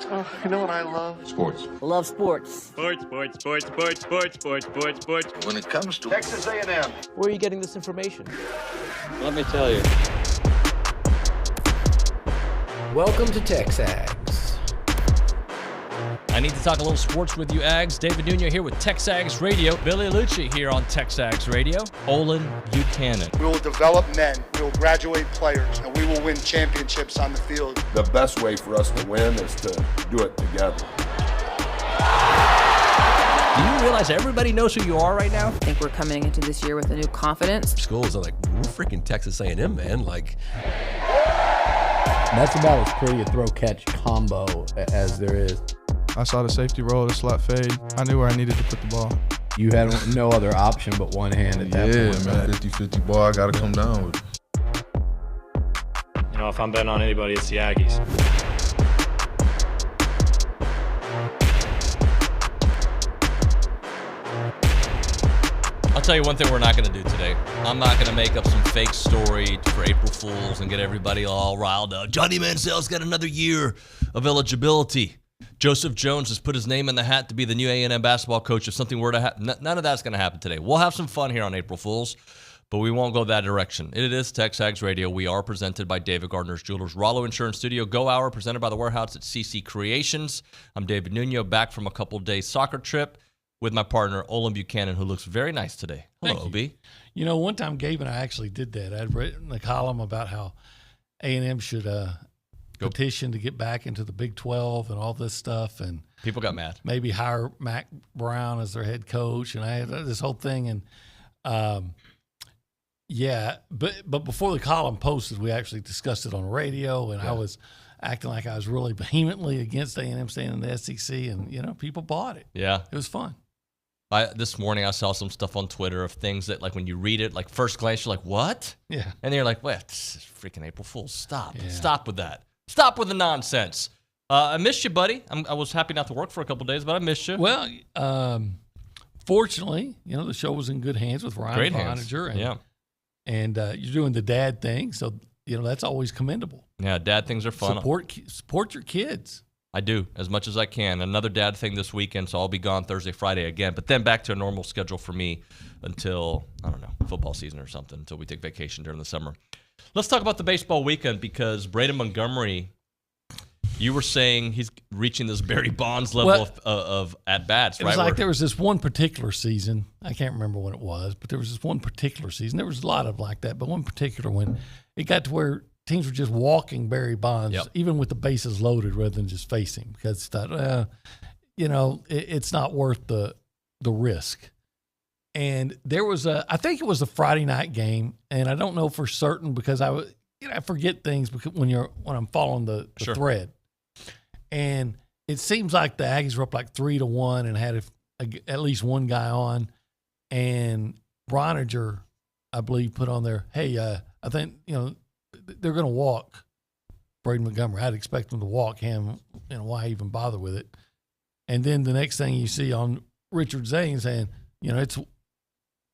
You know what I love? Sports. Love sports. Sports. When It comes to Texas A&M. Where are you getting this information? Let me tell you. Welcome to TexAgs. I need to talk a little sports with you, Ags. David Nuño here with TexAgs Radio. Billy Liucci here on TexAgs Radio. Olin Buchanan. We will develop men, we will graduate players, and we will win championships on the field. The best way for us to win is to do it together. Do you realize everybody knows who you are right now? I think we're coming into this year with a new confidence. Schools are like, we're freaking Texas A&M, man. Like, that's about as pretty a throw-catch combo as there is. I saw the safety roll, the slot fade. I knew where I needed to put the ball. You had no other option but one hand at that point. Yeah, man, 50-50 ball, I got to come down with it. You know, if I'm betting on anybody, it's the Aggies. I'll tell you one thing we're not going to do today. I'm not going to make up some fake story for April Fools and get everybody all riled up. Johnny Manziel's got another year of eligibility. Joseph Jones has put his name in the hat to be the new A&M basketball coach. If something were to happen, none of that's going to happen today. We'll have some fun here on April Fools, but we won't go that direction. It is TexAgs Radio. We are presented by David Gardner's Jewelers, Rollo Insurance Studio, Go Hour, presented by the Warehouse at CC Creations. I'm David Nuño, back from a couple-day soccer trip with my partner, Olin Buchanan, who looks very nice today. Hello, OB. You know, one time Gabe and I actually did that. I'd written a column about how A&M should petition to get back into the Big 12 and all this stuff. And people got mad. Maybe hire Mac Brown as their head coach. And I had this whole thing. And, but before the column posted, we actually discussed it on the radio. And I was acting like I was really vehemently against A&M staying in the SEC. And, you know, people bought it. Yeah. It was fun. This morning I saw some stuff on Twitter of things that, like, when you read it, like, first glance, you're like, what? Yeah. And then you're like, what? This is freaking April Fool's. Stop. Yeah. Stop with that. Stop with the nonsense. I missed you, buddy. I was happy not to work for a couple of days, but I missed you. Well, fortunately, you know, the show was in good hands with Ryan Brauninger. And you're doing the dad thing, so, you know, that's always commendable. Yeah, dad things are fun. Support your kids. I do, as much as I can. Another dad thing this weekend, so I'll be gone Thursday, Friday again. But then back to a normal schedule for me until, I don't know, football season or something, until we take vacation during the summer. Let's talk about the baseball weekend, because Braden Montgomery, you were saying he's reaching this Barry Bonds level of at-bats, right? It was like there was this one particular season. I can't remember when it was, but there was this one particular season. There was a lot of like that, but one particular when it got to where teams were just walking Barry Bonds, even with the bases loaded, rather than just facing, because it's thought, you know, it's not worth the risk. And there was I think it was a Friday night game, and I don't know for certain because I forget things when I'm following the thread. And it seems like the Aggies were up like 3-1 and had at least one guy on, and Brauninger, I believe, put on there, hey, I think, you know, they're going to walk Braden Montgomery. I'd expect them to walk him. You know, why even bother with it? And then the next thing you see on Richard Zane saying, you know, it's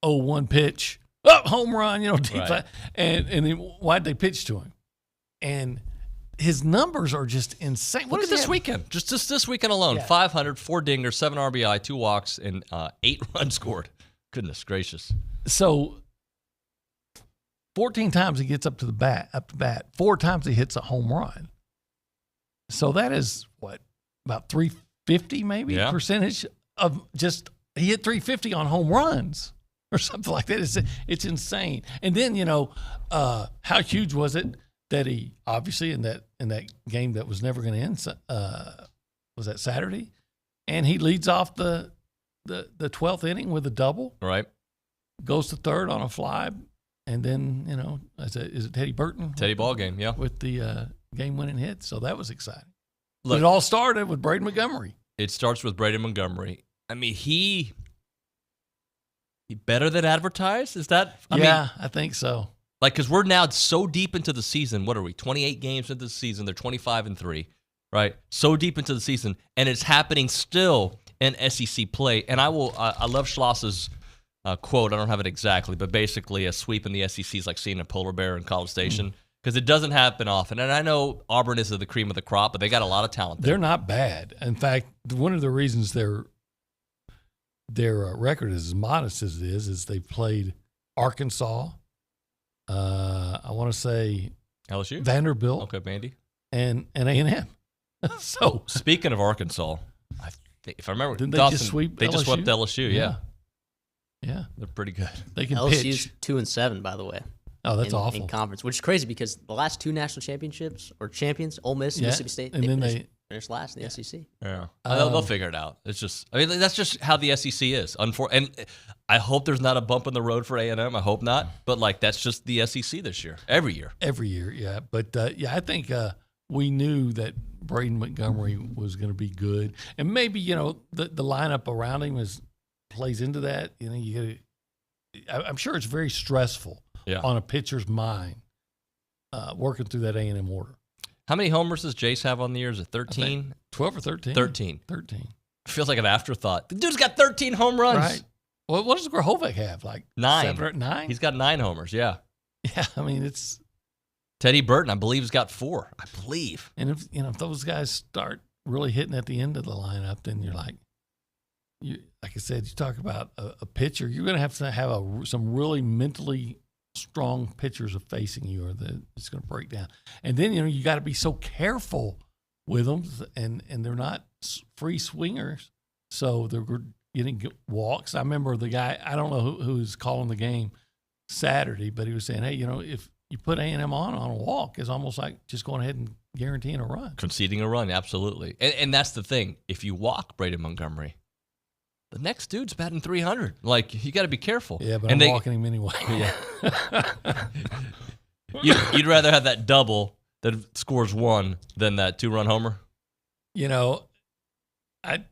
0-1 pitch, home run, you know, deep right. And then why'd they pitch to him? And his numbers are just insane. Look at this weekend. Just this weekend alone. 500, 4 dingers, 7 RBI, 2 walks, and 8 runs scored. Goodness gracious. So 14 times he gets up to bat. 4 times he hits a home run. So that is what, about 350 maybe percentage of just, he hit 350 on home runs or something like that. It's insane. And then, you know, how huge was it that he obviously in that game that was never going to end, was that Saturday? And he leads off the 12th inning with a double. Right. Goes to third on a fly. And then, you know, is it Teddy Burton? Teddy ball game, yeah. With the game-winning hit. So that was exciting. Look, but it all started with Braden Montgomery. It starts with Braden Montgomery. I mean, he better than advertised? Is that? I think so. Like, because we're now so deep into the season. What are we, 28 games into the season? They're 25-3, right? So deep into the season. And it's happening still in SEC play. And I love Schloss's quote. I don't have it exactly, but basically a sweep in the SEC is like seeing a polar bear in College Station. because it doesn't happen often. And I know Auburn is the cream of the crop, but they got a lot of talent there. They're not bad. In fact, one of the reasons their record is as modest as it is they've played Arkansas, I want to say LSU, Vanderbilt, okay, Bandy, and A&M. So speaking of Arkansas, if I remember, didn't Dawson, they just sweep? They LSU? just swept LSU. Yeah, they're pretty good. They can LSU's pitch. 2-7, by the way. Oh, that's awful. In conference, which is crazy because the last 2 national championships or champions, Ole Miss, Mississippi State, and then they finished last in the SEC. Yeah, they'll figure it out. It's just, I mean, that's just how the SEC is. And I hope there's not a bump in the road for A&M. I hope not. But like, that's just the SEC this year. Every year. Yeah. But I think we knew that Braden Montgomery was going to be good, and maybe the lineup around him plays into that. You got to. I'm sure it's very stressful on a pitcher's mind working through that A&M order. How many homers does Jace have on the year? Is it 13? 12 or 13? 13. Feels like an afterthought. The dude's got 13 home runs. Right. Well, what does Grahovic have? Like 9. 7 or 9? He's got 9 homers, yeah. Yeah, I mean, it's... Teddy Burton, I believe, has got 4. I believe. And if those guys start really hitting at the end of the lineup, then you're like I said, you talk about a pitcher, you're going to have some really mentally strong pitchers are facing you, or it's going to break down. And then you got to be so careful with them, and they're not free swingers, so they're getting walks. I remember the guy, I don't know who was calling the game Saturday, but he was saying, hey, if you put A&M on a walk, it's almost like just going ahead and guaranteeing a run. Conceding a run, absolutely. And that's the thing. If you walk Braden Montgomery, the next dude's batting 300. Like, you got to be careful. Yeah, but I'm walking him anyway. Yeah. You'd rather have that double that scores 1 than that 2-run homer? I'd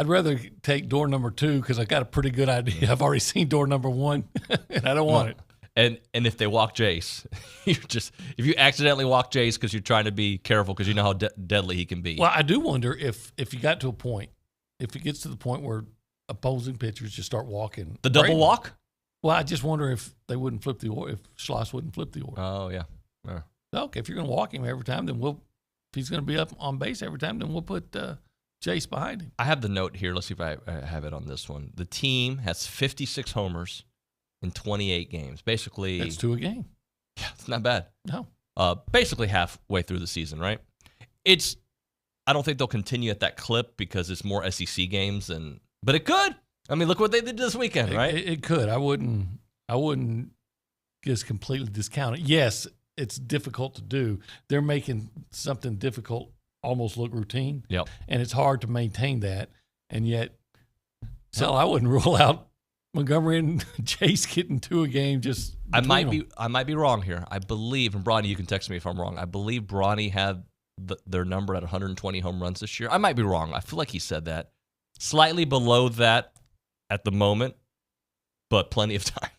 rather take door number 2 because I got a pretty good idea. I've already seen door number 1, and I don't want it. And if they walk Jace, if you accidentally walk Jace because you're trying to be careful because you know how deadly he can be. Well, I do wonder if you got to a point, if it gets to the point where opposing pitchers just start walking. The double walk? Well, I just wonder if they wouldn't flip the order, if Schloss wouldn't flip the order. Oh, yeah. Okay, if you're going to walk him every time, then if he's going to be up on base every time, then we'll put Jace behind him. I have the note here. Let's see if I have it on this one. The team has 56 homers in 28 games. Basically, it's 2 a game. Yeah, it's not bad. No. Basically halfway through the season, right? I don't think they'll continue at that clip because it's more SEC games, but it could. I mean, look what they did this weekend, right? It could. I wouldn't just completely discount it. Yes, it's difficult to do. They're making something difficult almost look routine. Yep. And it's hard to maintain that. And yet, I wouldn't rule out Montgomery and Jace getting 2 a game. Just I might be wrong here. I believe, and Bronny, you can text me if I'm wrong. I believe Bronny had their number at 120 home runs this year. I might be wrong. I feel like he said that. Slightly below that at the moment, but plenty of time.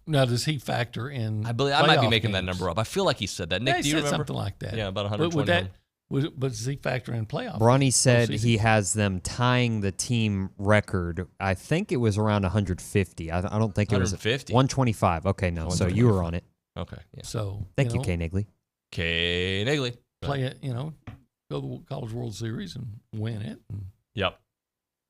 Now, does he factor in? I might be making that number up. I feel like he said that. Nick, he do you said remember? something like that? Yeah, about 120. But does he factor in playoff? Bronny said he has them tying the team record. I think it was around 150. I don't think it was 125. Okay, no. So you were on it. Okay. Yeah. So thank you, Kay Naegeli. Kay Naegeli. Play it, go to the College World Series and win it. Yep.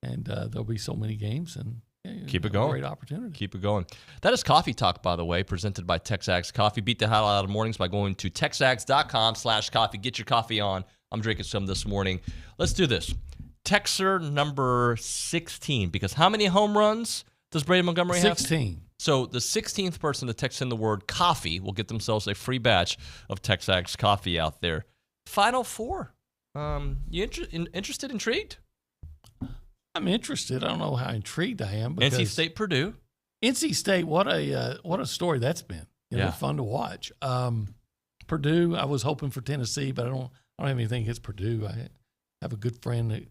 And there'll be so many games, and keep it going. Great opportunity. Keep it going. That is Coffee Talk, by the way, presented by TexAgs Coffee. Beat the hell out of mornings by going to texags.com/coffee. Get your coffee on. I'm drinking some this morning. Let's do this. Texter number 16, because how many home runs does Braden Montgomery have? 16. So the 16th person to text in the word coffee will get themselves a free batch of TexAgs Coffee out there. Final 4. You interested, intrigued? I'm interested. I don't know how intrigued I am. NC State, Purdue. NC State, what a story that's been. Fun to watch. Purdue, I was hoping for Tennessee, but I don't have anything against Purdue. I have a good friend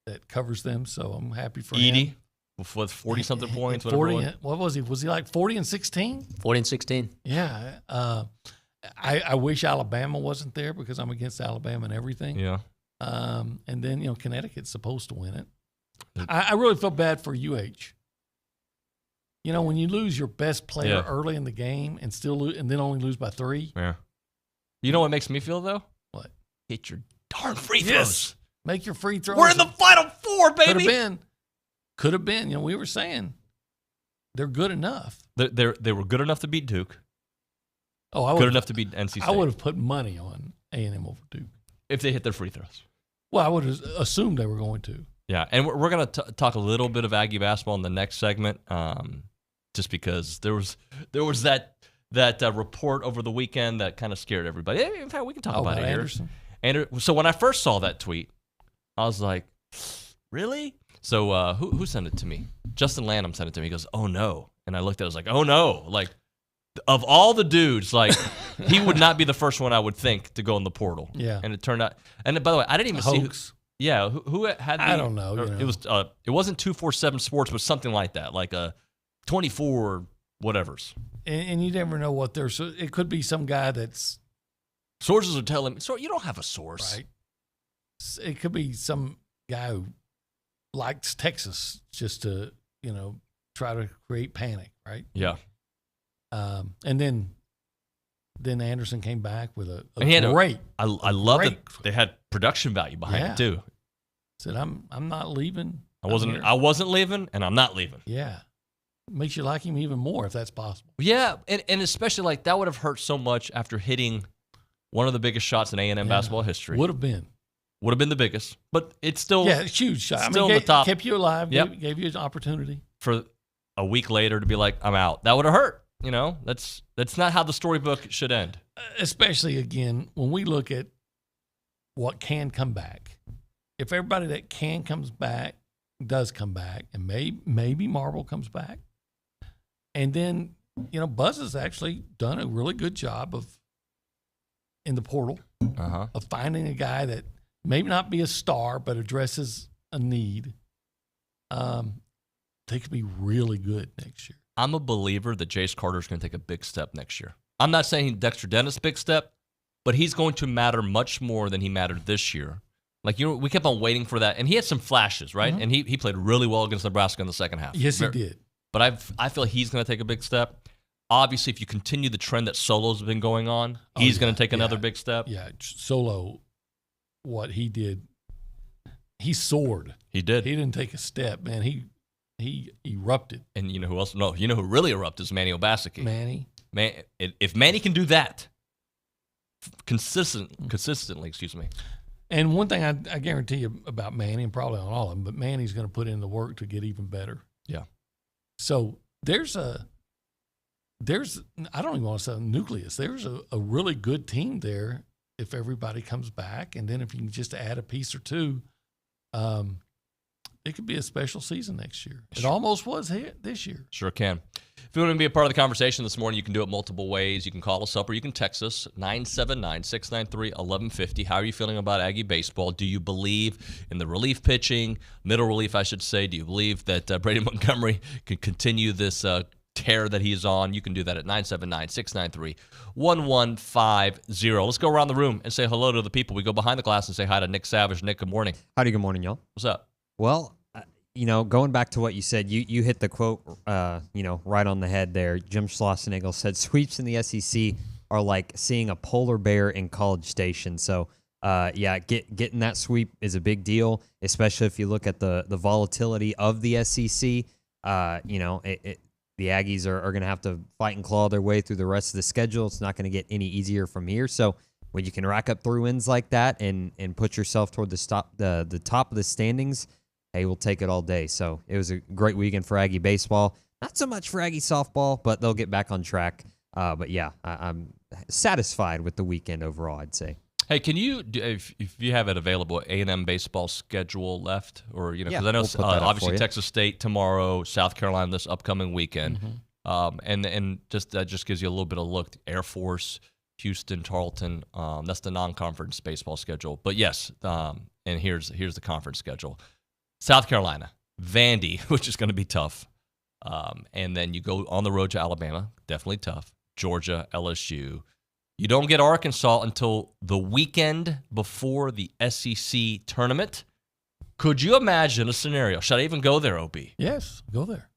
that covers them, so I'm happy for Edie, him. with 40-something points. 40. What was he? Was he like 40 and 16? 40 and 16. Yeah. I wish Alabama wasn't there because I'm against Alabama and everything. Yeah. And then, Connecticut's supposed to win it. I really feel bad for UH. when you lose your best player early in the game and and then only lose by 3. Yeah. You know what makes me feel, though? What? Hit your darn free throws. Yes. Make your free throws. We're in the Final Four, baby. Could have been. We were saying they're good enough. They were good enough to beat Duke. Oh, good enough to beat NC State. I would have put money on A&M over Duke if they hit their free throws. Well, I would have assumed they were going to. Yeah, and we're going to talk a little bit of Aggie basketball in the next segment, just because there was that report over the weekend that kind of scared everybody. In fact, we can talk about it here. Anderson. So when I first saw that tweet, I was like, really? So who sent it to me? Justin Lanham sent it to me. He goes, oh, no. And I looked at it, I was like, oh, no. Like, of all the dudes, like, he would not be the first one I would think to go in the portal. Yeah. And it turned out, and by the way, I didn't even see who had I don't know. It wasn't 247 Sports, but something like that, like a 24 whatevers. And you never know what there's. It could be some guy that's. Sources are telling me. So you don't have a source, right? It could be some guy who likes Texas just to try to create panic, right? Yeah. And then Anderson came back with a great. I love that they had production value behind it too. Said I'm not leaving. I wasn't leaving, and I'm not leaving. Yeah, makes you like him even more if that's possible. Yeah, and especially like that would have hurt so much after hitting one of the biggest shots in A&M basketball history. Would have been the biggest, but it's still it's huge shot. Still in the top. Kept you alive. Gave you an opportunity for a week later to be like, I'm out. That would have hurt. That's not how the storybook should end. Especially, again, when we look at what can come back. If everybody that can comes back does come back, and maybe Marble comes back, and then, Buzz has actually done a really good job in the portal of finding a guy that maybe not be a star, but addresses a need. They could be really good next year. I'm a believer that Jace Carter's going to take a big step next year. I'm not saying Dexter Dennis' big step, but he's going to matter much more than he mattered this year. Like, we kept on waiting for that, and he had some flashes, right? Mm-hmm. And he played really well against Nebraska in the second half. Yes, he did. But I feel he's going to take a big step. Obviously, if you continue the trend that Solo's been going on, he's going to take another big step. Yeah, Solo, what he did, he soared. He did. He didn't take a step, man. He erupted. And you know who else? No, you know who really erupted is Manny Obaseki. Manny. If Manny can do that consistently, excuse me. And one thing I guarantee you about Manny, and probably on all of them, but Manny's going to put in the work to get even better. Yeah. So there's I don't even want to say a nucleus. There's a really good team there if everybody comes back. And then if you can just add a piece or two, it could be a special season next year. It almost was here this year. Sure can. If you want to be a part of the conversation this morning, you can do it multiple ways. You can call us up or you can text us, 979-693-1150. How are you feeling about Aggie baseball? Do you believe in the relief pitching, middle relief, I should say? Do you believe that Brady Montgomery can continue this tear that he's on? You can do that at 979-693-1150. Let's go around the room and say hello to the people. We go behind the glass and say hi to Nick Savage. Nick, good morning. Howdy, good morning, y'all. What's up? Well, going back to what you said, you hit the quote, right on the head there. Jim Schlossnagle said, sweeps in the SEC are like seeing a polar bear in College Station. So, getting that sweep is a big deal, especially if you look at the volatility of the SEC. The Aggies are going to have to fight and claw their way through the rest of the schedule. It's not going to get any easier from here. So when you can rack up 3 wins like that and put yourself toward the top of the standings, hey, we'll take it all day. So it was a great weekend for Aggie baseball. Not so much for Aggie softball, but they'll get back on track. I'm satisfied with the weekend overall, I'd say. Hey, can you, if you have it available, A&M baseball schedule left? Or, because I know we'll obviously Texas State tomorrow, South Carolina this upcoming weekend. Mm-hmm. And that just gives you a little bit of a look. Air Force, Houston, Tarleton, that's the non-conference baseball schedule. But yes, and here's the conference schedule. South Carolina, Vandy, which is going to be tough. And then you go on the road to Alabama, definitely tough. Georgia, LSU. You don't get Arkansas until the weekend before the SEC tournament. Could you imagine a scenario? Should I even go there, OB? Yes, go there.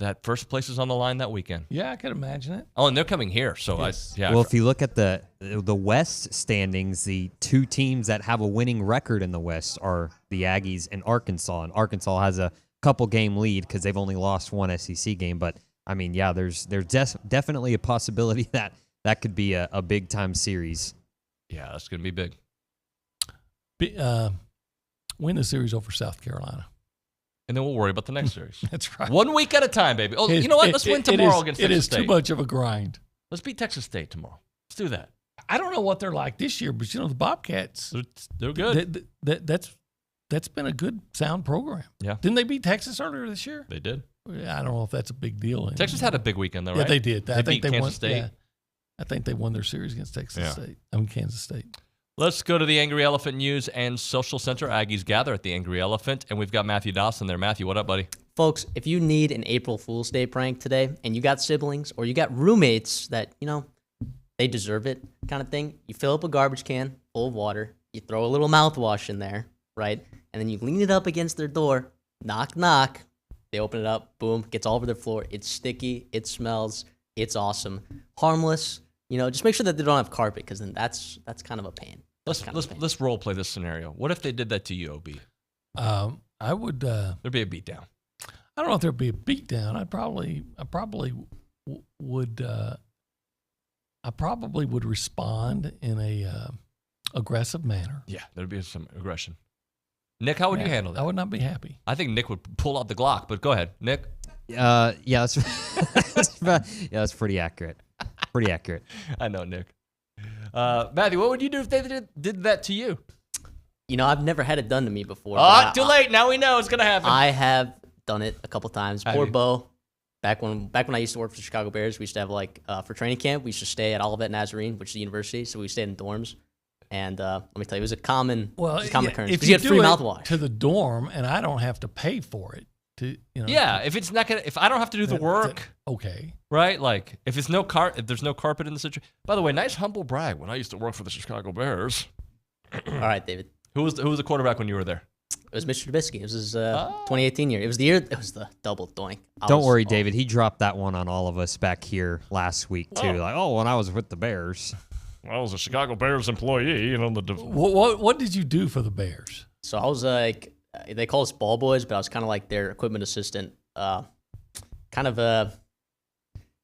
that first place is on the line that weekend. Yeah, I could imagine it. Oh, and they're coming here, so Well, if you look at the West standings, the two teams that have a winning record in the West are the Aggies and Arkansas. And Arkansas has a couple game lead because they've only lost one SEC game. But I mean, yeah, there's definitely a possibility that could be a big time series. Yeah, that's gonna be big. Win the series over South Carolina. And then we'll worry about the next series. That's right. 1 week at a time, baby. Oh, you know what? Let's win tomorrow against Texas State. It is too much of a grind. Let's beat Texas State tomorrow. Let's do that. I don't know what they're like this year, but the Bobcats, they're good. That's been a good, sound program. Yeah. Didn't they beat Texas earlier this year? They did. I don't know if that's a big deal. Texas had a big weekend, though, right? Yeah, they did. They beat Kansas won, State. Yeah, I think they won their series against Kansas State. Let's go to the Angry Elephant News and Social Center. Aggies gather at the Angry Elephant, and we've got Matthew Dawson there. Matthew, what up, buddy? Folks, if you need an April Fool's Day prank today, and you got siblings or you got roommates that, they deserve it kind of thing, you fill up a garbage can full of water, you throw a little mouthwash in there, right? And then you lean it up against their door, knock, knock. They open it up, boom, gets all over their floor. It's sticky, it smells, it's awesome. Harmless, just make sure that they don't have carpet, because then that's kind of a pain. Let's role play this scenario. What if they did that to you, OB? I would. There'd be a beatdown. I don't know if there'd be a beatdown. I probably would respond in a aggressive manner. Yeah, there'd be some aggression. Nick, how would you handle that? I would not be happy. I think Nick would pull out the Glock, but go ahead, Nick. Yeah, that's pretty accurate. Pretty accurate. I know, Nick. Matthew, what would you do if they did that to you? I've never had it done to me before. Too late. Now we know it's going to happen. I have done it a couple times. Poor Bo. Back when I used to work for the Chicago Bears, we used to have for training camp, we used to stay at Olivet Nazarene, which is the university, so we stayed in dorms. And let me tell you, it was a common occurrence. If you get free mouthwash to the dorm, and I don't have to pay for it. If I don't have to do the work, okay, right? Like if there's no carpet in the situation. By the way, nice humble brag. When I used to work for the Chicago Bears. All right, David. Who was the quarterback when you were there? It was Mr. Trubisky. It was his 2018 year. It was the year. It was the double doink. Don't worry, David. He dropped that one on all of us back here last week too. When I was with the Bears. I was a Chicago Bears employee. What did you do for the Bears? So I was like. They call us ball boys, but I was kind of like their equipment assistant. It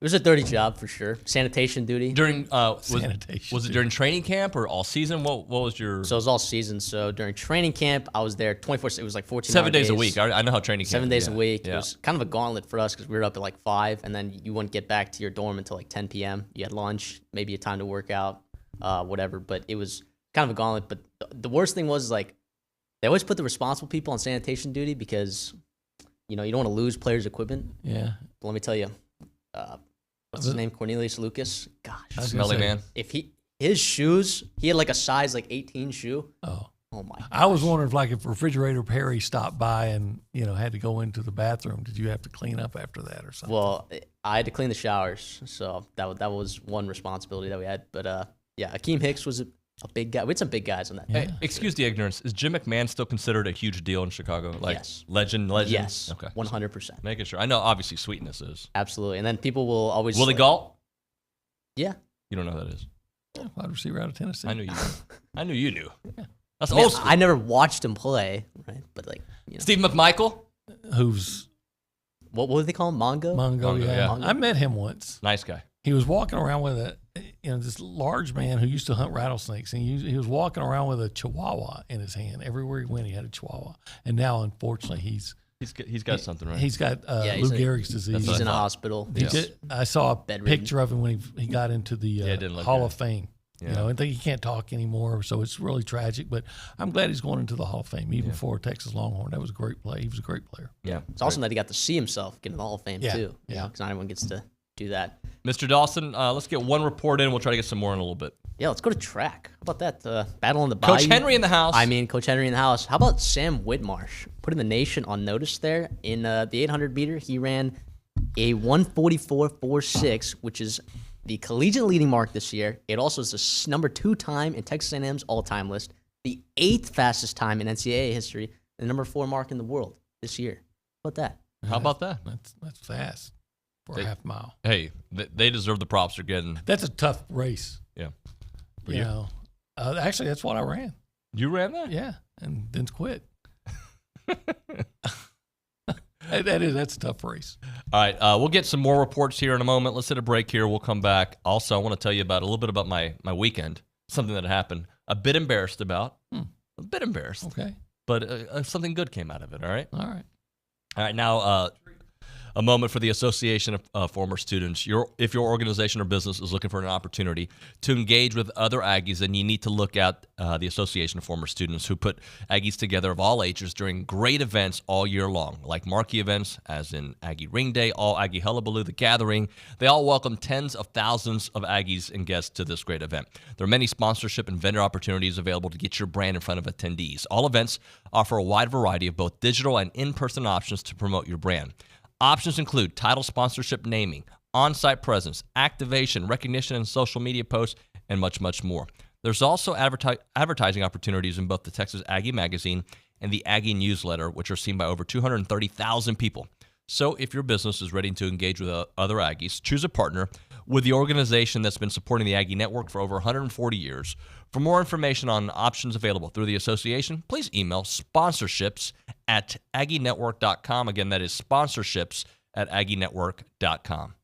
was a dirty job for sure. Sanitation duty. Was it during training camp or all season? What was your? So it was all season. So during training camp, I was there 24. It was like 14 7 days a week. I know how training camp. 7 days a week. Yeah. It was kind of a gauntlet for us because we were up at like 5, and then you wouldn't get back to your dorm until like 10 p.m. You had lunch, maybe a time to work out, whatever. But it was kind of a gauntlet. But the worst thing was like. They always put the responsible people on sanitation duty because, you don't want to lose players' equipment. Yeah. But let me tell you, what's his name? Cornelius Lucas. Gosh, smelly man. If his shoes, he had like a size like 18 shoe. Oh my! Gosh. I was wondering if Refrigerator Perry stopped by and had to go into the bathroom. Did you have to clean up after that or something? Well, I had to clean the showers, so that was one responsibility that we had. But Akeem Hicks was a big guy. We had some big guys on that. Hey, excuse the ignorance. Is Jim McMahon still considered a huge deal in Chicago? Yes. Legend? Yes. Okay. 100%. Making sure. I know, obviously, Sweetness is. Absolutely. And then people will always... Willie Galt? Yeah. You don't know who that is? Yeah, wide receiver out of Tennessee. I knew you knew. I knew you knew. Yeah. That's old school. I never watched him play, right? But Steve McMichael? Who's... What would they call him? Mongo? Mongo, yeah. Mongo. I met him once. Nice guy. He was walking around with this large man who used to hunt rattlesnakes, and he was walking around with a chihuahua in his hand. Everywhere he went, he had a chihuahua. And now, unfortunately, he's got something, right? He's got Lou Gehrig's disease. He's in a hospital. I saw a picture of him when he got into the Hall of Fame. Yeah. I think he can't talk anymore, so it's really tragic. But I'm glad he's going into the Hall of Fame, even for a Texas Longhorn. That was a great play. He was a great player. Yeah, it's awesome that he got to see himself get in the Hall of Fame too. Yeah, because not everyone gets to do that. Mr. Dawson, let's get one report in. We'll try to get some more in a little bit. Yeah, let's go to track. How about that? Battle on the Bayou. Coach Henry in the house. Coach Henry in the house. How about Sam Whitmarsh? Putting the nation on notice there. In the 800 meter, he ran a 1:44.46, which is the collegiate leading mark this year. It also is the number 2 time in Texas A&M's all-time list, the 8th fastest time in NCAA history, and the number 4 mark in the world this year. How about that? How about that? That's fast for a half mile. Hey, they deserve the props they're getting. That's a tough race. Yeah. You know, actually, that's what I ran. You ran that? Yeah, and then quit. That's a tough race. All right, we'll get some more reports here in a moment. Let's hit a break here. We'll come back. Also, I want to tell you about a little bit about my weekend, something that happened. A bit embarrassed about. A bit embarrassed. Okay. But something good came out of it, all right? All right. All right, now a moment for the Association of Former Students. If your organization or business is looking for an opportunity to engage with other Aggies, then you need to look at the Association of Former Students, who put Aggies together of all ages during great events all year long, like marquee events, as in Aggie Ring Day, All Aggie Hullabaloo, The Gathering. They all welcome tens of thousands of Aggies and guests to this great event. There are many sponsorship and vendor opportunities available to get your brand in front of attendees. All events offer a wide variety of both digital and in-person options to promote your brand. Options include title sponsorship naming, on-site presence, activation, recognition, and social media posts, and much, much more. There's also advertising opportunities in both the Texas Aggie magazine and the Aggie newsletter, which are seen by over 230,000 people. So if your business is ready to engage with other Aggies, choose a partner with the organization that's been supporting the Aggie Network for over 140 years. For more information on options available through the association, please email sponsorships@aggienetwork.com. Again, that is sponsorships@aggienetwork.com.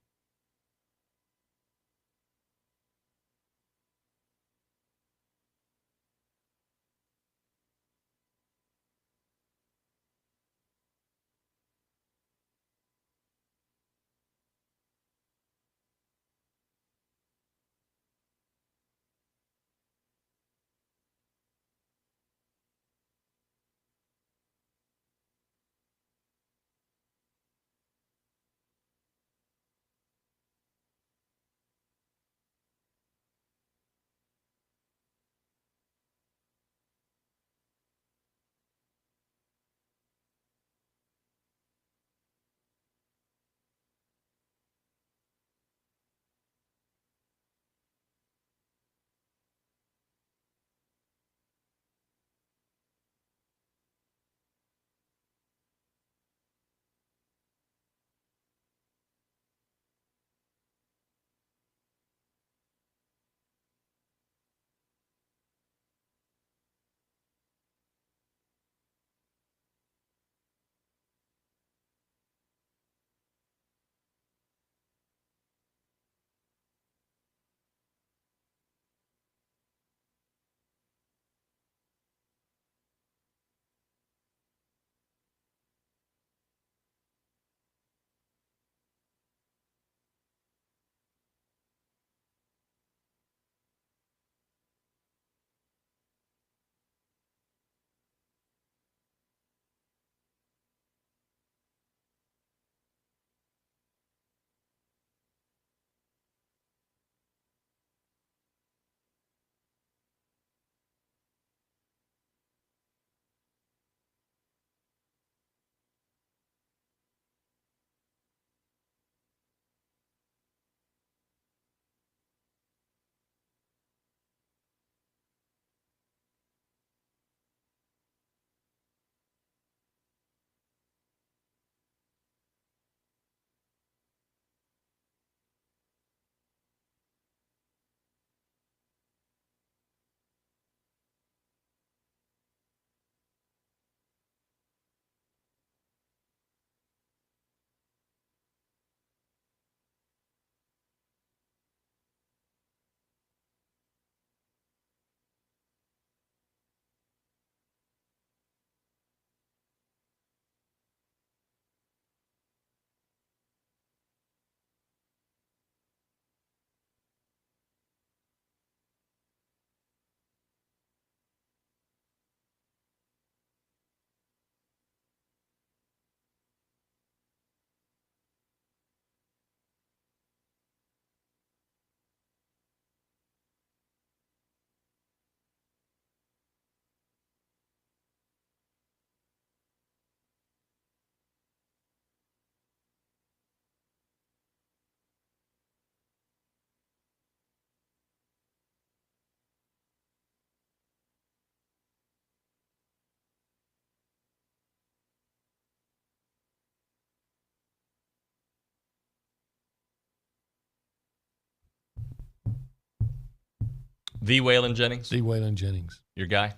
The Waylon Jennings? The Waylon Jennings. Your guy?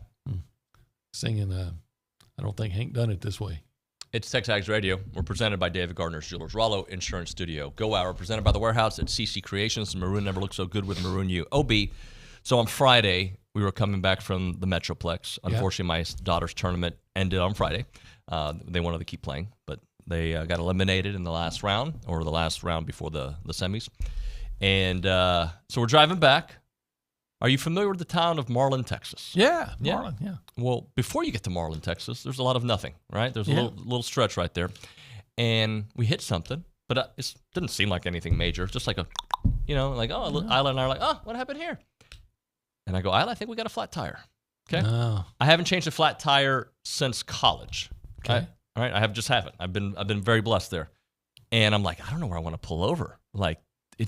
Singing, I don't think Hank done it this way. It's TexAgs Radio. We're presented by David Gardner's Jewelers, Rollo Insurance Studio, Go Hour, presented by The Warehouse at CC Creations. Maroon never looked so good with Maroon U. OB. So on Friday, we were coming back from the Metroplex. Unfortunately, my daughter's tournament ended on Friday. They wanted to keep playing, but they got eliminated in the last round, or the last round before the semis. And so we're driving back. Are you familiar with the town of Marlin, Texas? Yeah, Marlin, yeah. Well, before you get to Marlin, Texas, there's a lot of nothing, right? There's a little stretch right there. And we hit something, but it didn't seem like anything major. It's just like Isla and I are like, what happened here? And I go, Isla, I think we got a flat tire. Okay. Oh. I haven't changed a flat tire since college. Okay. All right. I haven't. I've been very blessed there. And I'm like, I don't know where I want to pull over. Like, I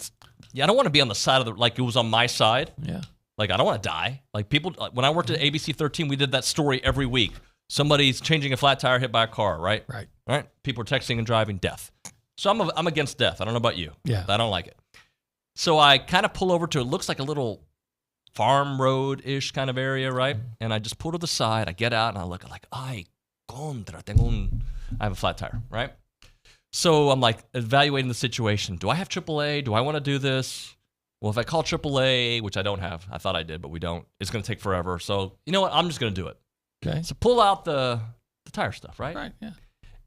don't want to be on the side of like it was on my side. Yeah. Like, I don't want to die. Like, people, when I worked at ABC 13, we did that story every week. Somebody's changing a flat tire, hit by a car, right? Right. People are texting and driving, death. So I'm against death. I don't know about you. Yeah. I don't like it. So I kind of pull over to, it looks like a little farm road-ish kind of area, right? And I just pull to the side. I get out, and I look like, I have a flat tire, right? So I'm like evaluating the situation. Do I have AAA? Do I want to do this? Well, if I call AAA, which I don't have, I thought I did, but we don't, it's going to take forever. So, you know what? I'm just going to do it. Okay. So pull out the tire stuff, right? Right, yeah.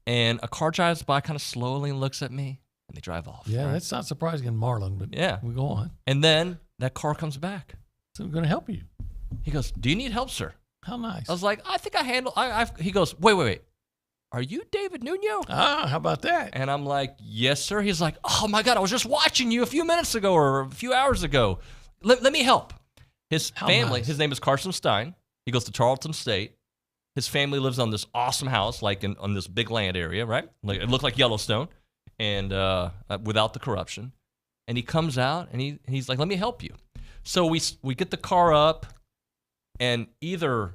And a car drives by kind of slowly and looks at me, and they drive off. Yeah, right? that's not surprising in Marlin, but we go on. And then that car comes back. So we're going to help you. He goes, do you need help, sir? How nice. I was like, I think I handle, he goes, wait. Are you David Nuño? How about that? And I'm like, yes, sir. He's like, oh, my God, I was just watching you a few minutes ago or a few hours ago. Let me help. His family, his name is Carson Stein. He goes to Tarleton State. His family lives on this awesome house, like on this big land area, right? Like it looked like Yellowstone, and without the corruption. And he comes out, and he's like, let me help you. So we get the car up, and either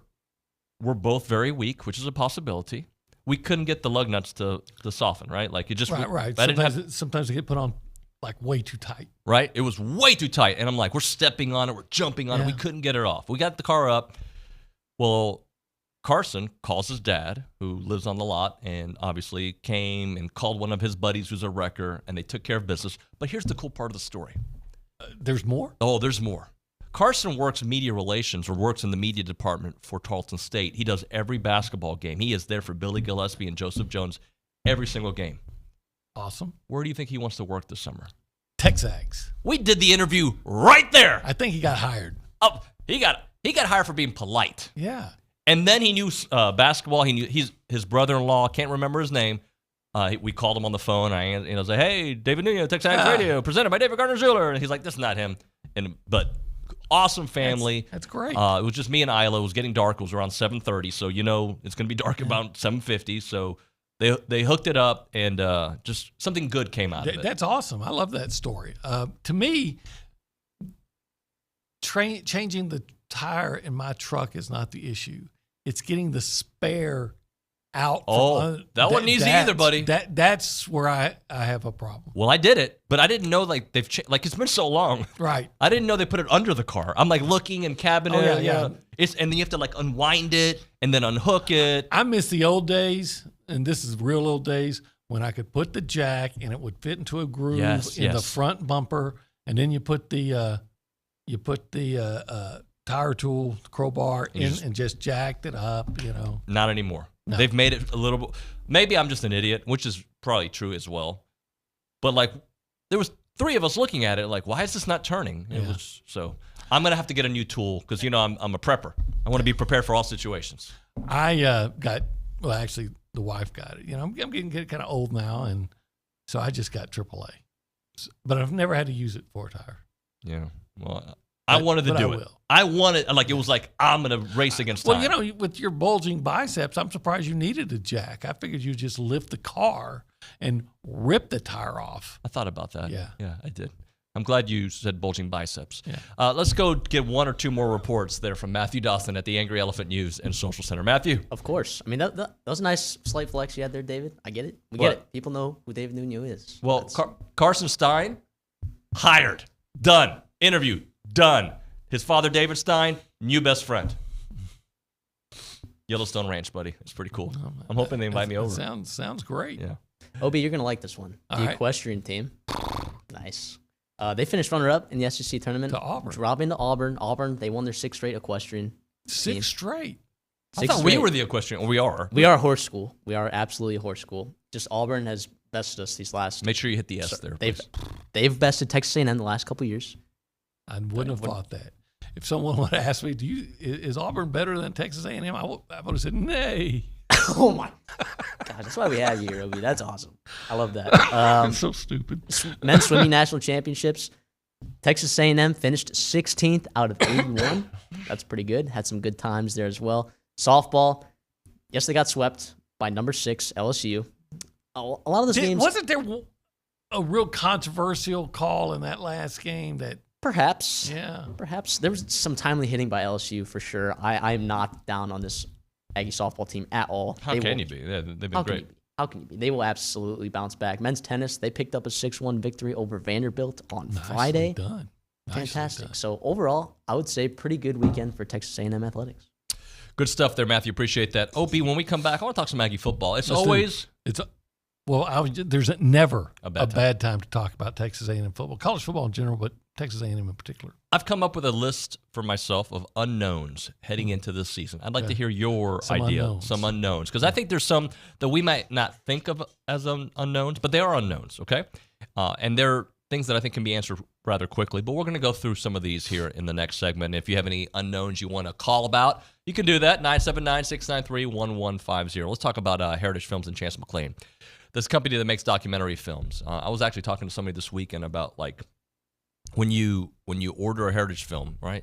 we're both very weak, which is a possibility. We couldn't get the lug nuts to soften, right? Like it just right. Sometimes they get put on like way too tight. Right? It was way too tight, and I'm like, we're stepping on it, we're jumping on it. We couldn't get it off. We got the car up. Well, Carson calls his dad, who lives on the lot, and obviously came and called one of his buddies who's a wrecker, and they took care of business. But here's the cool part of the story. There's more? Oh, there's more. Carson works media relations or works in the media department for Tarleton State. He does every basketball game. He is there for Billy Gillespie and Joseph Jones every single game. Awesome. Where do you think he wants to work this summer? TexAgs. We did the interview right there. I think he got hired. Oh, he got hired for being polite. Yeah. And then he knew basketball. He knew his brother-in-law, can't remember his name. We called him on the phone. I was like, hey, David Nuño, TexAgs Radio, presented by David Gardner Jeweler. And he's like, this is not him. But awesome family. That's great. It was just me and Isla. It was getting dark. It was around 7:30, so you know it's going to be dark about 7:50. So they hooked it up, and just something good came out of it. That's awesome. I love that story. To me, changing the tire in my truck is not the issue. It's getting the spare out. That wasn't easy either, buddy. That's where I have a problem. Well, I did it, but I didn't know like they've like it's been so long. Right. I didn't know they put it under the car. I'm like looking in cabinet. Oh, yeah. And then you have to like unwind it and then unhook it. I miss the old days, and this is real old days when I could put the jack and it would fit into a groove in the front bumper, and then you put the tire tool crowbar in and just jacked it up. You know. Not anymore. No. They've made it a little bit. Maybe I'm just an idiot, which is probably true as well. But like, there was 3 of us looking at it, like, why is this not turning? So I'm gonna have to get a new tool because I'm a prepper. I want to be prepared for all situations. I actually the wife got it. I'm getting kind of old now, and so I just got AAA. But I've never had to use it for a tire. Yeah. Well, I wanted to do it. I wanted, like, it was like, I'm going to race against time. Well, with your bulging biceps, I'm surprised you needed a jack. I figured you'd just lift the car and rip the tire off. I thought about that. Yeah, I did. I'm glad you said bulging biceps. Yeah. Let's go get 1 or 2 more reports there from Matthew Dawson at the Angry Elephant News and Social Center. Matthew. Of course. I mean, that was a nice slight flex you had there, David. I get it. We get it. People know who David Nuño is. Well, Carson Stein, hired. Done. Interview. Done. His father, David Stein, new best friend. Yellowstone Ranch, buddy. It's pretty cool. I'm hoping they invite me over. Sounds great. Yeah. OB, you're going to like this one. The equestrian team. Nice. They finished runner-up in the SEC tournament. To Auburn. Dropping to Auburn. Auburn, they won their 6th straight equestrian. 6 straight? I thought we were the equestrian. We are. We are a horse school. We are absolutely a horse school. Just Auburn has bested us these last... Make sure you hit the S there. They've bested Texas A&M the last couple of years. I wouldn't have thought that. If someone would have asked me, is Auburn better than Texas A&M? I would have said, nay. Oh, my God. That's why we have you here, Obi. That's awesome. I love that. It's so stupid. Men's swimming national championships. Texas A&M finished 16th out of 81. That's pretty good. Had some good times there as well. Softball, yes, they got swept by number 6, LSU. A lot of those games... Wasn't there a real controversial call in that last game that... Perhaps. Yeah. Perhaps. There was some timely hitting by LSU for sure. I am not down on this Aggie softball team at all. How can you be? Yeah, they've been great. How can you be? They will absolutely bounce back. Men's tennis, they picked up a 6-1 victory over Vanderbilt on Friday. Done. Fantastic. Done. So overall, I would say pretty good weekend for Texas A&M athletics. Good stuff there, Matthew. Appreciate that. OB, when we come back, I want to talk some Aggie football. There's never a bad time to talk about Texas A&M football, college football in general, but Texas A&M in particular. I've come up with a list for myself of unknowns heading into this season. I'd like to hear your idea, some unknowns, because I think there's some that we might not think of as unknowns, but they are unknowns, okay? And they're things that I think can be answered rather quickly, but we're going to go through some of these here in the next segment. If you have any unknowns you want to call about, you can do that, 979-693-1150. Let's talk about Heritage Films and Chance McClain. This company that makes documentary films. I was actually talking to somebody this weekend about, like, when you order a Heritage film, right?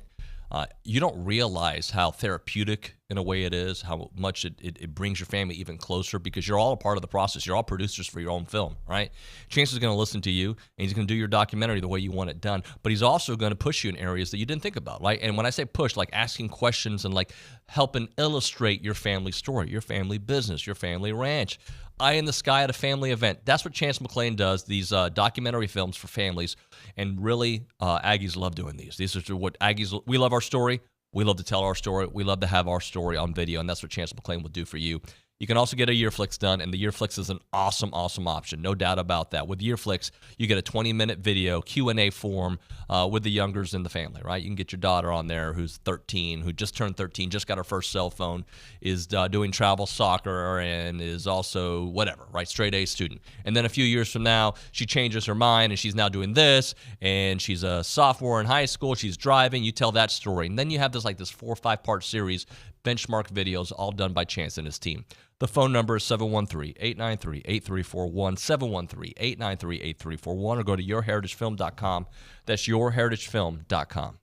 You don't realize how therapeutic in a way it is, how much it brings your family even closer, because you're all a part of the process. You're all producers for your own film, right? Chance is going to listen to you, and he's going to do your documentary the way you want it done, but he's also going to push you in areas that you didn't think about, right? And when I say push, like asking questions and like helping illustrate your family story, your family business, your family ranch. Eye in the sky at a family event. That's what Chance McClain does, these documentary films for families. And really, Aggies love doing these. These are what Aggies, we love our story. We love to tell our story. We love to have our story on video, and that's what Chance McClain will do for you. You can also get a Yearflix done, and the Yearflix is an awesome, awesome option. No doubt about that. With Yearflix, you get a 20-minute video Q&A form with the youngers in the family, right? You can get your daughter on there who's 13, who just turned 13, just got her first cell phone, is doing travel soccer, and is also whatever, right? Straight A student. And then a few years from now, she changes her mind, and she's now doing this, and she's a sophomore in high school. She's driving. You tell that story. And then you have this 4 or 5-part series, benchmark videos, all done by Chance and his team. The phone number is 713-893-8341, 713-893-8341, or go to yourheritagefilm.com. That's yourheritagefilm.com.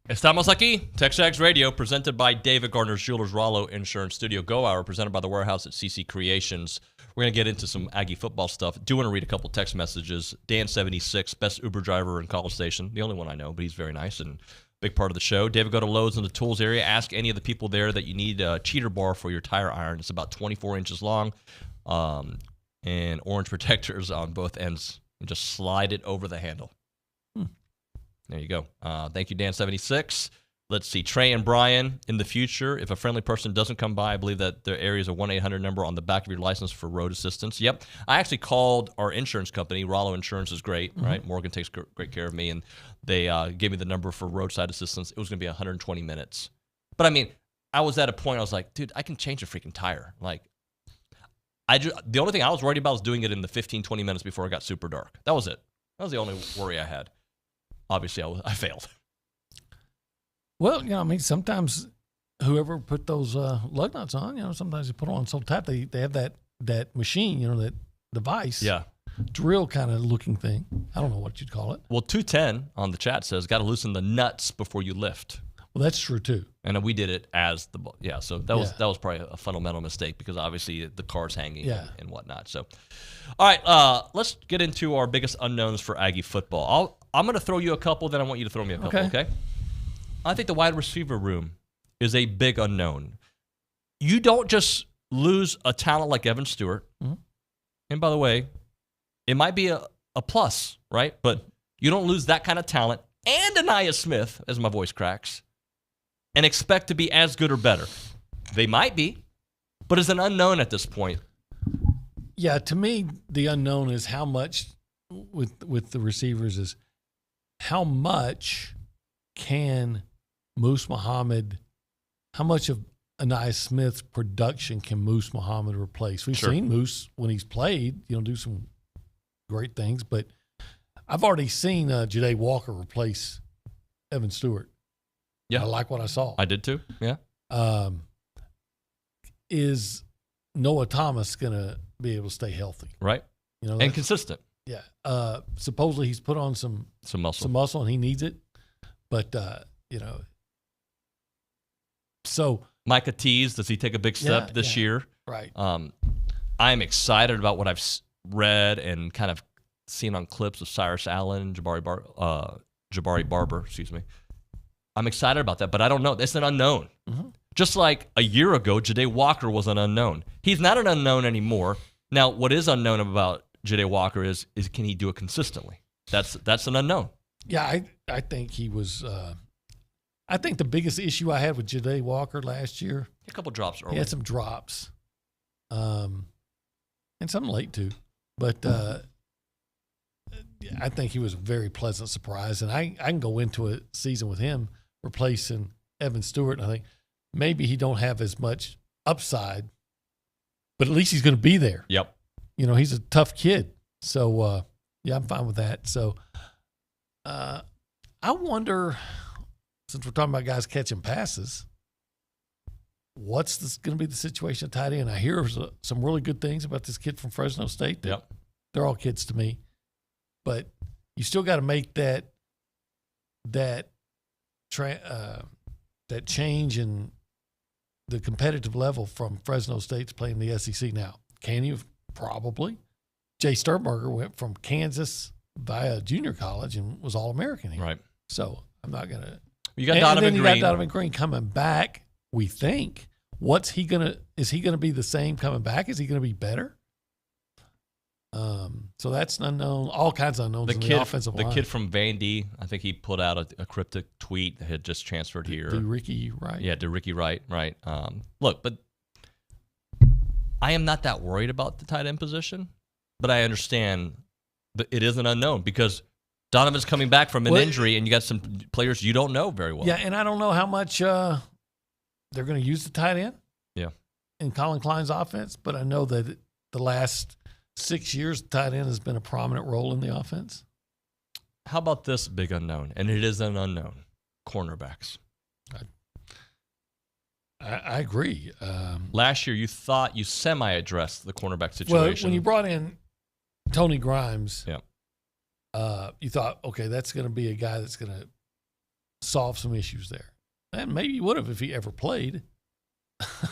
Estamos aquí, TexAgs Radio, presented by David Gardner's Jewelers Rollo Insurance Studio Go Hour, presented by the Warehouse at CC Creations. We're going to get into some Aggie football stuff. Do want to read a couple text messages. Dan76, best Uber driver in College Station. The only one I know, but he's very nice and big part of the show. David, go to Lowe's in the tools area. Ask any of the people there that you need a cheater bar for your tire iron. It's about 24 inches long and orange protectors on both ends. And just slide it over the handle. There you go. Thank you, Dan76. Let's see. Trey and Brian, in the future, if a friendly person doesn't come by, I believe that their area is a 1-800 number on the back of your license for road assistance. Yep. I actually called our insurance company. Rollo Insurance is great, right? Morgan takes great care of me, and they gave me the number for roadside assistance. It was going to be 120 minutes. But, I mean, I was at a point I was like, dude, I can change a freaking tire. Like, the only thing I was worried about was doing it in the 15, 20 minutes before it got super dark. That was it. That was the only worry I had. Obviously, I failed. Well, I mean, sometimes whoever put those lug nuts on, sometimes they put on so tight they have that machine, that device. Yeah. Drill kind of looking thing. I don't know what you'd call it. Well, 210 on the chat says, got to loosen the nuts before you lift. Well, that's true, too. And we did it as so that was probably a fundamental mistake because obviously the car's hanging and whatnot. So, all right, let's get into our biggest unknowns for Aggie football. I'm going to throw you a couple, then I want you to throw me a couple, okay? I think the wide receiver room is a big unknown. You don't just lose a talent like Evan Stewart. Mm-hmm. And by the way, it might be a plus, right? But you don't lose that kind of talent and Anaya Smith, as my voice cracks, and expect to be as good or better. They might be, but it's an unknown at this point. Yeah, to me, the unknown is how much with the receivers is how much can Moose Muhammad, how much of Anaya Smith's production can Moose Muhammad replace? We've seen Moose, when he's played, do some great things, but I've already seen Ja'Day Walker replace Evan Stewart. Yeah. I like what I saw. I did too, yeah. Is Noah Thomas going to be able to stay healthy? Right. And consistent. Yeah. Supposedly he's put on some muscle, and he needs it. But, so. Micah Tease, does he take a big step this year? Right. I'm excited about what I've read and kind of seen on clips of Cyrus Allen, Jabari Barber, excuse me. I'm excited about that, but I don't know. It's an unknown. Mm-hmm. Just like a year ago, Ja'Day Walker was an unknown. He's not an unknown anymore. Now, what is unknown about Ja'Day Walker is can he do it consistently? That's an unknown. Yeah, I think he was. I think the biggest issue I had with Ja'Day Walker last year. A couple drops early. He had some drops, and some late too. But I think he was a very pleasant surprise, and I can go into a season with him replacing Evan Stewart. And I think maybe he don't have as much upside, but at least he's going to be there. Yep. He's a tough kid. So, I'm fine with that. So, I wonder, since we're talking about guys catching passes, what's going to be the situation at tight end? I hear some really good things about this kid from Fresno State. Yep. They're all kids to me. But you still got to make that change in the competitive level from Fresno State to playing the SEC now. Can you? Probably. Jay Sternberger went from Kansas via junior college and was All-American here. Right. So I'm not going to. You got Donovan Green. You got Donovan Green coming back, we think. Is he going to be the same coming back? Is he going to be better? So that's an unknown. All kinds of unknowns in the offensive line. The kid from Vandy, I think he put out a cryptic tweet that had just transferred here. DeRicky Wright. Yeah, DeRicky Wright, right. Look, but I am not that worried about the tight end position, but I understand that it is an unknown because Donovan's coming back from an injury, and you got some players you don't know very well. Yeah, and I don't know how much they're going to use the tight end. Yeah. In Colin Klein's offense, but I know that the last 6 years, tight end has been a prominent role in the offense. How about this big unknown? And it is an unknown. Cornerbacks. I agree. Last year, you thought you semi-addressed the cornerback situation. Well, when you brought in Tony Grimes, yeah. You thought, okay, that's going to be a guy that's going to solve some issues there. And maybe he would have if he ever played.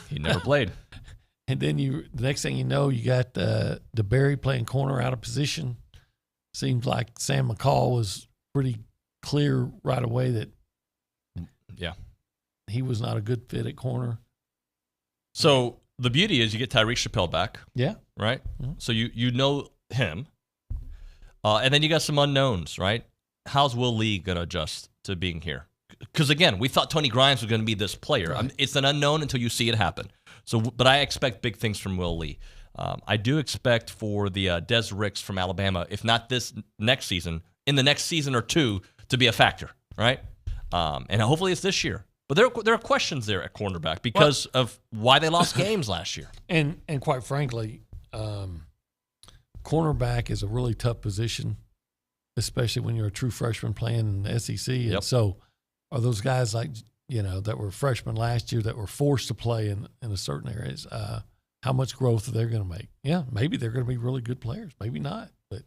He never played. And then the next thing you know, you got DeBerry playing corner out of position. Seems like Sam McCall was pretty clear right away that he was not a good fit at corner. So the beauty is you get Tyreek Chappelle back. Yeah. Right? Mm-hmm. So you know him. And then you got some unknowns, right? How's Will Lee going to adjust to being here? Because, again, we thought Tony Grimes was going to be this player. Right. It's an unknown until you see it happen. So, but I expect big things from Will Lee. I do expect for the Des Ricks from Alabama, if not this next season, in the next season or two, to be a factor, right? And hopefully it's this year. But there are questions there at cornerback because of why they lost games last year. And quite frankly, cornerback is a really tough position, especially when you're a true freshman playing in the SEC. And so are those guys like, that were freshmen last year that were forced to play in a certain areas, how much growth are they going to make? Yeah, maybe they're going to be really good players. Maybe not. But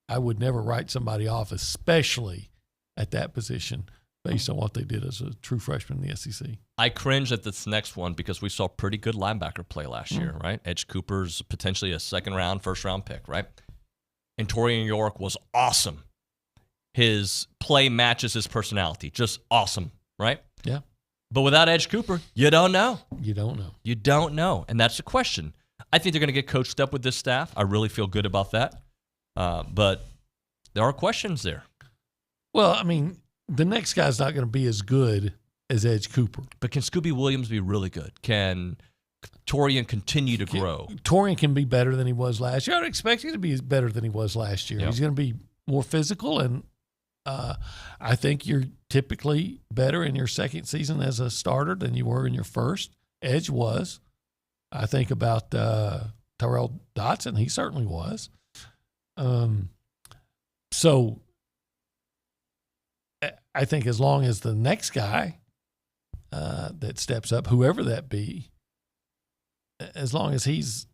I would never write somebody off, especially at that position, based on what they did as a true freshman in the SEC. I cringe at this next one because we saw pretty good linebacker play last year, right? Edge Cooper's potentially a second-round, first-round pick, right? And Torian York was awesome. His play matches his personality. Just awesome, right? Yeah. But without Edge Cooper, you don't know. You don't know. You don't know. And that's the question. I think they're going to get coached up with this staff. I really feel good about that. But there are questions there. Well, I mean, the next guy's not going to be as good as Edge Cooper. But can Scooby Williams be really good? Can Torian continue to grow? Torian can be better than he was last year. I'd expect him to be better than he was last year. Yep. He's going to be more physical, and I think you're typically better in your second season as a starter than you were in your first. Edge was. I think about Terrell Dotson. He certainly was. So I think as long as the next guy that steps up, whoever that be, as long as he's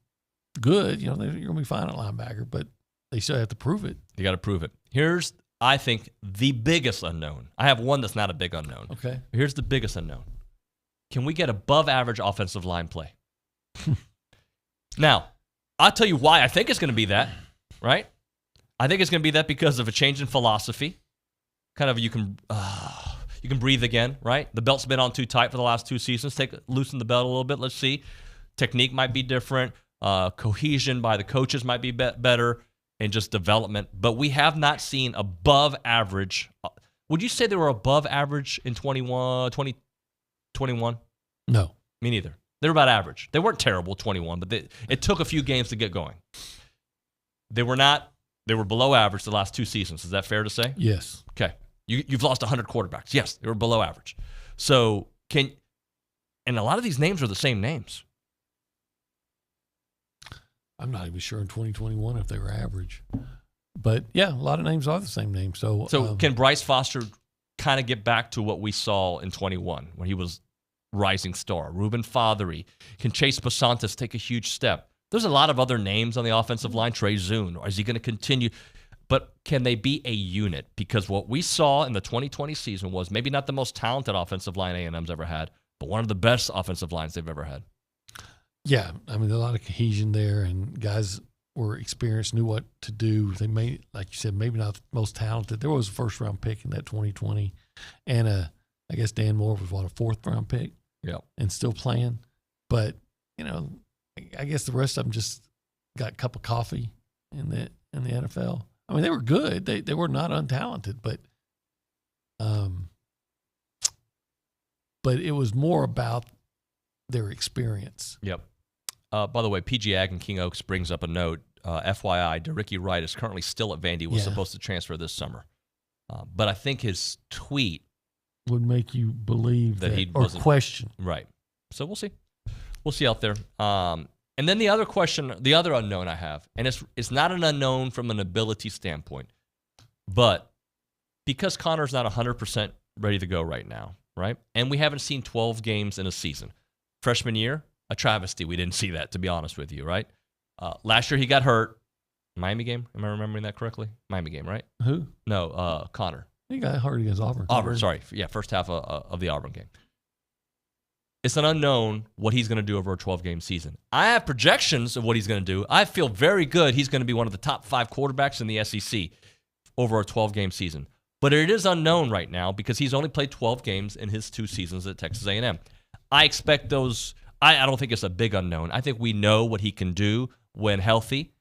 good, they're going to be fine at linebacker, but they still have to prove it. You got to prove it. Here's, I think, the biggest unknown. I have one that's not a big unknown. Okay. Here's the biggest unknown. Can we get above average offensive line play? Now, I'll tell you why I think it's going to be that, right? I think it's going to be that because of a change in philosophy. Kind of you can breathe again, right? The belt's been on too tight for the last 2 seasons. Loosen the belt a little bit. Let's see. Technique might be different. Cohesion by the coaches might be better, and just development. But we have not seen above average. Would you say they were above average in 2021? No. Me neither. They were about average. They weren't terrible, 21, but it took a few games to get going. They were not. They were below average the last 2 seasons. Is that fair to say? Yes. Okay. You've lost 100 quarterbacks. Yes, they were below average. So and a lot of these names are the same names. I'm not even sure in 2021 if they were average. But, yeah, a lot of names are the same name. So can Bryce Foster kind of get back to what we saw in 21 when he was rising star? Ruben Fothery. Can Chase Pasantis take a huge step? There's a lot of other names on the offensive line. Trey Zune. Is he going to continue? But can they be a unit? Because what we saw in the 2020 season was maybe not the most talented offensive line A&M's ever had, but one of the best offensive lines they've ever had. Yeah, I mean, there's a lot of cohesion there, and guys were experienced, knew what to do. They may, like you said, maybe not the most talented. There was a first-round pick in that 2020, and I guess Dan Moore was, a fourth-round pick? Yeah. And still playing. But, I guess the rest of them just got a cup of coffee in the NFL. I mean, they were good. They were not untalented, but it was more about their experience. Yep. By the way, PG Ag in King Oaks brings up a note. FYI, DeRicky Wright is currently still at Vandy. Was supposed to transfer this summer. But I think his tweet would make you believe that he or question. Right. So we'll see. We'll see out there. And then the other question, the other unknown I have, and it's not an unknown from an ability standpoint, but because Connor's not 100% ready to go right now, right? And we haven't seen 12 games in a season. Freshman year, a travesty. We didn't see that, to be honest with you, right? Last year he got hurt. Miami game? Am I remembering that correctly? Miami game, right? Who? No, Connor. He got hurt against Auburn. Sorry. Yeah, first half of the Auburn game. It's an unknown what he's going to do over a 12-game season. I have projections of what he's going to do. I feel very good he's going to be one of the top 5 quarterbacks in the SEC over a 12-game season. But it is unknown right now because he's only played 12 games in his 2 seasons at Texas A&M. I expect those. I don't think it's a big unknown. I think we know what he can do when healthy.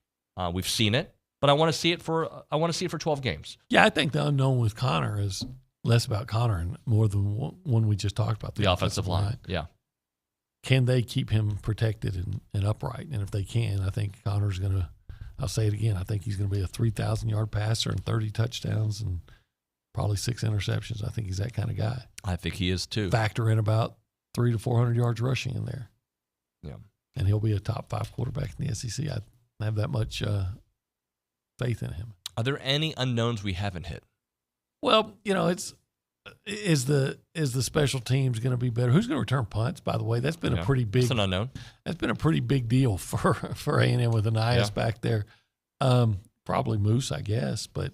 We've seen it. But I want to see it for 12 games. Yeah, I think the unknown with Connor is less about Connor and more than one we just talked about. The offensive line. Yeah. Can they keep him protected and upright? And if they can, I think Connor's going to, I'll say it again, I think he's going to be a 3,000-yard passer and 30 touchdowns and probably 6 interceptions. I think he's that kind of guy. I think he is too. Factor in about 300 to 400 yards rushing in there. Yeah. And he'll be a top 5 quarterback in the SEC. I have that much faith in him. Are there any unknowns we haven't hit? Well, is the special teams going to be better? Who's going to return punts? By the way, that's been a pretty big. That's an unknown. That's been a pretty big deal for A&M with Anias back there. Probably Moose, I guess, but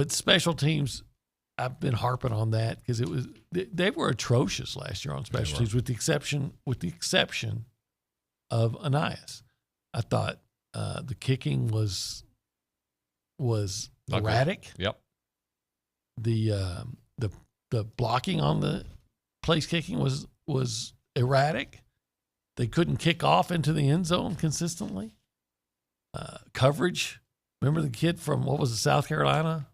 special teams. I've been harping on that because they were atrocious last year on special teams, with the exception of Anias. I thought the kicking was erratic. Yep. The blocking on the place kicking was erratic. They couldn't kick off into the end zone consistently. Coverage. Remember the kid from South Carolina?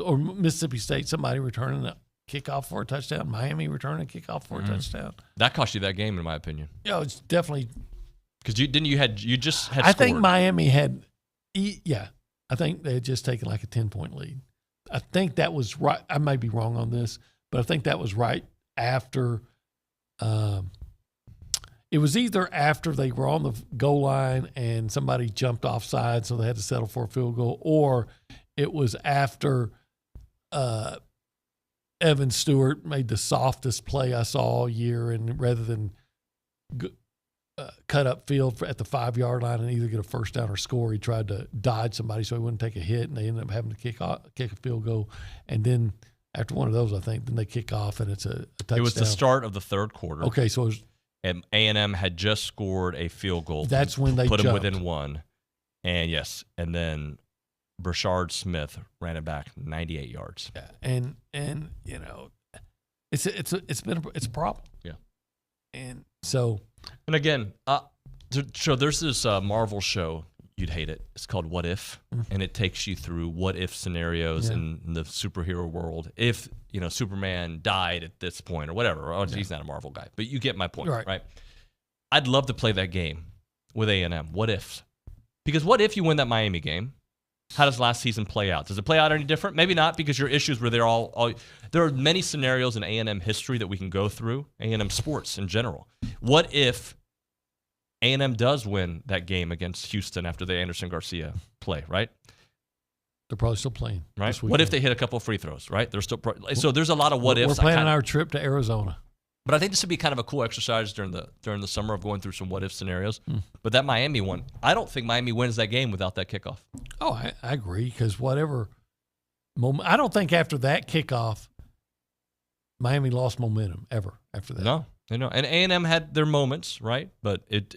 Or Mississippi State, somebody returning a kickoff for a touchdown. Miami returning a kickoff for a touchdown. That cost you that game, in my opinion. Yeah, it's definitely because you just had. I scored. think Miami had. Yeah, I think they had just taken like a 10-point lead. I think that was right. I may be wrong on this, but I think that was right after. It was either after they were on the goal line and somebody jumped offside, so they had to settle for a field goal, or it was after Evan Stewart made the softest play I saw all year, and rather than cut up field at the 5-yard line and either get a first down or score, he tried to dodge somebody so he wouldn't take a hit, and they ended up having to kick a field goal. And then after one of those, I think, then they kick off, and it's a touchdown. It was the start of the 3rd quarter. Okay, so it was, and A&M had just scored a field goal. That's when they put jumped. them within 1. And then Brashard Smith ran it back 98 yards. Yeah, and it's a problem. Yeah, and so and again, so there's this Marvel show. You'd hate it. It's called What If, and it takes you through what if scenarios in the superhero world. If Superman died at this point or whatever. Oh, he's not a Marvel guy, but you get my point, right? I'd love to play that game with A&M. What ifs? Because what if you win that Miami game? How does last season play out? Does it play out any different? Maybe not, because your issues were there all. There are many scenarios in A&M history that we can go through, A&M sports in general. What if A&M does win that game against Houston after the Anderson Garcia play, right? They're probably still playing. Right. What if they hit a couple of free throws, right? They're still so there's a lot of what ifs. We're planning our trip to Arizona. But I think this would be kind of a cool exercise during the summer of going through some what if scenarios. But that Miami one, I don't think Miami wins that game without that kickoff. Oh, I agree, because whatever moment, I don't think after that kickoff, Miami lost momentum ever after that. No, and A&M had their moments, right? But it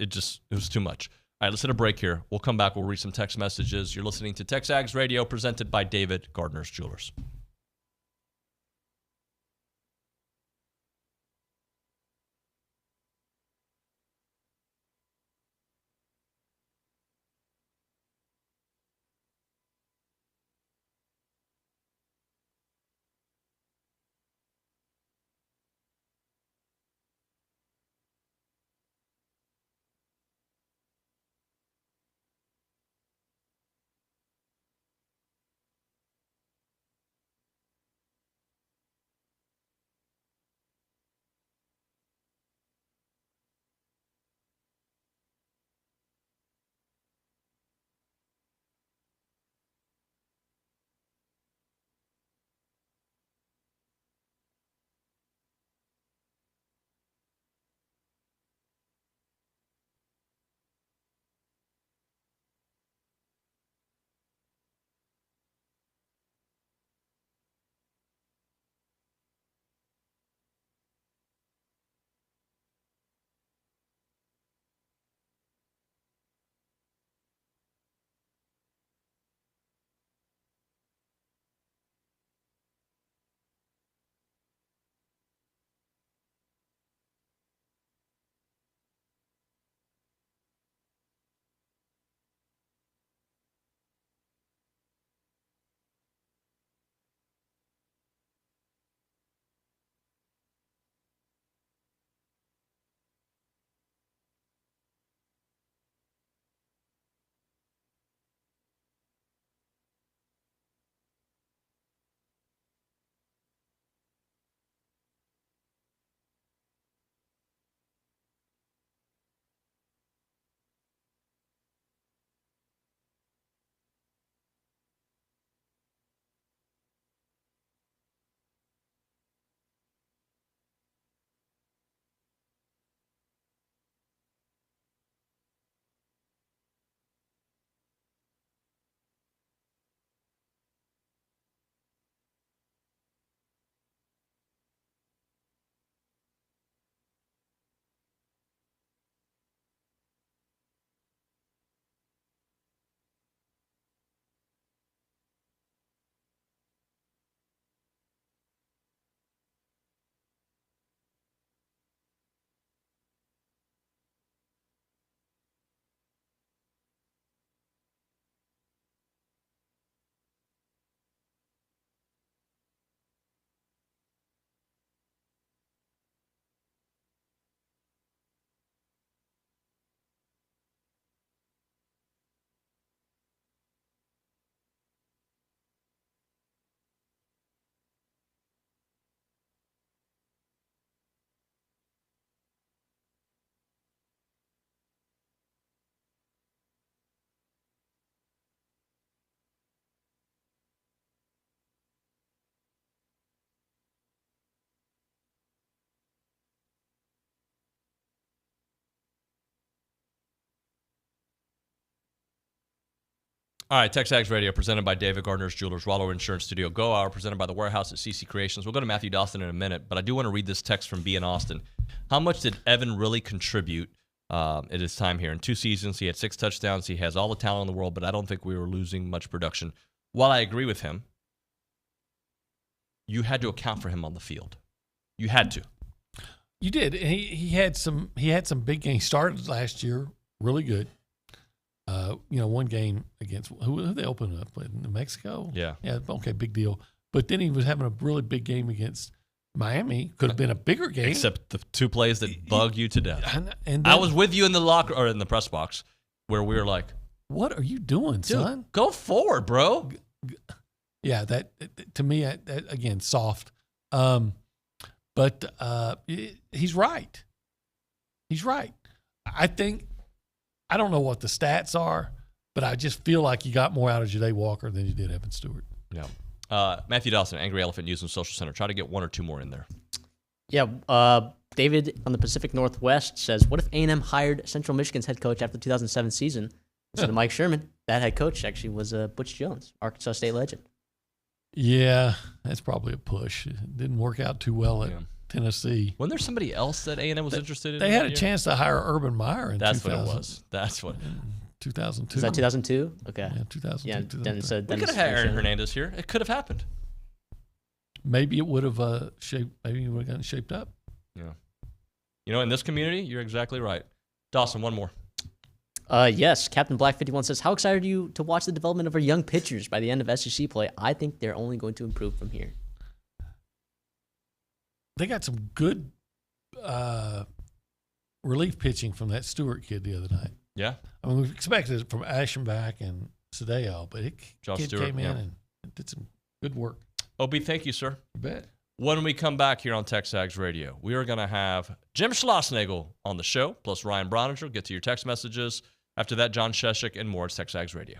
was too much. All right, let's hit a break here. We'll come back. We'll read some text messages. You're listening to TexAgs Radio, presented by David Gardner's Jewelers. All right, TexAgs Radio, presented by David Gardner's Jewelers, Waller Insurance Studio, Go Hour, presented by The Warehouse at CC Creations. We'll go to Matthew Dawson in a minute, but I do want to read this text from B in Austin. How much did Evan really contribute at his time here? In 2 seasons, he had 6 touchdowns. He has all the talent in the world, but I don't think we were losing much production. While I agree with him, you had to account for him on the field. You had to. You did. He had some big games. He started last year really good. One game against who they opened up with, New Mexico. Yeah. Okay, big deal. But then he was having a really big game against Miami. Could have been a bigger game, except the 2 plays that bug you to death. And I was with you in the locker or in the press box where we were like, "What are you doing, dude, son? Go forward, bro." Yeah, that to me, that, again, soft. But he's right. He's right. I don't know what the stats are, but I just feel like you got more out of Ja'Day Walker than you did Evan Stewart. Yeah. Matthew Dawson, Angry Elephant News and Social Center. Try to get 1 or 2 more in there. Yeah. David on the Pacific Northwest says, what if A&M hired Central Michigan's head coach after the 2007 season instead of Mike Sherman? That head coach actually was Butch Jones, Arkansas State legend. Yeah, that's probably a push. It didn't work out too well at Tennessee. Wasn't there somebody else that A&M was interested in? They had a chance to hire Urban Meyer in 2000. That's what it was. That's what. 2002. Is that 2002? Okay. Yeah, 2002. Yeah, we could have had Aaron Hernandez here. It could have happened. Maybe it would have shaped. Maybe it would have gotten shaped up. Yeah. In this community, you're exactly right. Dawson, 1 more. Yes, Captain Black 51 says, how excited are you to watch the development of our young pitchers by the end of SEC play? I think they're only going to improve from here. They got some good relief pitching from that Stewart kid the other night. Yeah. I mean, we expected it from Ashenbach and Sadeo, but kid came in and did some good work. Obie, thank you, sir. You bet. When we come back here on TexAgs Radio, we are going to have Jim Schlossnagle on the show, plus Ryan Brauninger. Get to your text messages. After that, John Scheschuk and more. It's TexAgs Radio.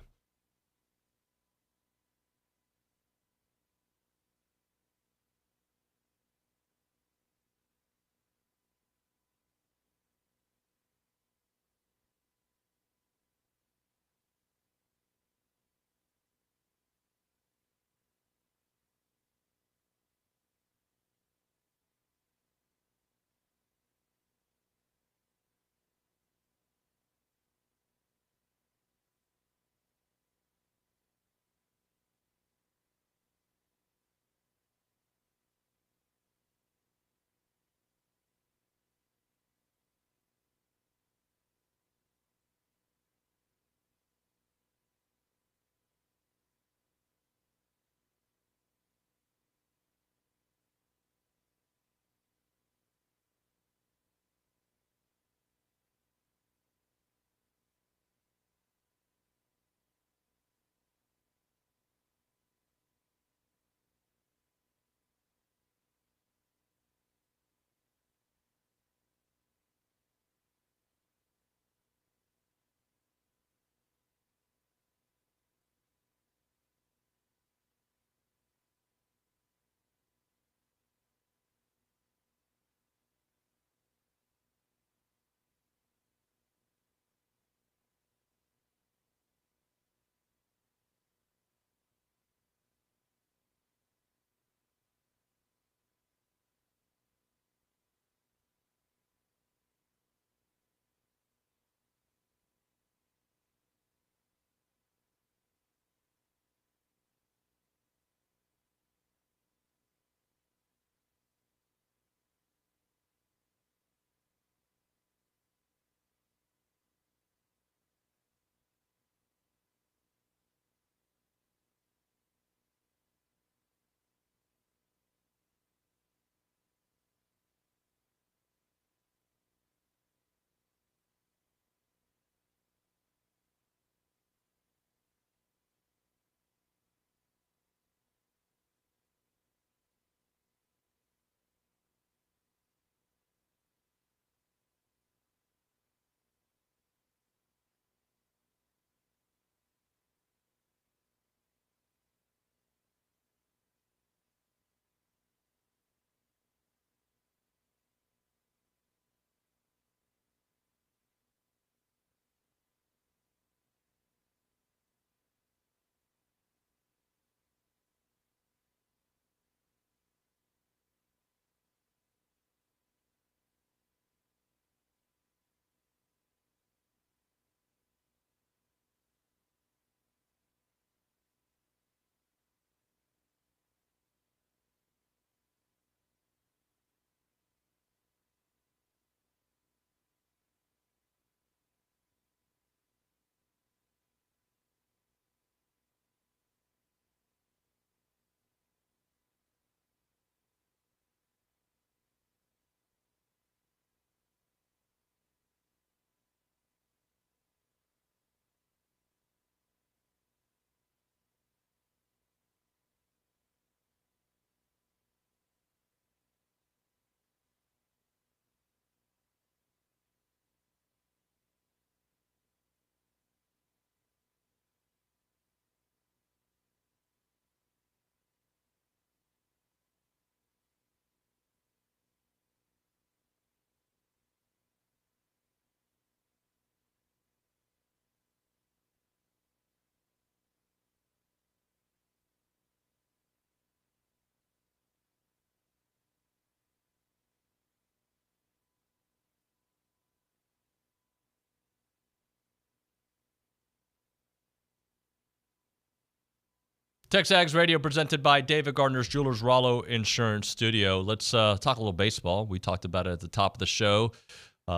TexAgs Radio presented by David Gardner's Jewelers, Rollo Insurance Studio. Let's talk a little baseball. We talked about it at the top of the show.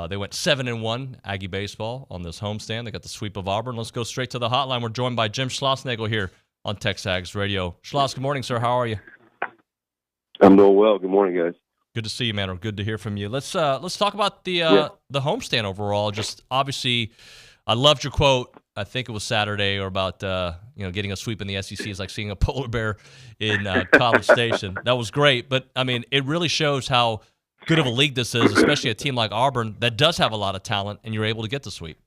They went 7-1, Aggie baseball, on this homestand. They got the sweep of Auburn. Let's go straight to the hotline. We're joined by Jim Schlossnagle here on TexAgs Radio. Schloss, good morning, sir. How are you? I'm doing well. Good morning, guys. Good to see you, man. Or good to hear from you. Let's talk about the homestand overall. Just obviously, I loved your quote. I think it was Saturday, or about getting a sweep in the SEC is like seeing a polar bear in College Station. That was great, but I mean, it really shows how good of a league this is, especially a team like Auburn that does have a lot of talent, and you're able to get the sweep.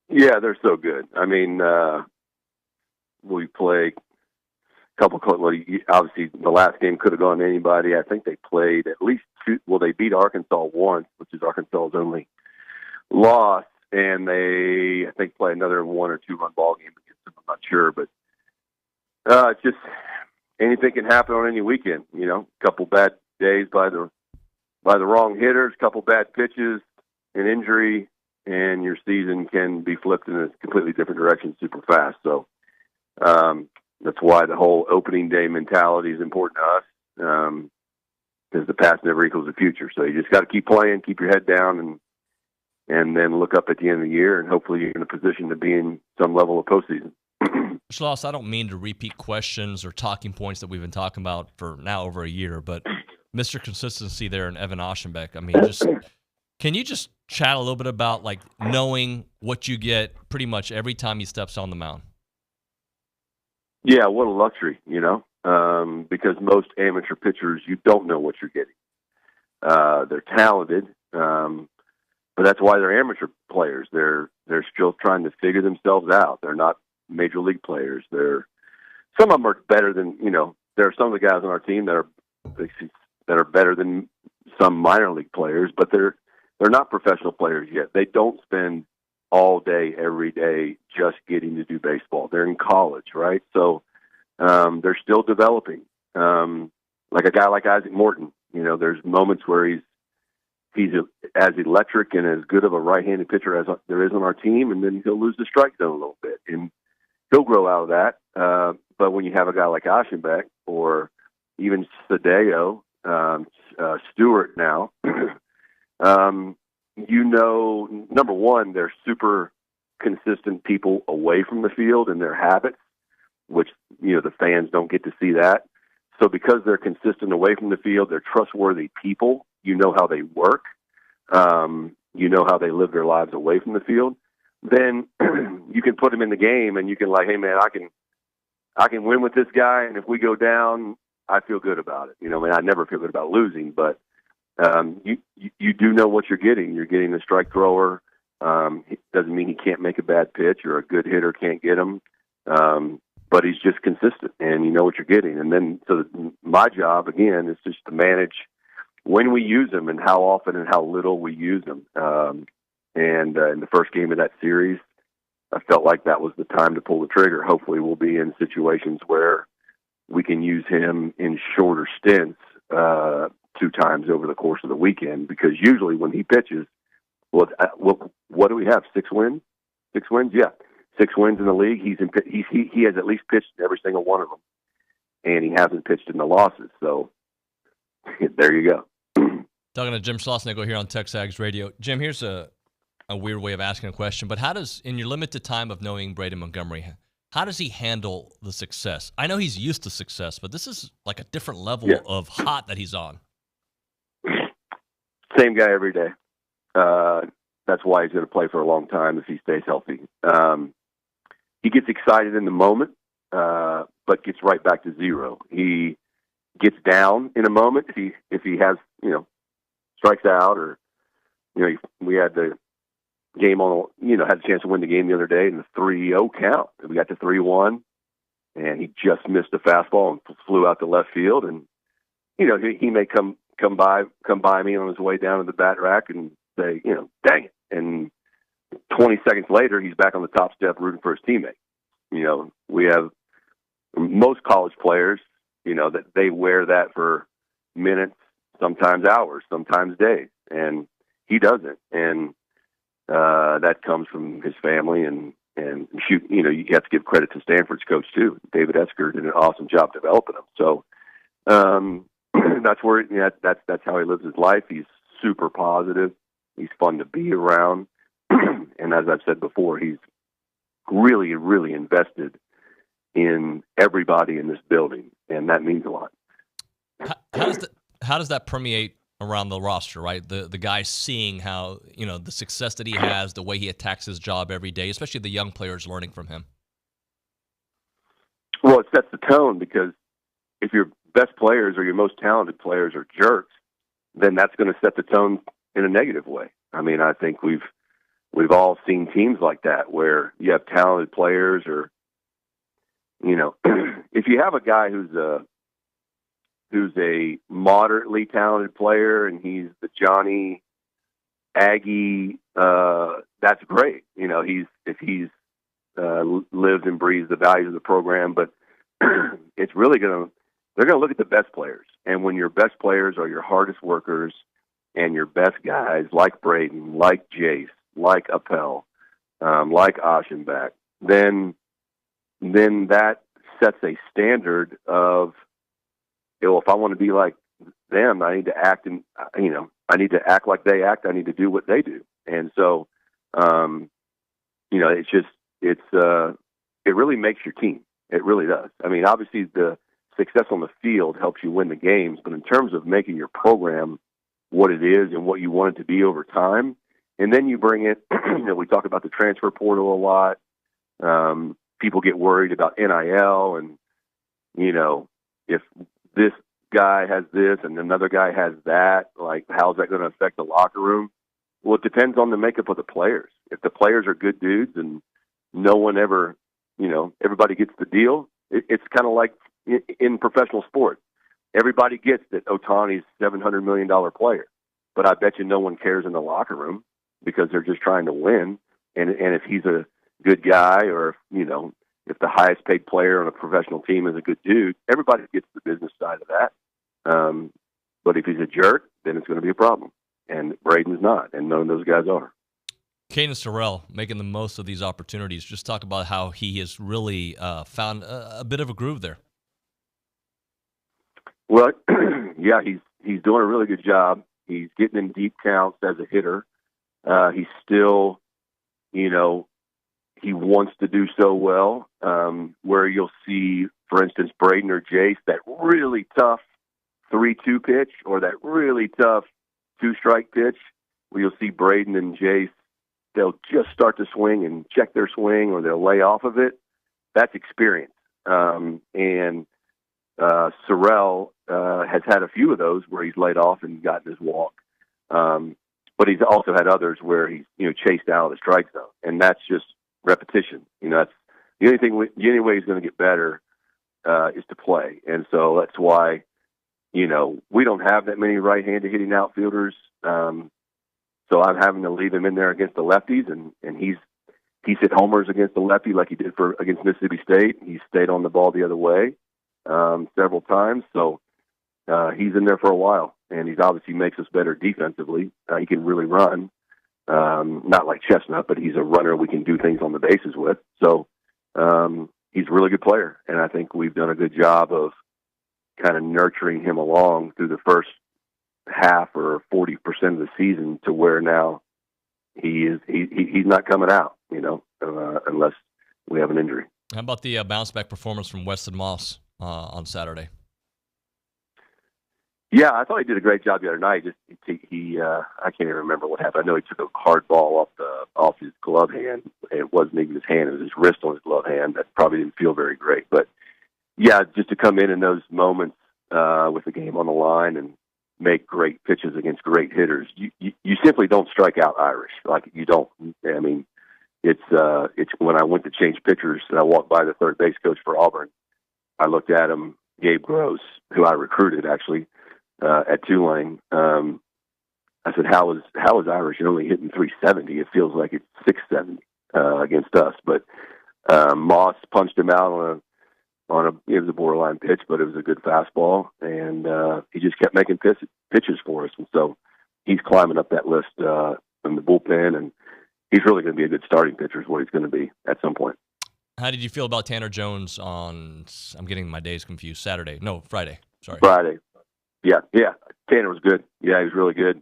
Yeah, they're so good. I mean, we play a couple. Obviously, the last game could have gone to anybody. I think they played at least two. Well, they beat Arkansas once, which is Arkansas's only loss. And they, I think, play another 1 or 2 run ball game against them. I'm not sure, but it's just anything can happen on any weekend. You know, a couple bad days by the wrong hitters, a couple bad pitches, an injury, and your season can be flipped in a completely different direction super fast. So that's why the whole opening day mentality is important to us, because the past never equals the future. So you just got to keep playing, keep your head down, and then look up at the end of the year, and hopefully you're in a position to be in some level of postseason. Schloss, I don't mean to repeat questions or talking points that we've been talking about for now over a year, but Mr. Consistency there in Evan Oschenbeck, I mean, can you just chat a little bit about, like, knowing what you get pretty much every time he steps on the mound? Yeah, what a luxury, because most amateur pitchers, you don't know what you're getting. They're talented, but that's why they're amateur players. They're still trying to figure themselves out. They're not major league players. Some of them are better than, there are some of the guys on our team that are better than some minor league players, but they're not professional players yet. They don't spend all day, every day, just getting to do baseball. They're in college, right? So they're still developing. Like a guy like Isaac Morton, there's moments where he's as electric and as good of a right-handed pitcher as there is on our team, and then he'll lose the strike zone a little bit, and he'll grow out of that. But when you have a guy like Oschenbeck or even Sadeo, Stewart now, number one, they're super consistent people away from the field and their habits, which, the fans don't get to see that. So because they're consistent away from the field, they're trustworthy people. You know how they work. You know how they live their lives away from the field. Then you can put them in the game, and you can hey man, I can win with this guy, and if we go down, I feel good about it. I never feel good about losing, but you do know what you're getting. You're getting a strike thrower. It doesn't mean he can't make a bad pitch or a good hitter can't get him. But he's just consistent, and you know what you're getting. And then, so my job, again, is just to manage when we use them and how often and how little we use them. And in the first game of that series, I felt like that was the time to pull the trigger. Hopefully we'll be in situations where we can use him in shorter stints 2 times over the course of the weekend, because usually when he pitches, what do we have, 6 wins? 6 wins? Yeah. 6 wins in the league. He has at least pitched in every single one of them, and he hasn't pitched in the losses. So there you go. Talking to Jim Schlossnagle here on TexAgs Radio. Jim, here's a weird way of asking a question, but how does, in your limited time of knowing Braden Montgomery, how does he handle the success? I know he's used to success, but this is like a different level of hot that he's on. Same guy every day. That's why he's going to play for a long time if he stays healthy. He gets excited in the moment, but gets right back to zero. He gets down in a moment if he has, strikes out, or, we had the game on, had a chance to win the game the other day in the 3-0 count. We got to 3-1, and he just missed a fastball and flew out to left field. And, he may come by me on his way down to the bat rack and say, dang it. And 20 seconds later, he's back on the top step rooting for his teammate. We have most college players, that they wear that for minutes, sometimes hours, sometimes days, and he doesn't. And that comes from his family and And shoot, you have to give credit to Stanford's coach too. David Esker did an awesome job developing him. So that's where that's how he lives his life. He's super positive. He's fun to be around. And as I've said before, he's really, really invested in everybody in this building, and that means a lot. How does that permeate around the roster, right? The guys seeing how, the success that he has, the way he attacks his job every day, especially the young players learning from him. Well, it sets the tone, because if your best players or your most talented players are jerks, then that's going to set the tone in a negative way. I mean, I think we've all seen teams like that where you have talented players, or if you have a guy who's a moderately talented player and he's the Johnny Aggie, that's great. If he's lives and breathes the values of the program, but it's really they're going to look at the best players. And when your best players are your hardest workers and your best guys like Braden, like Jace, like Appel, like Aschenbach, then that sets a standard of, if I want to be like them, I need to act, and I need to act like they act. I need to do what they do. And so, it really makes your team. It really does. I mean, obviously the success on the field helps you win the games, but in terms of making your program what it is and what you want it to be over time, and then you bring it, we talk about the transfer portal a lot. People get worried about NIL, and, if this guy has this and another guy has that, like, how's that going to affect the locker room? Well, it depends on the makeup of the players. If the players are good dudes and no one ever, everybody gets the deal, it's kind of like in professional sports. Everybody gets that Ohtani's $700 million player, but I bet you no one cares in the locker room because they're just trying to win. And if he's a good guy, or, if the highest paid player on a professional team is a good dude, everybody gets the business side of that. But if he's a jerk, then it's going to be a problem. And Braden's not, and none of those guys are. Kane and Sorrell making the most of these opportunities. Just talk about how he has really found a bit of a groove there. Well, yeah, he's doing a really good job. He's getting in deep counts as a hitter. He's still, he wants to do so well, where you'll see, for instance, Braden or Jace, that really tough 3-2 pitch or that really tough 2-strike pitch, where you'll see Braden and Jace, they'll just start to swing and check their swing, or they'll lay off of it. That's experience. And Sorrell has had a few of those where he's laid off and gotten his walk. But he's also had others where he's, chased out of the strike zone. And that's just repetition. That's the only way he's going to get better is to play. And so that's why, we don't have that many right-handed hitting outfielders. So I'm having to leave him in there against the lefties, and he's hit homers against the lefty like he did against Mississippi State. He stayed on the ball the other way several times. So he's in there for a while, and he's obviously makes us better defensively. He can really run, not like Chestnut, but he's a runner we can do things on the bases with. So he's a really good player, and I think we've done a good job of kind of nurturing him along through the first half or 40% of the season, to where now he's not coming out, unless we have an injury. How about the bounce back performance from Weston Moss on Saturday? Yeah, I thought he did a great job the other night. He I can't even remember what happened. I know he took a hard ball off his glove hand. It wasn't even his hand; it was his wrist on his glove hand. That probably didn't feel very great. But yeah, just to come in those moments with the game on the line and make great pitches against great hitters, you simply don't strike out Irish. Like, you don't. I mean, it's when I went to change pitchers and I walked by the third base coach for Auburn, I looked at him, Gabe Gross, who I recruited actually at Tulane. I said, "How is Irish? You're only hitting 370. It feels like it's 670 against us." But Moss punched him out it was a borderline pitch, but it was a good fastball, and he just kept making pitches for us. And so he's climbing up that list in the bullpen, and he's really going to be a good starting pitcher is what he's going to be at some point. How did you feel about Tanner Jones on, I'm getting my days confused, Friday. Sorry. Friday. Yeah. Tanner was good. Yeah, he was really good.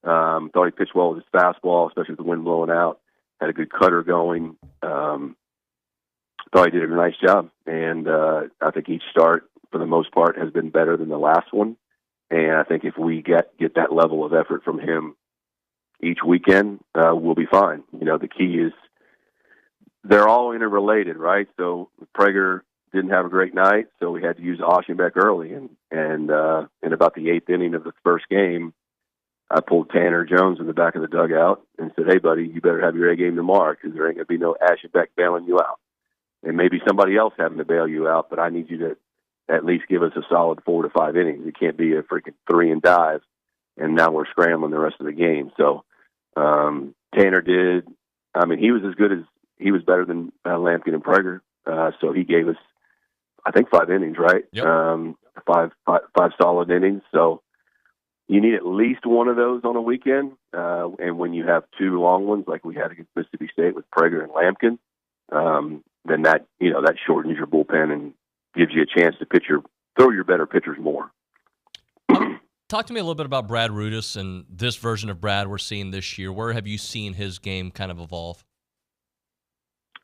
Thought he pitched well with his fastball, especially with the wind blowing out. Had a good cutter going. Thought he did a nice job. And I think each start, for the most part, has been better than the last one. And I think if we get that level of effort from him each weekend, we'll be fine. The key is they're all interrelated, right? So Prager didn't have a great night, so we had to use Oshenbeck early. And in about the 8th inning of the first game, I pulled Tanner Jones in the back of the dugout and said, "Hey, buddy, you better have your A game tomorrow because there ain't going to be no Oshenbeck bailing you out. And maybe somebody else having to bail you out, but I need you to at least give us a solid 4 to 5 innings. It can't be a freaking 3 and dive, and now we're scrambling the rest of the game." So Tanner did. I mean, he was as good as he was better than Lampkin and Prager. So he gave us, I think, 5 innings, right? Yep. Five solid innings. So you need at least one of those on a weekend. And when you have 2 long ones like we had against Mississippi State with Prager and Lampkin, then that shortens your bullpen and gives you a chance to throw your better pitchers more. Talk to me a little bit about Brad Rudis and this version of Brad we're seeing this year. Where have you seen his game kind of evolve?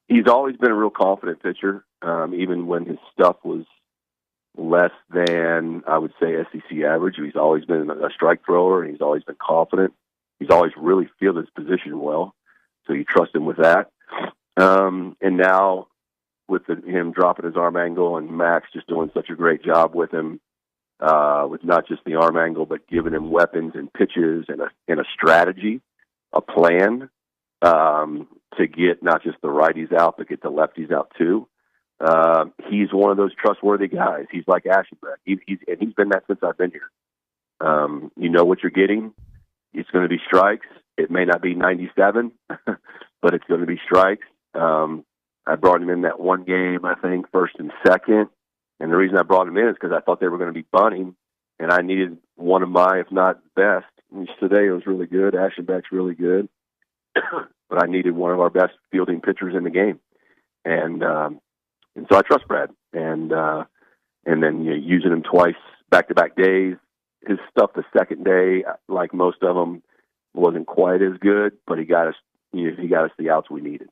He's always been a real confident pitcher, even when his stuff was less than, I would say, SEC average. He's always been a strike thrower, and he's always been confident. He's always really fielded his position well, so you trust him with that. And now with him dropping his arm angle and Max just doing such a great job with him, with not just the arm angle, but giving him weapons and pitches and a strategy, a plan to get not just the righties out, but get the lefties out too. He's one of those trustworthy guys. He's like Oshenbeck. He's been that since I've been here. You know what you're getting. It's going to be strikes. It may not be 97, but it's going to be strikes. I brought him in that one game, I think, first and second. And the reason I brought him in is because I thought they were going to be bunting, and I needed one of my, if not best. Today it was really good. Oshenbeck's really good. But I needed one of our best fielding pitchers in the game. And so I trust Brad. And then using him twice, back-to-back days. His stuff the second day, like most of them, wasn't quite as good, but he got us the outs we needed.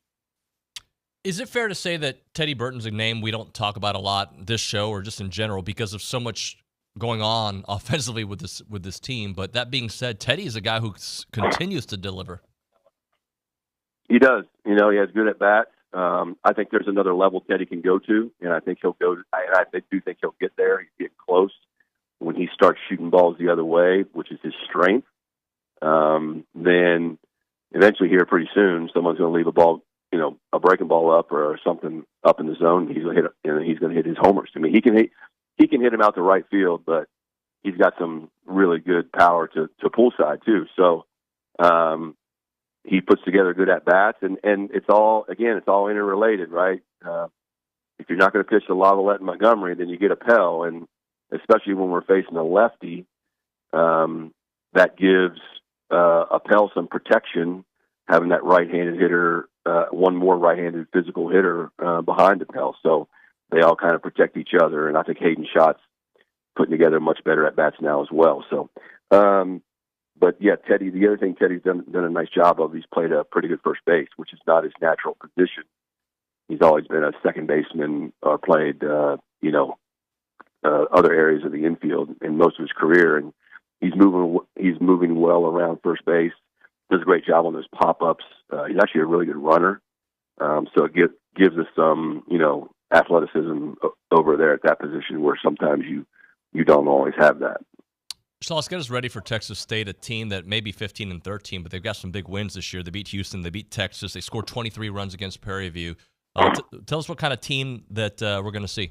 Is it fair to say that Teddy Burton's a name we don't talk about a lot this show or just in general because of so much going on offensively with this team? But that being said, Teddy is a guy who continues to deliver. He does. He has good at bats. I think there's another level Teddy can go to, and I think he'll go. I do think he'll get there. He's getting close when he starts shooting balls the other way, which is his strength. Then eventually, here pretty soon, someone's going to leave a ball, a breaking ball up or something up in the zone. He's going to hit. He's going to hit his homers. I mean, he can hit him out to right field, but he's got some really good power to pull side too. So. He puts together good at bats, and it's all interrelated, right? If you're not going to pitch to Lavalette and Montgomery, then you get Appel, and especially when we're facing a lefty, that gives Appel some protection, having that right-handed hitter, one more right-handed physical hitter behind Appel. So they all kind of protect each other, and I think Hayden Schott's putting together much better at bats now as well. So. But yeah, Teddy. The other thing Teddy's done a nice job of. He's played a pretty good first base, which is not his natural position. He's always been a second baseman or played, other areas of the infield in most of his career. And he's moving well around first base. Does a great job on those pop ups. He's actually a really good runner. So it gives us some, athleticism over there at that position where sometimes you don't always have that. Schloss, get us ready for Texas State, a team that may be 15-13, but they've got some big wins this year. They beat Houston. They beat Texas. They scored 23 runs against Prairie View. Tell us what kind of team that we're going to see.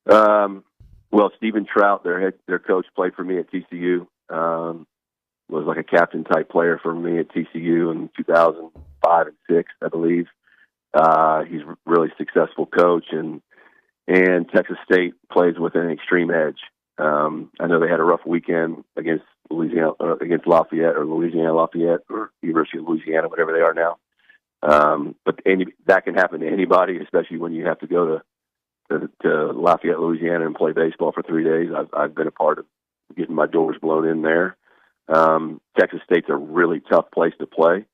Well, Stephen Trout, their coach, played for me at TCU. Was like a captain-type player for me at TCU in 2005 and 2006, I believe. He's a really successful coach, and Texas State plays with an extreme edge. I know they had a rough weekend against, Louisiana against Lafayette or Louisiana Lafayette or University of Louisiana, whatever they are now. But that can happen to anybody, especially when you have to go to Lafayette, Louisiana, and play baseball for 3 days. I've been a part of getting my doors blown in there. Texas State's a really tough place to play.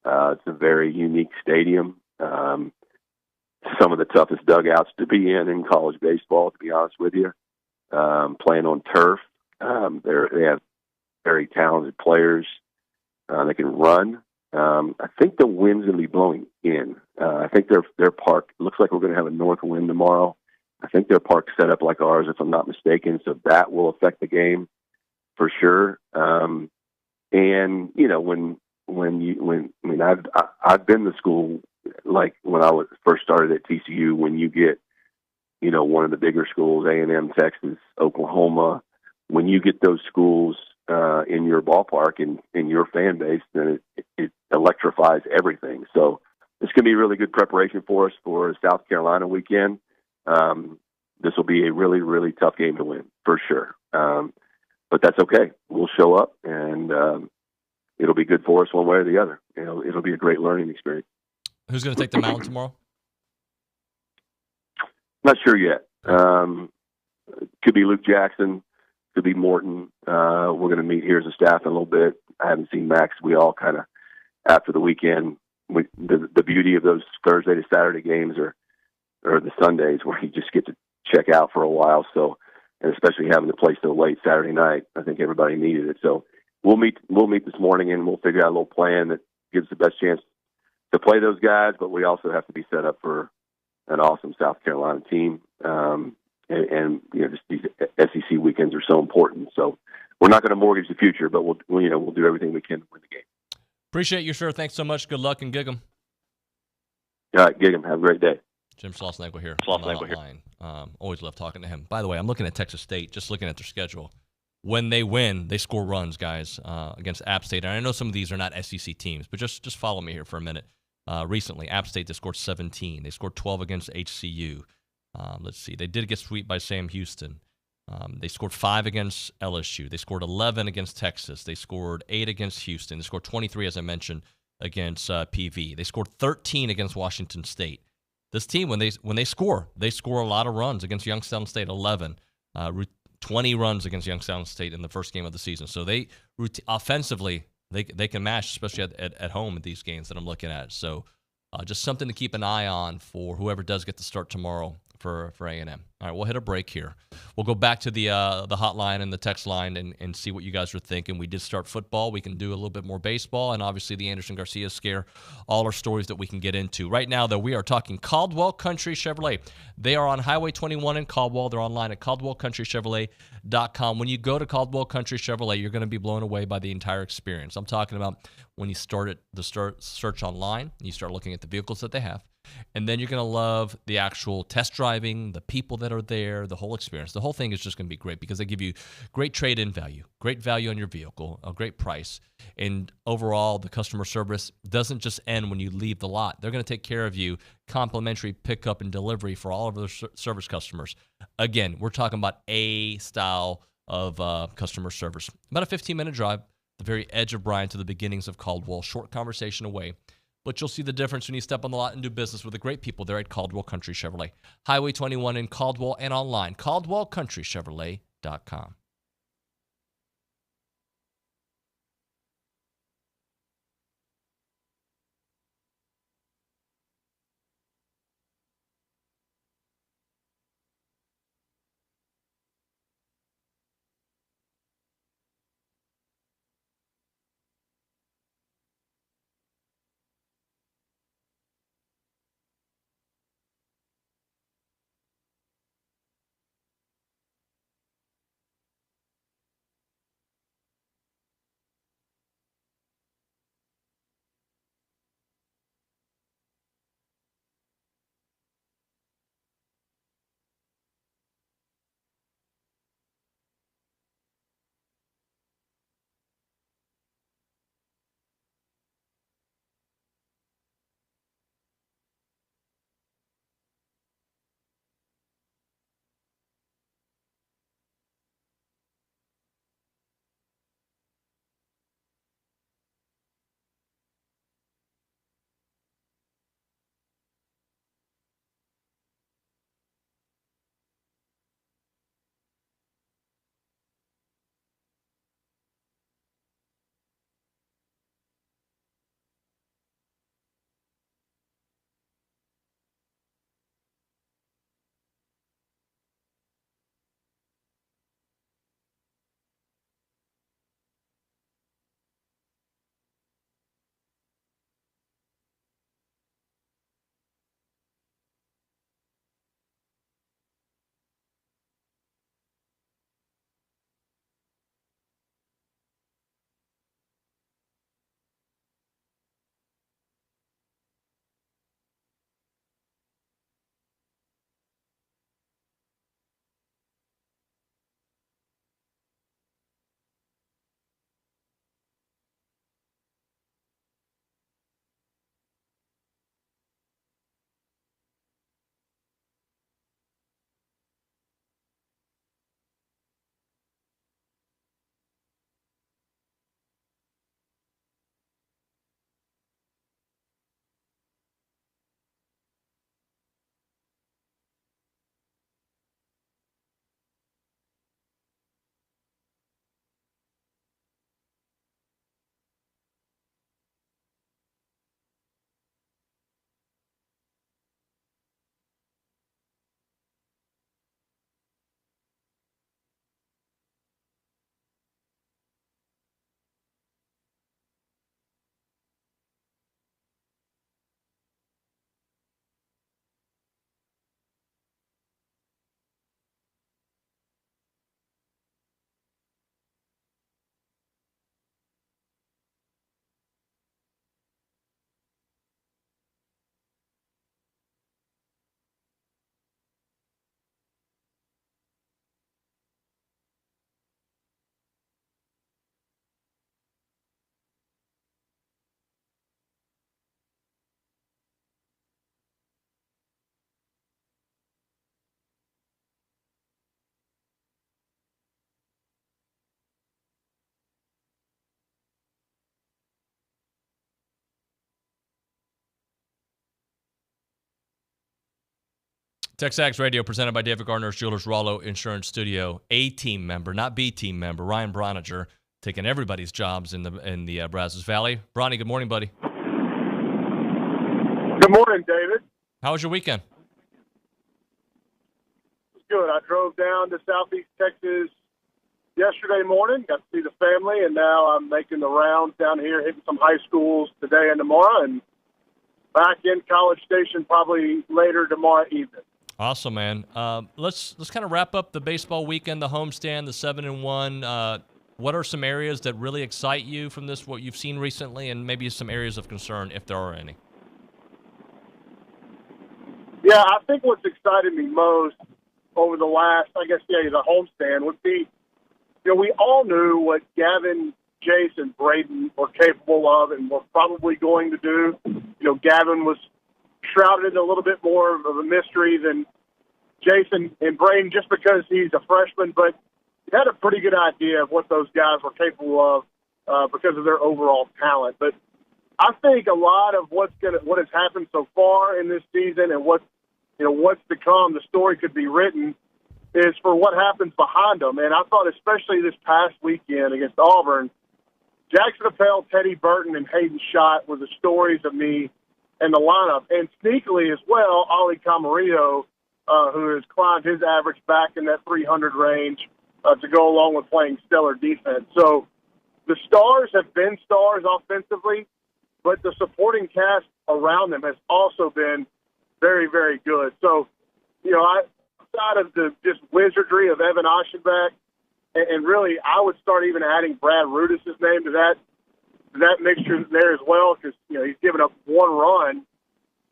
It's a very unique stadium. Some of the toughest dugouts to be in college baseball, to be honest with you. Playing on turf. They have very talented players. They can run. I think the wind's going to be blowing in. I think their park looks like we're going to have a north wind tomorrow. I think their park's set up like ours, if I'm not mistaken. So that will affect the game for sure. And you know, I've been to school, like when I first started at TCU. When you get, you know, one of the bigger schools, A&M, Texas, Oklahoma, when you get those schools in your ballpark and in your fan base, then it electrifies everything. So it's going to be really good preparation for us for South Carolina weekend. This will be a really, really tough game to win for sure. But that's okay. We'll show up, and it'll be good for us one way or the other. You know, it'll be a great learning experience. Who's going to take the mound tomorrow? Not sure yet. Could be Luke Jackson. Could be Morton. We're going to meet here as a staff in a little bit. I haven't seen Max. We all kind of, after the weekend, the beauty of those Thursday to Saturday games or the Sundays where you just get to check out for a while. So, and especially having to play so late Saturday night, I think everybody needed it. So we'll meet this morning and we'll figure out a little plan that gives the best chance to play those guys. But we also have to be set up for an awesome South Carolina team. And you know, just these SEC weekends are so important. So we're not going to mortgage the future, but we'll do everything we can to win the game. Appreciate you, sir. Thanks so much. Good luck and gig 'em. All right, gig 'em. Have a great day. Jim Schlossnagle here. Always love talking to him. By the way, I'm looking at Texas State, just looking at their schedule. When they win, they score runs, guys, against App State. And I know some of these are not SEC teams, but just follow me here for a minute. Recently, App State, they scored 17. They scored 12 against HCU. Let's see. They did get swept by Sam Houston. They scored 5 against LSU. They scored 11 against Texas. They scored 8 against Houston. They scored 23, as I mentioned, against PV. They scored 13 against Washington State. This team, when they score a lot of runs against Youngstown State, 11. 20 runs against Youngstown State in the first game of the season. So they offensively, they can mash, especially at home at these games that I'm looking at. So just something to keep an eye on for whoever does get to start tomorrow for A&M. All right, we'll hit a break here. We'll go back to the hotline and the text line and see what you guys are thinking. We did start football. We can do a little bit more baseball, and obviously the Anderson Garcia scare, all our stories that we can get into. Right now, though, we are talking Caldwell Country Chevrolet. They are on Highway 21 in Caldwell. They're online at caldwellcountrychevrolet.com. When you go to Caldwell Country Chevrolet, you're going to be blown away by the entire experience. I'm talking about when you start search online, you start looking at the vehicles that they have. And then you're going to love the actual test driving, the people that are there, the whole experience. The whole thing is just going to be great because they give you great trade-in value, great value on your vehicle, a great price. And overall, the customer service doesn't just end when you leave the lot. They're going to take care of you, complimentary pickup and delivery for all of their service customers. Again, we're talking about a style of customer service. About a 15-minute drive, the very edge of Bryan to the beginnings of Caldwell, short conversation away. But you'll see the difference when you step on the lot and do business with the great people there at Caldwell Country Chevrolet. Highway 21 in Caldwell and online, caldwellcountrychevrolet.com. TexAgs Radio presented by David Gardner's Jewelers Rollo Insurance Studio. A team member, not B team member, Ryan Brauninger, taking everybody's brazos in the Brazos Valley. Bronny, good morning, buddy. Good morning, David. How was your weekend? It was good. I drove down to Southeast Texas yesterday morning, got to see the family, and now I'm making the rounds down here, hitting some high schools today and tomorrow, and back in College Station probably later tomorrow evening. Awesome, man. Let's kind of wrap up the baseball weekend, the homestand, the 7-1. What are some areas that really excite you from this, what you've seen recently, and maybe some areas of concern, if there are any? Yeah, I think what's excited me most over the last, the homestand would be, we all knew what Gavin, Jace, and Braden were capable of and were probably going to do. Gavin was shrouded in a little bit more of a mystery than Jason and Braden just because he's a freshman, but he had a pretty good idea of what those guys were capable of because of their overall talent. But I think a lot of what has happened so far in this season and what's to come, the story could be written, is for what happens behind them. And I thought especially this past weekend against Auburn, Jackson Appel, Teddy Burton, and Hayden Schott were the stories of me and the lineup. And sneakily as well, Ollie Camarillo, who has climbed his average back in that 300 range to go along with playing stellar defense. So the stars have been stars offensively, but the supporting cast around them has also been very, very good. So, outside of the just wizardry of Evan Aschenbeck, and really I would start even adding Brad Rudis' name to that mixture there as well, because he's given up one run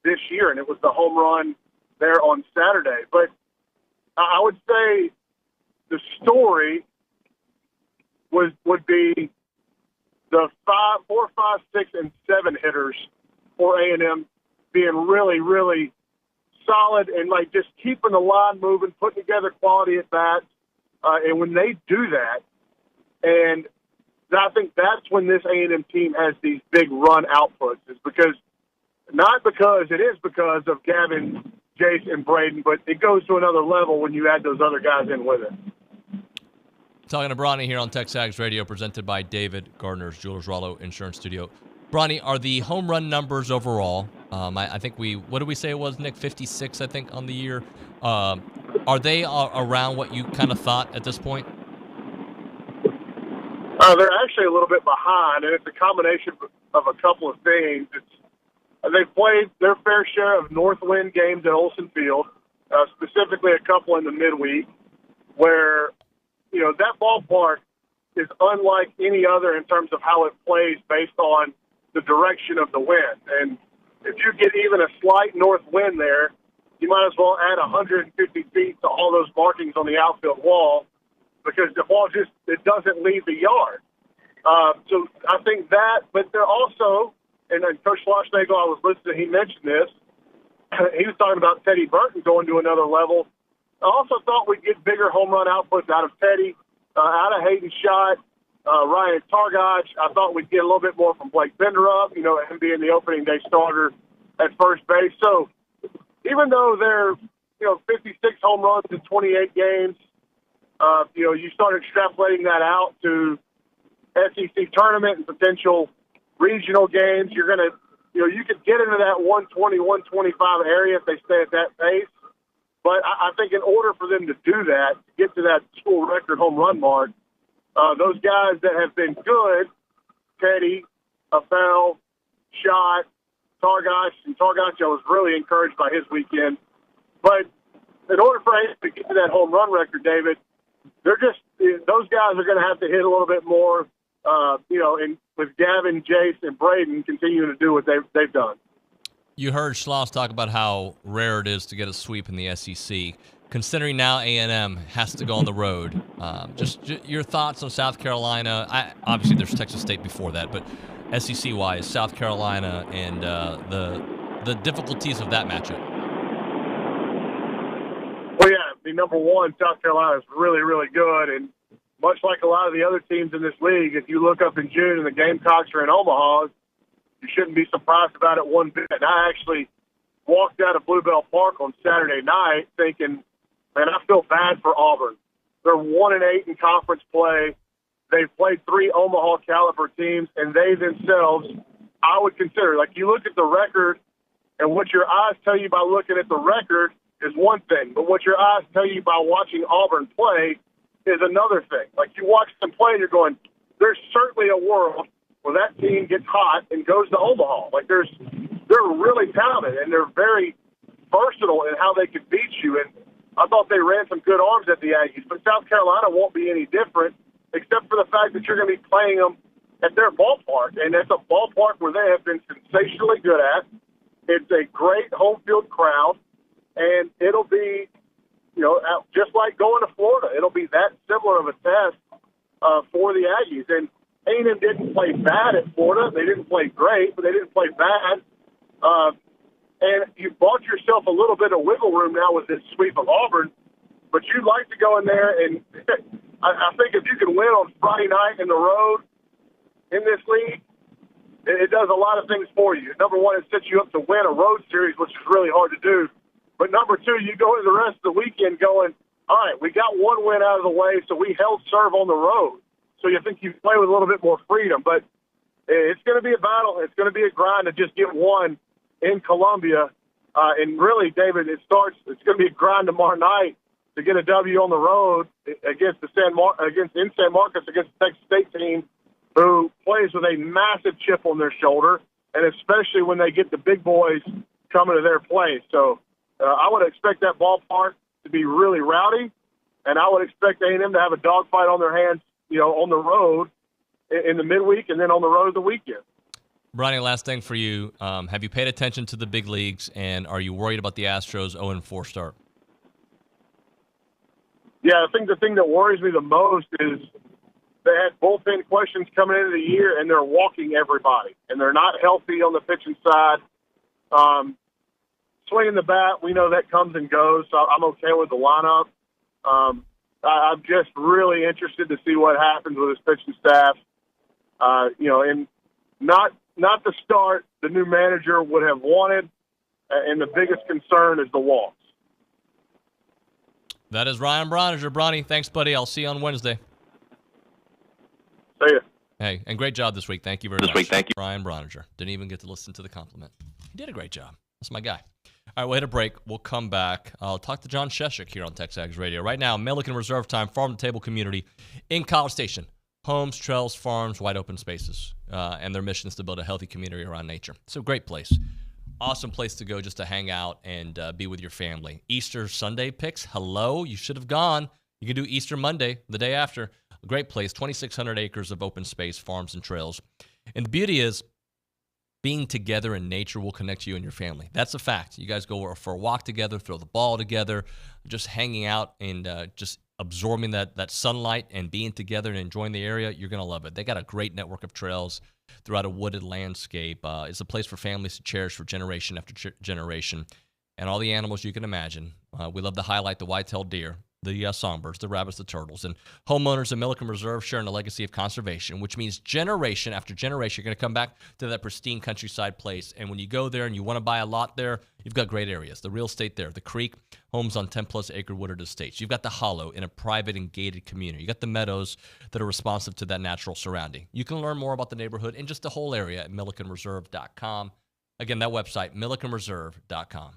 this year, and it was the home run there on Saturday. But I would say the story would be the 4, 5, 6, and 7 hitters for A&M being really, really solid and just keeping the line moving, putting together quality at bats. And when they do that, and I think that's when this A&M team has these big run outputs, is because it is because of Gavin, Jace, and Braden, but it goes to another level when you add those other guys in with it. Talking to Bronny here on TexAgs Radio, presented by David Gardner's Jewelers Rollo Insurance Studio. Bronny, are the home run numbers overall, I think what did we say it was, Nick? 56, I think, on the year. Are they around what you kind of thought at this point? They're actually a little bit behind, and it's a combination of a couple of things. They've played their fair share of Northwind games at Olsen Field, specifically a couple in the midweek, where that ballpark is unlike any other in terms of how it plays based on the direction of the wind. And if you get even a slight north wind there, you might as well add 150 feet to all those markings on the outfield wall, because the ball it doesn't leave the yard. So I think that, but they're also, and Coach Schlossnagle, I was listening, he mentioned this, he was talking about Teddy Burton going to another level. I also thought we'd get bigger home run outputs out of Teddy, out of Hayden Schott, Ryan Targach. I thought we'd get a little bit more from Blake Benderup, him being the opening day starter at first base. So even though they're, 56 home runs in 28 games, you start extrapolating that out to SEC tournament and potential regional games. You're going to, you could get into that 120, 125 area if they stay at that pace. But I think in order for them to do that, to get to that school record home run mark, those guys that have been good, Teddy, Appel, Schott, Targach, and Targach, I was really encouraged by his weekend. But in order for us to get to that home run record, David, those guys are going to have to hit a little bit more, and with Gavin, Jace, and Braden continuing to do what they've done. You heard Schloss talk about how rare it is to get a sweep in the SEC. Considering now A&M has to go on the road, just your thoughts on South Carolina. Obviously, there's Texas State before that, but SEC-wise, South Carolina and the difficulties of that matchup. Well, yeah, number one, South Carolina is really, really good, and much like a lot of the other teams in this league, if you look up in June and the Gamecocks are in Omaha, you shouldn't be surprised about it one bit. And I actually walked out of Bluebell Park on Saturday night thinking, man, I feel bad for Auburn. They're 1-8 in conference play. They've played 3 Omaha caliber teams, and they themselves, I would consider, like, you look at the record, and what your eyes tell you by looking at the record is one thing, but what your eyes tell you by watching Auburn play is another thing. Like, you watch them play, and you're going, there's certainly a world where that team gets hot and goes to Omaha. Like, they're really talented, and they're very versatile in how they can beat you. And I thought they ran some good arms at the Aggies, but South Carolina won't be any different, except for the fact that you're going to be playing them at their ballpark, and it's a ballpark where they have been sensationally good at. It's a great home field crowd, and it'll be, just like going to Florida. It'll be that similar of a test for the Aggies. And A&M didn't play bad at Florida. They didn't play great, but they didn't play bad. And you bought yourself a little bit of wiggle room now with this sweep of Auburn, but you'd like to go in there and I think if you can win on Friday night in the road in this league, it does a lot of things for you. Number one, it sets you up to win a road series, which is really hard to do. But number two, you go into the rest of the weekend going, all right, we got one win out of the way, so we held serve on the road. So you think you play with a little bit more freedom. But it's going to be a battle. It's going to be a grind to just get one in Columbia. And really, David, it's going to be a grind tomorrow night to get a W on the road against San Marcos, against the Texas State team, who plays with a massive chip on their shoulder, and especially when they get the big boys coming to their place. So I would expect that ballpark to be really rowdy, and I would expect A&M to have a dogfight on their hands, on the road in the midweek and then on the road the weekend. Brauninger, last thing for you. Have you paid attention to the big leagues, and are you worried about the Astros' 0-4 start? Yeah, I think the thing that worries me the most is they had bullpen questions coming into the year, and they're walking everybody, and they're not healthy on the pitching side. Swinging the bat, we know that comes and goes, so I'm okay with the lineup. I'm just really interested to see what happens with his pitching staff. And not the start the new manager would have wanted, and the biggest concern is the walks. That is Ryan Brauninger. Bronny, thanks, buddy. I'll see you on Wednesday. See ya. Hey, and great job this week. Thank you very much. Thank you. Ryan Brauninger. Didn't even get to listen to the compliment. He did a great job. That's my guy. All right, we'll hit a break. We'll come back. I'll talk to John Scheschuk here on TexAgs Radio. Right now, Milliken Reserve Time, farm-to-table community in College Station. Homes, trails, farms, wide open spaces. And their mission is to build a healthy community around nature. It's a great place. Awesome place to go just to hang out and be with your family. Easter Sunday picks. Hello. You should have gone. You can do Easter Monday, the day after. A great place. 2,600 acres of open space, farms, and trails. And the beauty is being together in nature will connect you and your family. That's a fact. You guys go for a walk together, throw the ball together, just hanging out and just absorbing that sunlight and being together and enjoying the area. You're going to love it. They got a great network of trails throughout a wooded landscape. It's a place for families to cherish for generation after generation. And all the animals you can imagine. We love to highlight the white-tailed deer, the songbirds, the rabbits, the turtles. And homeowners in Milliken Reserve sharing a legacy of conservation, which means generation after generation, you're going to come back to that pristine countryside place. And when you go there and you want to buy a lot there, you've got great areas. The real estate there, the creek, homes on 10-plus acre wooded estates. You've got the hollow in a private and gated community. You got the meadows that are responsive to that natural surrounding. You can learn more about the neighborhood and just the whole area at millikenreserve.com. Again, that website, millikenreserve.com.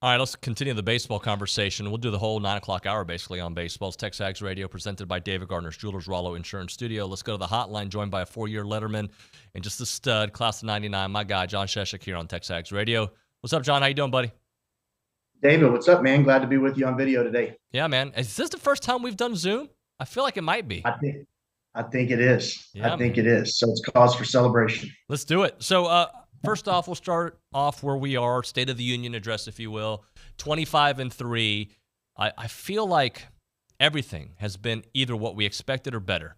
All right, let's continue the baseball conversation. We'll do the whole 9 o'clock hour basically on baseball. It's TexAgs Radio presented by David Gardner's Jewelers Rollo Insurance Studio. Let's go to the hotline, joined by a 4-year letterman and just a stud, class of 99, my guy, John Scheschuk here on TexAgs Radio. What's up, John? How you doing, buddy? David, what's up, man? Glad to be with you on video today. Yeah, man. Is this the first time we've done Zoom? I feel like it might be. I think it is. Yeah, I think it is. So it's cause for celebration. Let's do it. So first off, we'll start off where we are, State of the Union address, if you will. 25-3. I feel like everything has been either what we expected or better.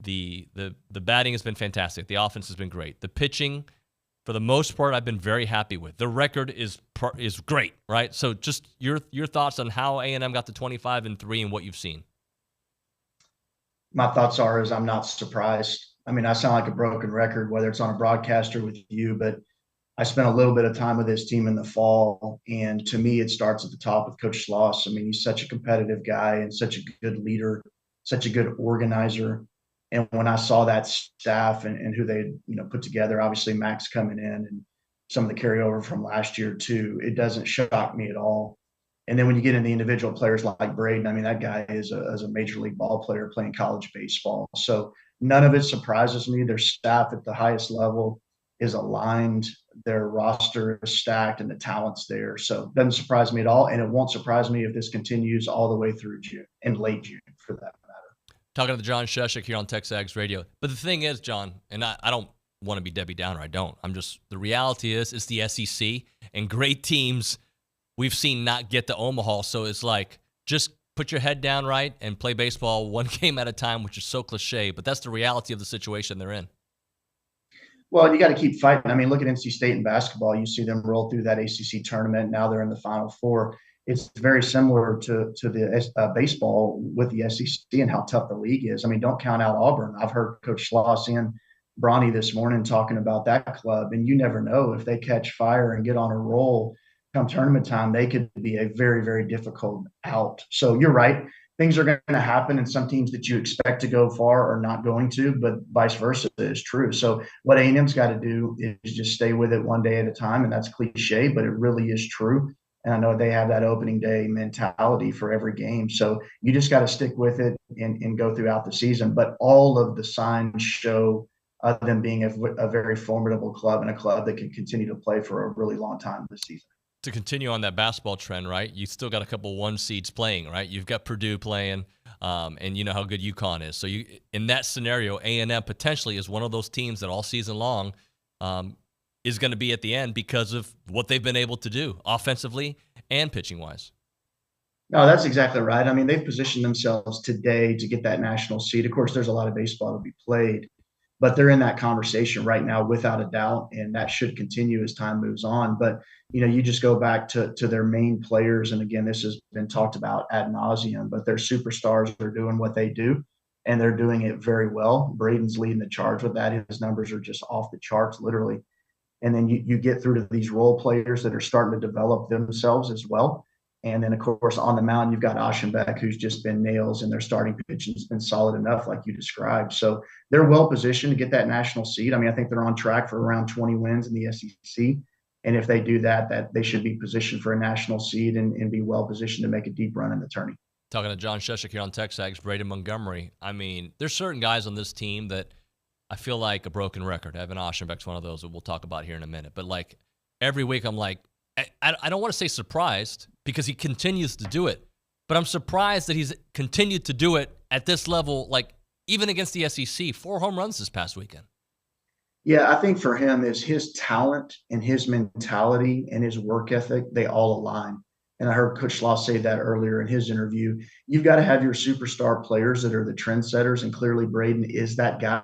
The batting has been fantastic. The offense has been great. The pitching, for the most part, I've been very happy with. The record is great, right? So just your thoughts on how A&M got to 25-3 and what you've seen. My thoughts are I'm not surprised. I mean, I sound like a broken record, whether it's on a broadcaster with you, but I spent a little bit of time with this team in the fall, and to me, it starts at the top with Coach Schloss. I mean, he's such a competitive guy and such a good leader, such a good organizer. And when I saw that staff and who they put together, obviously Max coming in and some of the carryover from last year too, it doesn't shock me at all. And then when you get into the individual players like Braden, I mean, that guy is a major league ball player playing college baseball. So none of it surprises me. Their staff at the highest level is aligned. Their roster is stacked and the talent's there. So it doesn't surprise me at all. And it won't surprise me if this continues all the way through June and late June for that matter. Talking to John Scheschuk here on TexAgs Radio. But the thing is, John, and I don't want to be Debbie Downer. I don't. The reality is it's the SEC and great teams we've seen not get to Omaha. So it's like, just put your head down right and play baseball one game at a time, which is so cliche, but that's the reality of the situation they're in. Well, you got to keep fighting. I mean, look at NC State in basketball. You see them roll through that ACC tournament. Now they're in the Final Four. It's very similar to the baseball with the SEC and how tough the league is. I mean, don't count out Auburn. I've heard Coach Schloss and Bronny this morning talking about that club, and you never know if they catch fire and get on a roll come tournament time, they could be a very, very difficult out. So you're right. Things are going to happen, and some teams that you expect to go far are not going to, but vice versa is true. So what A&M's got to do is just stay with it one day at a time, and that's cliche, but it really is true. And I know they have that opening day mentality for every game. So you just got to stick with it and go throughout the season. But all of the signs show them being a very formidable club and a club that can continue to play for a really long time this season. To continue on that basketball trend, right, you still got a couple 1 seeds playing, right? You've got Purdue playing, and you know how good UConn is. So you, in that scenario, A&M potentially is one of those teams that all season long is going to be at the end because of what they've been able to do offensively and pitching-wise. No, that's exactly right. I mean, they've positioned themselves today to get that national seed. Of course, there's a lot of baseball to be played, but they're in that conversation right now without a doubt, and that should continue as time moves on. But, you just go back to their main players, and again, this has been talked about ad nauseum, but their superstars are doing what they do, and they're doing it very well. Braden's leading the charge with that. His numbers are just off the charts, literally. And then you get through to these role players that are starting to develop themselves as well. And then, of course, on the mound, you've got Aschenbeck, who's just been nails, and their starting pitching has been solid enough, like you described. So they're well positioned to get that national seed. I mean, I think they're on track for around 20 wins in the SEC. And if they do that they should be positioned for a national seed and be well positioned to make a deep run in the tourney. Talking to John Scheschuk here on TexAgs, Braden Montgomery. I mean, there's certain guys on this team that I feel like a broken record. Evan Aschenbeck's one of those that we'll talk about here in a minute. But, like, every week I'm like, I don't want to say surprised because he continues to do it, but I'm surprised that he's continued to do it at this level, like even against the SEC. 4 home runs this past weekend. Yeah, I think for him is his talent and his mentality and his work ethic, they all align. And I heard Coach Schloss say that earlier in his interview. You've got to have your superstar players that are the trendsetters, and clearly Braden is that guy.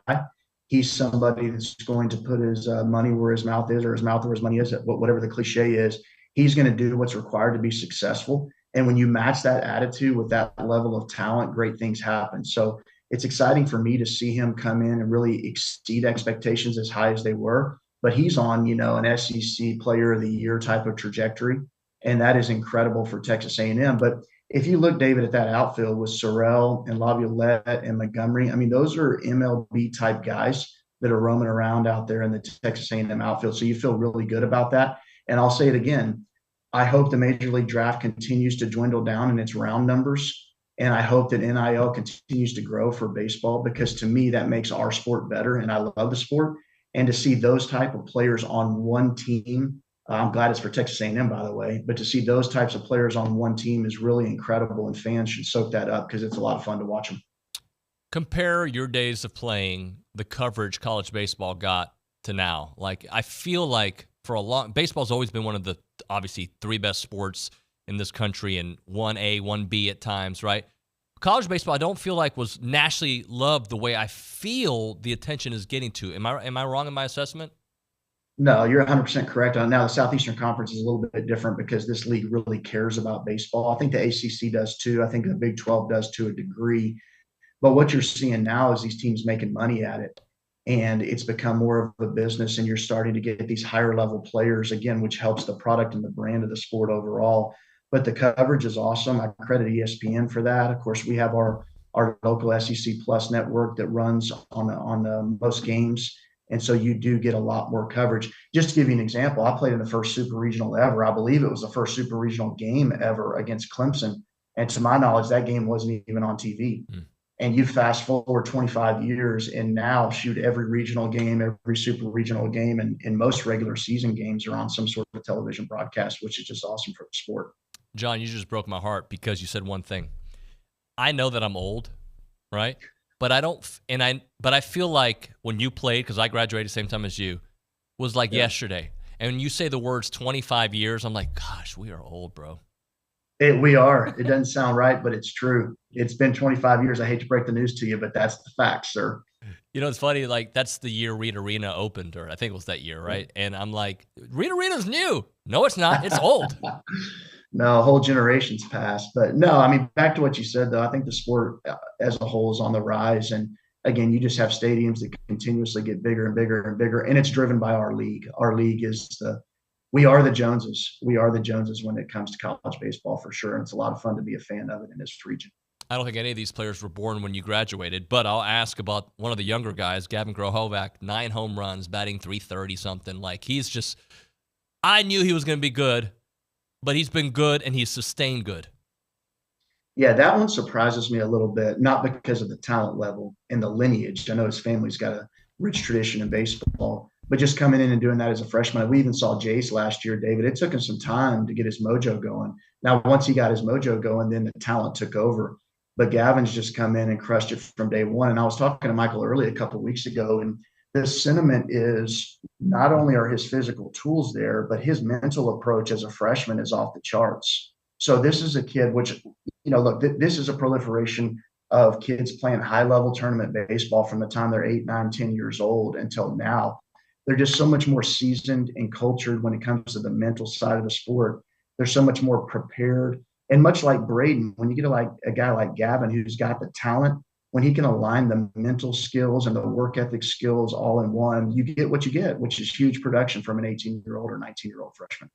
He's somebody that's going to put his money where his mouth is, or his mouth where his money is, whatever the cliche is. He's going to do what's required to be successful. And when you match that attitude with that level of talent, great things happen. So it's exciting for me to see him come in and really exceed expectations as high as they were. But he's on, an SEC Player of the Year type of trajectory, and that is incredible for Texas A&M. But if you look, David, at that outfield with Sorrell and Laviolette and Montgomery, I mean, those are MLB type guys that are roaming around out there in the Texas A&M outfield. So you feel really good about that. And I'll say it again, I hope the Major League Draft continues to dwindle down in its round numbers. And I hope that NIL continues to grow for baseball, because to me, that makes our sport better. And I love the sport. And to see those type of players on one team, I'm glad it's for Texas A&M, by the way, but to see those types of players on one team is really incredible, and fans should soak that up because it's a lot of fun to watch them. Compare your days of playing, the coverage college baseball got to now. Like, I feel like baseball's always been one of the, obviously, 3 best sports in this country, and 1A, 1B at times, right? College baseball, I don't feel like was nationally loved the way I feel the attention is getting to. Am I wrong in my assessment? No, you're 100% correct. Now, the Southeastern Conference is a little bit different because this league really cares about baseball. I think the ACC does too. I think the Big 12 does to a degree. But what you're seeing now is these teams making money at it, and it's become more of a business, and you're starting to get these higher level players again, which helps the product and the brand of the sport overall. But the coverage is awesome. I credit ESPN for that. Of course, we have our local SEC Plus network that runs on most games. And so you do get a lot more coverage. Just to give you an example, I played in the first super regional ever. I believe it was the first super regional game ever against Clemson. And to my knowledge, that game wasn't even on TV. And you fast forward 25 years, and now shoot every regional game, every super regional game, and most regular season games are on some sort of television broadcast, which is just awesome for the sport. John, you just broke my heart because you said one thing. I know that I'm old, right? But I feel like when you played, because I graduated the same time as you, was like yesterday. And when you say the words 25 years, I'm like, gosh, we are old, bro. We are. It doesn't sound right, but it's true. It's been 25 years. I hate to break the news to you, but that's the fact, sir. You know, it's funny, like, that's the year Reed Arena opened, or I think it was that year, right? And I'm like, Reed Arena's new. No, it's not. It's old. No, a whole generation's passed. But no, I mean, back to what you said, though, I think the sport as a whole is on the rise. And again, you just have stadiums that continuously get bigger and bigger and bigger. And it's driven by our league. Our league is we are the Joneses. We are the Joneses when it comes to college baseball, for sure. And it's a lot of fun to be a fan of it in this region. I don't think any of these players were born when you graduated, but I'll ask about one of the younger guys, Gavin Grohovac, 9 home runs, batting .330 something. Like, he's just, I knew he was going to be good, but he's been good and he's sustained good. Yeah, that one surprises me a little bit, not because of the talent level and the lineage. I know his family's got a rich tradition in baseball, but just coming in and doing that as a freshman. We even saw Jace last year, David. It took him some time to get his mojo going. Now, once he got his mojo going, then the talent took over. But Gavin's just come in and crushed it from day one. And I was talking to Michael early a couple of weeks ago, and the sentiment is not only are his physical tools there, but his mental approach as a freshman is off the charts. So this is a kid, which, look, this is a proliferation of kids playing high-level tournament baseball from the time they're 8, 9, 10 years old until now. They're just so much more seasoned and cultured when it comes to the mental side of the sport. They're so much more prepared. And much like Braden, when you get a guy like Gavin who's got the talent, when he can align the mental skills and the work ethic skills all in one, you get what you get, which is huge production from an 18-year-old or 19-year-old freshman.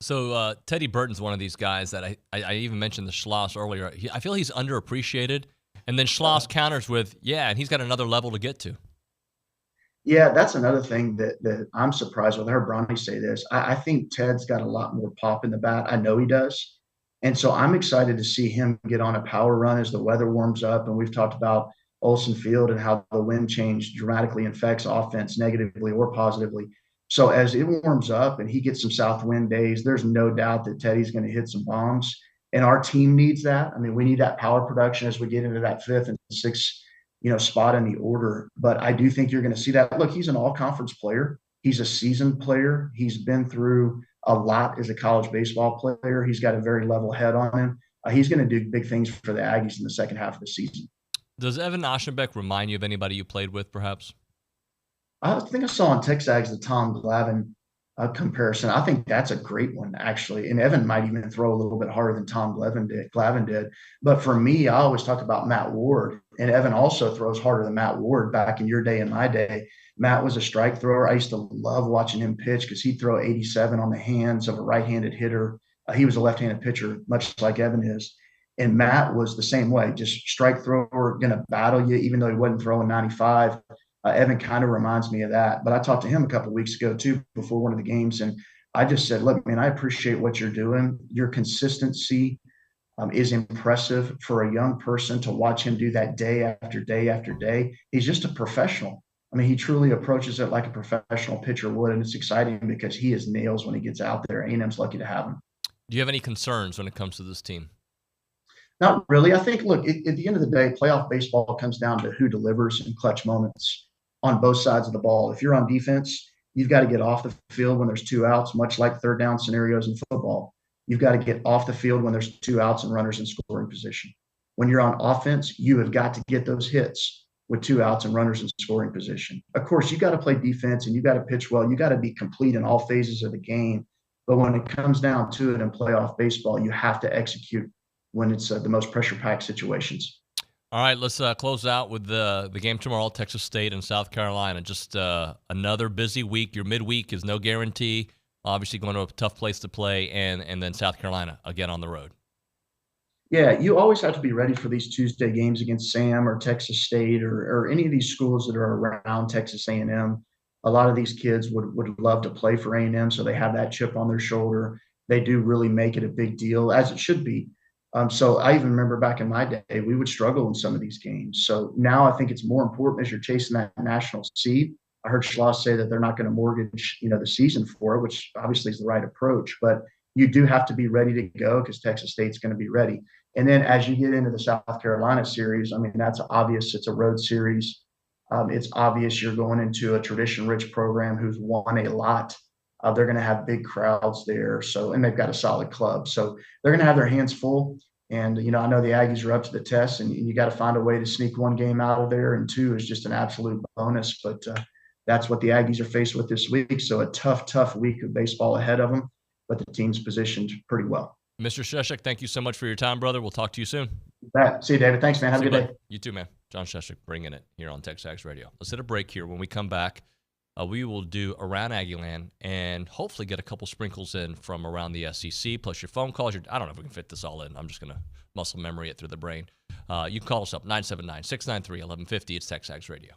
So Teddy Burton's one of these guys that I even mentioned the Schloss earlier. I feel he's underappreciated. And then Schloss counters with, and he's got another level to get to. Yeah, that's another thing that I'm surprised with. I heard Bronny say this. I think Ted's got a lot more pop in the bat. I know he does. And so I'm excited to see him get on a power run as the weather warms up. And we've talked about Olsen Field and how the wind change dramatically affects offense negatively or positively. So as it warms up and he gets some south wind days, there's no doubt that Teddy's going to hit some bombs. And our team needs that. I mean, we need that power production as we get into that 5th and 6th, spot in the order. But I do think you're going to see that. Look, he's an all-conference player. He's a seasoned player. He's been through a lot as a college baseball player. He's got a very level head on him. He's going to do big things for the Aggies in the second half of the season. Does Evan Oschenbeck remind you of anybody you played with, perhaps? I think I saw on TexAgs the Tom Glavine comparison. I think that's a great one, actually. And Evan might even throw a little bit harder than Tom Glavine did. But for me, I always talk about Matt Ward. And Evan also throws harder than Matt Ward back in your day and my day. Matt was a strike thrower. I used to love watching him pitch because he'd throw 87 on the hands of a right-handed hitter. He was a left-handed pitcher, much like Evan is. And Matt was the same way, just strike thrower, going to battle you, even though he wasn't throwing 95. Evan kind of reminds me of that. But I talked to him a couple of weeks ago, too, before one of the games. And I just said, look, man, I appreciate what you're doing. Your consistency is impressive for a young person to watch him do that day after day after day. He's just a professional. I mean, he truly approaches it like a professional pitcher would, and it's exciting because he is nails when he gets out there. A&M's lucky to have him. Do you have any concerns when it comes to this team? Not really. I think, look, at the end of the day, playoff baseball comes down to who delivers in clutch moments on both sides of the ball. If you're on defense, you've got to get off the field when there's 2 outs, much like third down scenarios in football. You've got to get off the field when there's 2 outs and runners in scoring position. When you're on offense, you have got to get those hits with 2 outs and runners in scoring position. Of course, you got to play defense and you got to pitch well. You got to be complete in all phases of the game. But when it comes down to it in playoff baseball, you have to execute when it's the most pressure-packed situations. All right, let's close out with the game tomorrow, Texas State and South Carolina. Just another busy week. Your midweek is no guarantee. Obviously going to a tough place to play, and then South Carolina again on the road. Yeah, you always have to be ready for these Tuesday games against Sam or Texas State or any of these schools that are around Texas A&M. A lot of these kids would love to play for A&M, so they have that chip on their shoulder. They do really make it a big deal, as it should be. So I even remember back in my day, we would struggle in some of these games. So now I think it's more important as you're chasing that national seed. I heard Schloss say that they're not going to mortgage, the season for it, which obviously is the right approach. But you do have to be ready to go because Texas State's going to be ready. And then as you get into the South Carolina series, I mean, that's obvious. It's a road series. It's obvious you're going into a tradition-rich program who's won a lot. They're going to have big crowds there. And they've got a solid club. So they're going to have their hands full. And, I know the Aggies are up to the test, and you got to find a way to sneak 1 game out of there. And 2 is just an absolute bonus. But that's what the Aggies are faced with this week. So a tough week of baseball ahead of them. But the team's positioned pretty well. Mr. Scheschuk, thank you so much for your time, brother. We'll talk to you soon. See you, David. Thanks, man. Have a good day. You too, man. John Scheschuk bringing it here on TexAgs Radio. Let's hit a break here. When we come back, we will do Around Aggieland and hopefully get a couple sprinkles in from around the SEC, plus your phone calls. I don't know if we can fit this all in. I'm just going to muscle memory it through the brain. You can call us up, 979-693-1150. It's TexAgs Radio.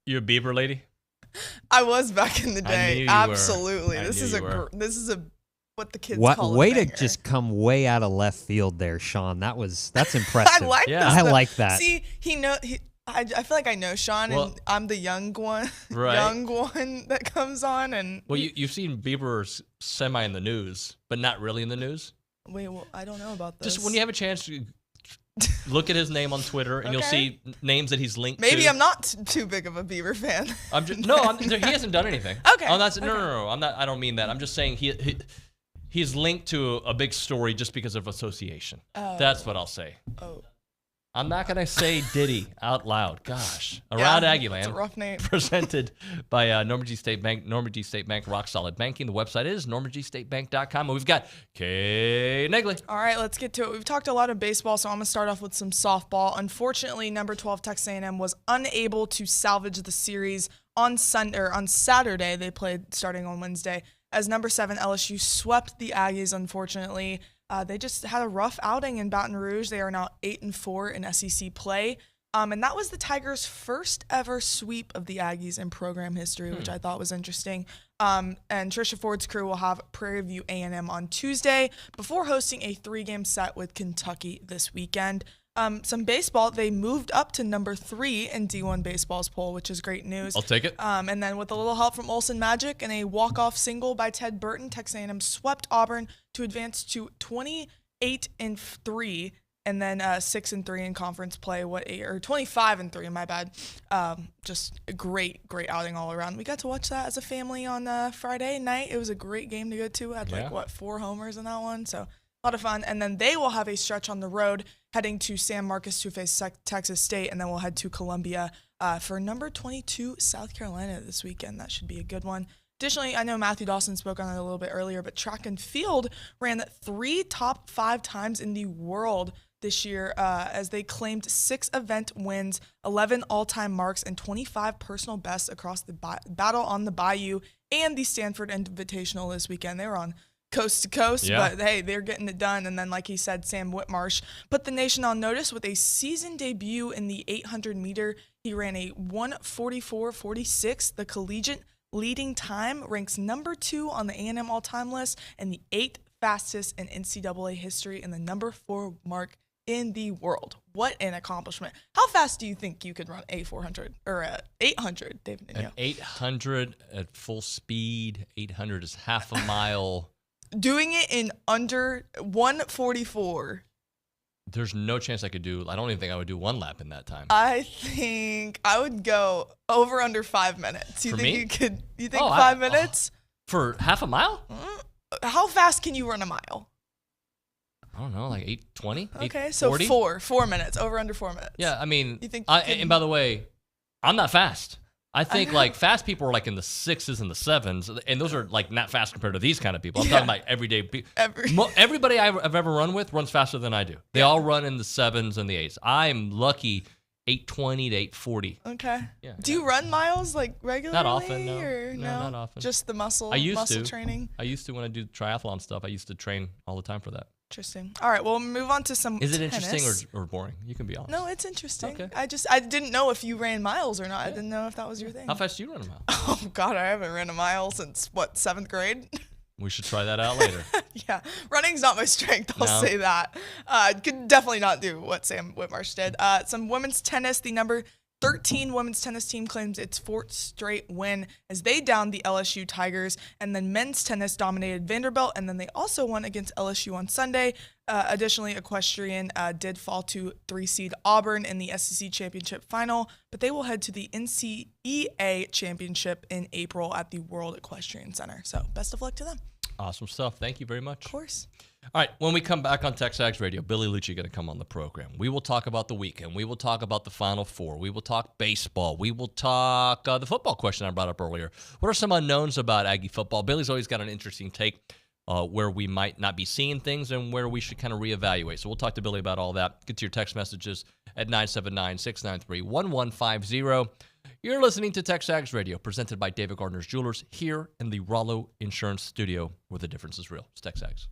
You a Beaver lady? I was back in the I day. knew you Absolutely. were. This is a what the kids What call a way banger. to just come way out of left field there, Sean. That's impressive. I like I like that. See, I feel like I know Sean, and I'm the young one, young one that comes on. And well, you've seen Bieber's semi in the news, but not really in the news. Wait, well, I don't know about this. Just when you have a chance to look at his name on Twitter, and you'll see names that he's linked to. Maybe I'm not too big of a Beaver fan. I'm just he hasn't done anything. Okay. Oh, no. I'm not. I don't mean that. I'm just saying he's linked to a big story just because of association. Oh. That's what I'll say. Oh. I'm not going to say Diddy out loud. Gosh. Around Aggieland. That's a rough name. Presented by Norman G. State Bank. Norman G. State Bank, rock solid banking. The website is normangstatebank.com. And we've got Kay Naegeli. All right, let's get to it. We've talked a lot of baseball, so I'm going to start off with some softball. Unfortunately, number 12 Texas A&M was unable to salvage the series on Saturday. They played starting on Wednesday, as number 7 LSU swept the Aggies, unfortunately. They just had a rough outing in Baton Rouge. They are now 8-4 in SEC play. And that was the Tigers' first ever sweep of the Aggies in program history, which I thought was interesting. And Trisha Ford's crew will have Prairie View A&M on Tuesday before hosting a 3-game set with Kentucky this weekend. Some baseball, they moved up to number 3 in D1 Baseball's poll, which is great news. I'll take it. And then with a little help from Olsen Magic and a walk-off single by Ted Burton, Texas A&M swept Auburn to advance to 28-3, and then 6-3 in conference play. 25-3, my bad. Just a great outing all around. We got to watch that as a family on Friday night. It was a great game to go to. I had 4 homers in that one, so a lot of fun. And then they will have a stretch on the road heading to San Marcos to face Texas State, and then we'll head to Columbia for number 22 South Carolina this weekend. That should be a good one. Additionally, I know Matthew Dawson spoke on it a little bit earlier, but track and field ran 3 top 5 times in the world this year as they claimed 6 event wins, 11 all-time marks, and 25 personal bests across the Battle on the Bayou and the Stanford Invitational this weekend. They were on coast to coast, but hey, they're getting it done. And then, like he said, Sam Whitmarsh put the nation on notice with a season debut in the 800 meter. He ran a 1:44.46. The collegiate leading time ranks number 2 on the A&M all-time list and the 8th fastest in NCAA history and the number 4 mark in the world. What an accomplishment. How fast do you think you could run a 400 or a 800, David Nuño? An 800 at full speed. 800 is half a mile. Doing it in under 1:44. There's no chance I could do. I don't even think I would do 1 lap in that time. I think I would go over under 5 minutes. You For think me? you could? You think 5 minutes? For half a mile? How fast can you run a mile? I don't know, like 8:20. Okay, so 4 minutes. Over under 4 minutes. Yeah, I mean, you think? And by the way, I'm not fast. I think like fast people are like in the 6s and the 7s, and those are like not fast compared to these kind of people. I'm talking about everyday people. Everybody I've ever run with runs faster than I do. They all run in the 7s and the 8s. I'm lucky 8:20 to 8:40. Okay. Yeah. Do you run miles like regularly? Not often, no. Or no, not often. Just the muscle training? I used to when I do triathlon stuff. I used to train all the time for that. Interesting. All right, well, we'll move on to some Is it tennis. interesting or boring? You can be honest. No, it's interesting. Okay. I didn't know if you ran miles or not. Yeah. I didn't know if that was your thing. How fast do you run a mile? Oh, God, I haven't ran a mile since, 7th grade? We should try that out later. Yeah, running's not my strength, I'll say that. Could definitely not do what Sam Whitmarsh did. Some women's tennis, the number 13 women's tennis team claims its 4th straight win as they downed the LSU Tigers, and then men's tennis dominated Vanderbilt, and then they also won against LSU on Sunday. Additionally, equestrian did fall to 3-seed Auburn in the SEC championship final, but they will head to the NCEA championship in April at the World Equestrian Center. So best of luck to them. Awesome stuff. Thank you very much. Of course. All right, when we come back on TexAgs Radio, Billy Liucci going to come on the program. We will talk about the weekend. We will talk about the Final Four. We will talk baseball. We will talk the football question I brought up earlier. What are some unknowns about Aggie football? Billy's always got an interesting take where we might not be seeing things and where we should kind of reevaluate. So we'll talk to Billy about all that. Get to your text messages at 979-693-1150. You're listening to TexAgs Radio, presented by David Gardner's Jewelers here in the Rollo Insurance Studio, where the difference is real. It's TexAgs.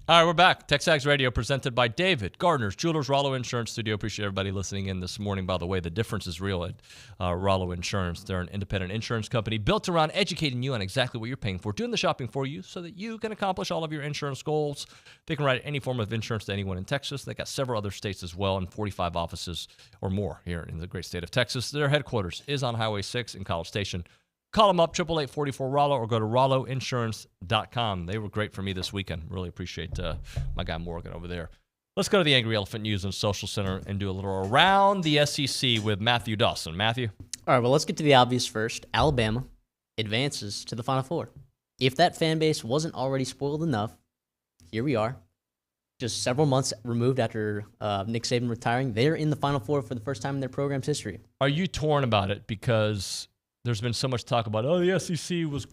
All right, we're back. TexAgs Radio presented by David Gardner's Jewelers, Rollo Insurance Studio. Appreciate everybody listening in this morning. By the way, the difference is real at Rollo Insurance. They're an independent insurance company built around educating you on exactly what you're paying for, doing the shopping for you so that you can accomplish all of your insurance goals. They can write any form of insurance to anyone in Texas. They got several other states as well and 45 offices or more here in the great state of Texas. Their headquarters is on Highway 6 in College Station. Call them up, 888-44-ROLLO, or go to RolloInsurance.com. They were great for me this weekend. Really appreciate my guy Morgan over there. Let's go to the Angry Elephant News and Social Center and do a little Around the SEC with Matthew Dawson. Matthew? All right, well, let's get to the obvious first. Alabama advances to the Final Four. If that fan base wasn't already spoiled enough, here we are. Just several months removed after Nick Saban retiring, they're in the Final Four for the first time in their program's history. Are you torn about it because there's been so much talk about, the SEC was,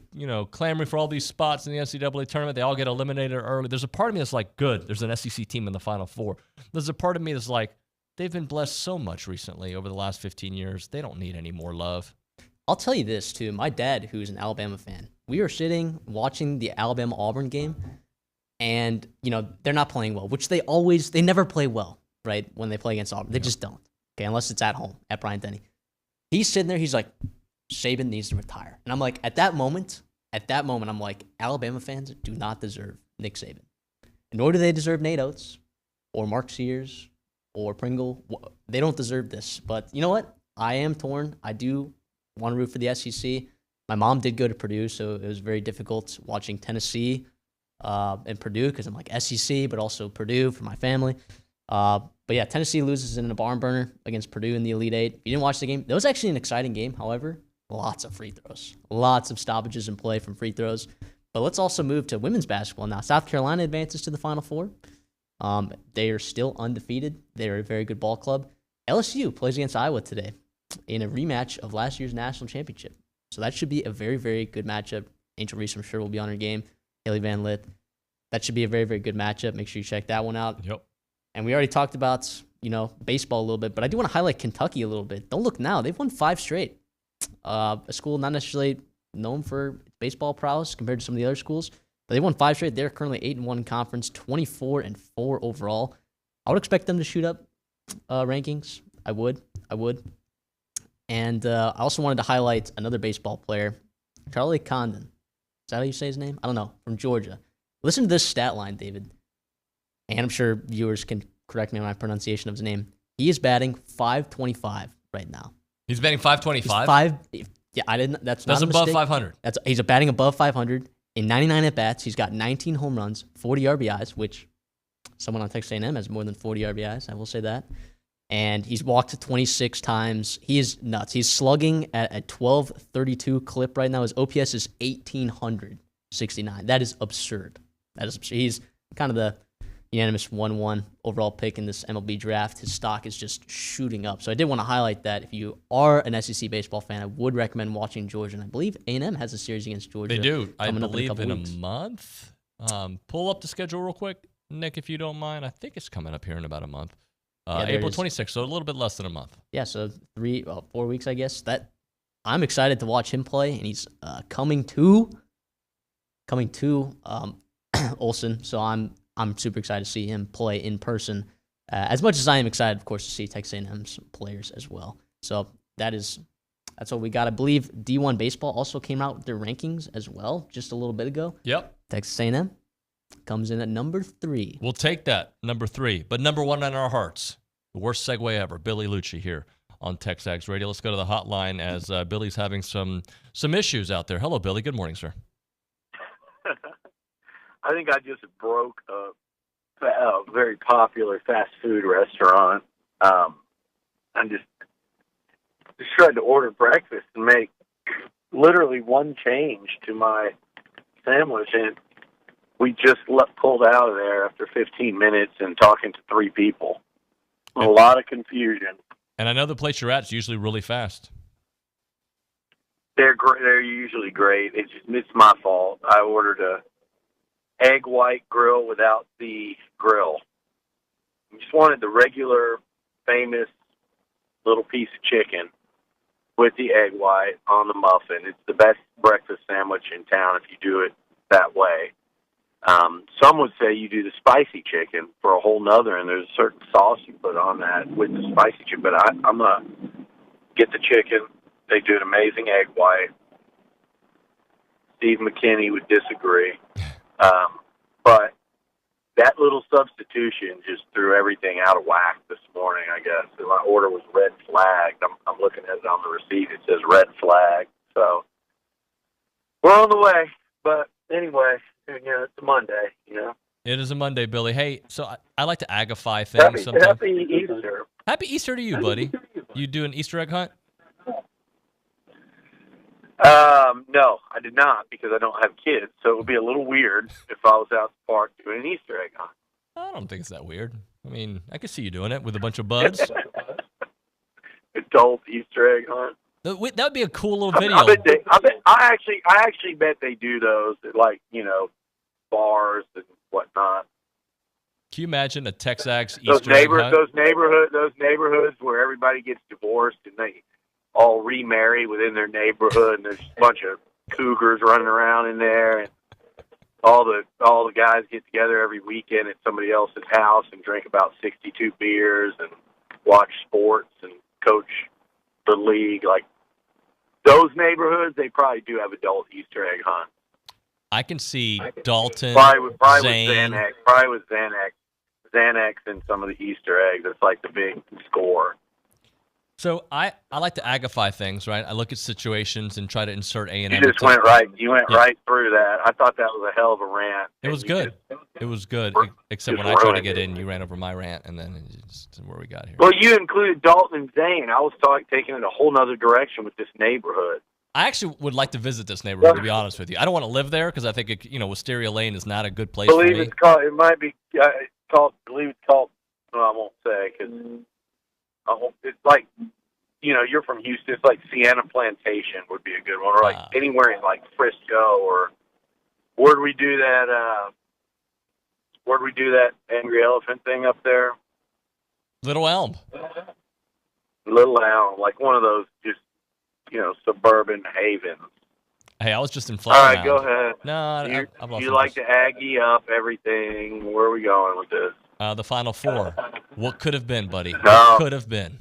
clamoring for all these spots in the NCAA tournament. They all get eliminated early. There's a part of me that's like, good, there's an SEC team in the Final Four. There's a part of me that's like, they've been blessed so much recently over the last 15 years. They don't need any more love. I'll tell you this, too. My dad, who's an Alabama fan, we were sitting watching the Alabama-Auburn game, and, they're not playing well, which they never play well, right, when they play against Auburn. They just don't, okay, unless it's at home, at Bryant-Denny. He's sitting there, he's like, Saban needs to retire. And I'm like, at that moment, I'm like, Alabama fans do not deserve Nick Saban. Nor do they deserve Nate Oates or Mark Sears or Pringle. They don't deserve this. But you know what? I am torn. I do want to root for the SEC. My mom did go to Purdue, so it was very difficult watching Tennessee and Purdue because I'm like SEC, but also Purdue for my family. But yeah, Tennessee loses in a barn burner against Purdue in the Elite Eight. If you didn't watch the game, that was actually an exciting game, however. Lots of free throws. Lots of stoppages in play from free throws. But let's also move to women's basketball now. South Carolina advances to the Final Four. They are still undefeated. They are a very good ball club. LSU plays against Iowa today in a rematch of last year's national championship. So that should be a very, very good matchup. Angel Reese, I'm sure, will be on her game. Haley Van Lith. That should be a very, very good matchup. Make sure you check that one out. Yep. And we already talked about, baseball a little bit, but I do want to highlight Kentucky a little bit. Don't look now. They've won 5 straight. A school not necessarily known for baseball prowess compared to some of the other schools, but they won 5 straight. They're currently 8-1 in conference, 24-4 overall. I would expect them to shoot up rankings. I would. And I also wanted to highlight another baseball player, Charlie Condon. Is that how you say his name? I don't know. From Georgia. Listen to this stat line, David. And I'm sure viewers can correct me on my pronunciation of his name. He is batting .525 right now. He's batting .525? Yeah, I didn't. That's above 500. He's batting above 500 in 99 at bats. He's got 19 home runs, 40 RBIs, which someone on Texas A&M has more than 40 RBIs. I will say that. And he's walked 26 times. He is nuts. He's slugging at a 1232 clip right now. His OPS is 1,869. That is absurd. He's kind of the unanimous 1-1 overall pick in this MLB draft. His stock is just shooting up. So I did want to highlight that. If you are an SEC baseball fan, I would recommend watching Georgia. And I believe A&M has a series against Georgia. They do. I believe in weeks. A month. Pull up the schedule real quick, Nick, if you don't mind. I think it's coming up here in about a month. April 26th, so a little bit less than a month. Yeah, so 4 weeks, I guess. I'm excited to watch him play, and he's coming to Olson. So I'm super excited to see him play in person. As much as I am excited, of course, to see Texas A&M's players as well. So that's what we got. I believe D1 Baseball also came out with their rankings as well just a little bit ago. Yep. Texas A&M comes in at number 3. We'll take that, number 3. But number 1 in our hearts, the worst segue ever, Billy Liucci here on TexAgs Radio. Let's go to the hotline as Billy's having some issues out there. Hello, Billy. Good morning, sir. I think I just broke a very popular fast food restaurant. I just tried to order breakfast and make literally one change to my sandwich, and we just pulled out of there after 15 minutes and talking to 3 people. A lot of confusion. And I know the place you're at is usually really fast. They're great. They're usually great. It's my fault. I ordered a egg white grill without the grill. I just wanted the regular, famous little piece of chicken with the egg white on the muffin. It's the best breakfast sandwich in town if you do it that way. Some would say you do the spicy chicken for a whole nother, and there's a certain sauce you put on that with the spicy chicken. But I'm going to get the chicken. They do an amazing egg white. Steve McKinney would disagree. But that little substitution just threw everything out of whack this morning, I guess. My order was red flagged. I'm looking at it on the receipt. It says red flag. So we're on the way. But anyway, it's a Monday, It is a Monday, Billy. Hey, so I like to agify things sometimes. Happy Easter. Happy Easter to you, buddy. You do an Easter egg hunt? No, I did not because I don't have kids. So it would be a little weird if I was out at the park doing an Easter egg hunt. I don't think it's that weird. I mean, I could see you doing it with a bunch of buds. Adult Easter egg hunt. That would be a cool little video. I actually bet they do those at bars and whatnot. Can you imagine a TexAgs Those Easter egg hunt? those neighborhoods where everybody gets divorced and they all remarry within their neighborhood, and there's a bunch of cougars running around in there, and all the guys get together every weekend at somebody else's house and drink about 62 beers and watch sports and coach the league. Like those neighborhoods, they probably do have adult Easter egg hunt. I can see Dalton, probably Zane. with Xanax and some of the Easter eggs. It's like the big score. So I like to agify things, right? I look at situations and try to insert A&M. You just went right. You went right through that. I thought that was a hell of a rant. It was good. It was good. Except when I tried to get in, you ran over my rant, and then it's where we got here. Well, you included Dalton and Zane. I was taking it a whole nother direction with this neyborhood. I actually would like to visit this neighborhood, to be honest with you. I don't want to live there because I think Wisteria Lane is not a good place for me. It might be called. I believe it's called. Well, I won't say because it's like. You're from Houston. It's like Sienna Plantation would be a good one, or anywhere in Frisco, or where'd we do that angry elephant thing up there? Little Elm, like one of those just suburban havens. Hey, I was just in All right, go ahead. No, you like to Aggie up everything. Where are we going with this? The Final Four. What could have been, buddy? No. What could have been?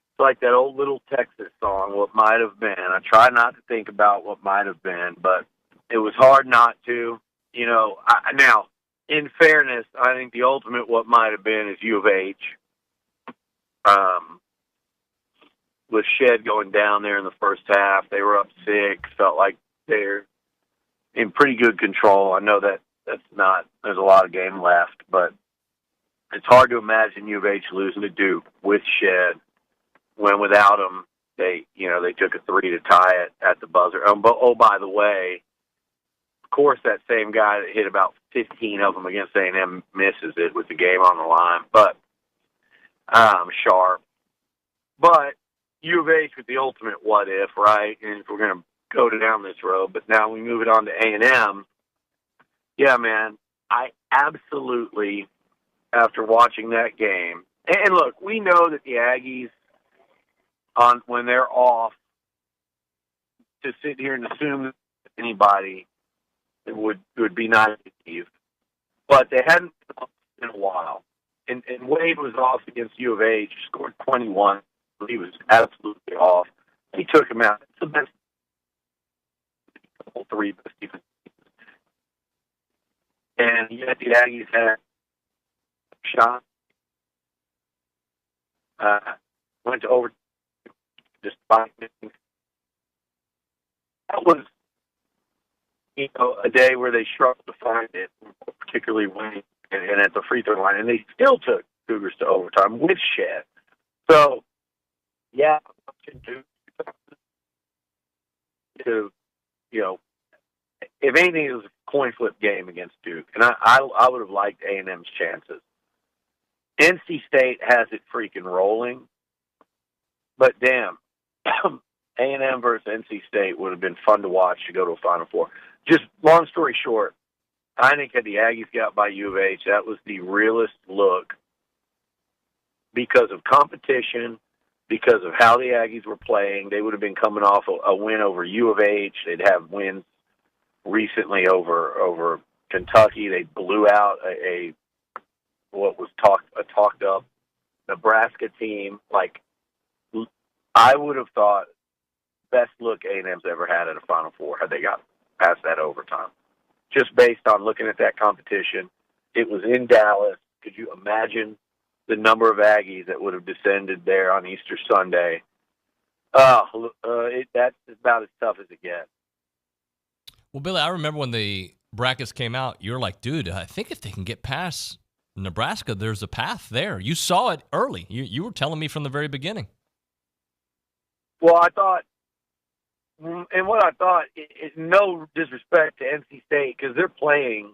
It's like that old little Texas song, What Might Have Been. I try not to think about what might have been, but it was hard not to. Now, in fairness, I think the ultimate what might have been is U of H. With Shed going down there in the first half, they were up 6, felt like they're in pretty good control. I know that's not, there's a lot of game left, but it's hard to imagine U of H losing to Duke with Shed. When without them, they took a 3 to tie it at the buzzer. But by the way, of course, that same guy that hit about 15 of them against A&M misses it with the game on the line. But sharp. But U of H with the ultimate what if, right? And if we're going to go down this road, but now we move it on to A&M. Yeah, man, I absolutely, after watching that game, and look, we know that the Aggies, when they're off, to sit here and assume that anybody would be naive. But they hadn't been off in a while. And Wade was off against U of H, scored 21. He was absolutely off. He took him out. It's the best. 3 best defense. And yet the Aggies had a shot. Went to overtime. Just 5 minutes. That was, a day where they struggled to find it, particularly when and at the free throw line, and they still took Cougars to overtime with Shed. So, yeah, if anything, it was a coin flip game against Duke, and I would have liked A&M's chances. NC State has it freaking rolling, but damn. A&M versus NC State would have been fun to watch to go to a Final Four. Just long story short, I think had the Aggies got by U of H, that was the realest look because of competition, because of how the Aggies were playing. They would have been coming off a win over U of H. They'd have wins recently over Kentucky. They blew out what was a talked up Nebraska team. Like, I would have thought best look A&M's ever had at a Final Four had they got past that overtime. Just based on looking at that competition. It was in Dallas. Could you imagine the number of Aggies that would have descended there on Easter Sunday? That's about as tough as it gets. Well, Billy, I remember when the brackets came out, you were like, dude, I think if they can get past Nebraska, there's a path there. You saw it early. You were telling me from the very beginning. Well, I thought, and what I thought is no disrespect to NC State, because they're playing.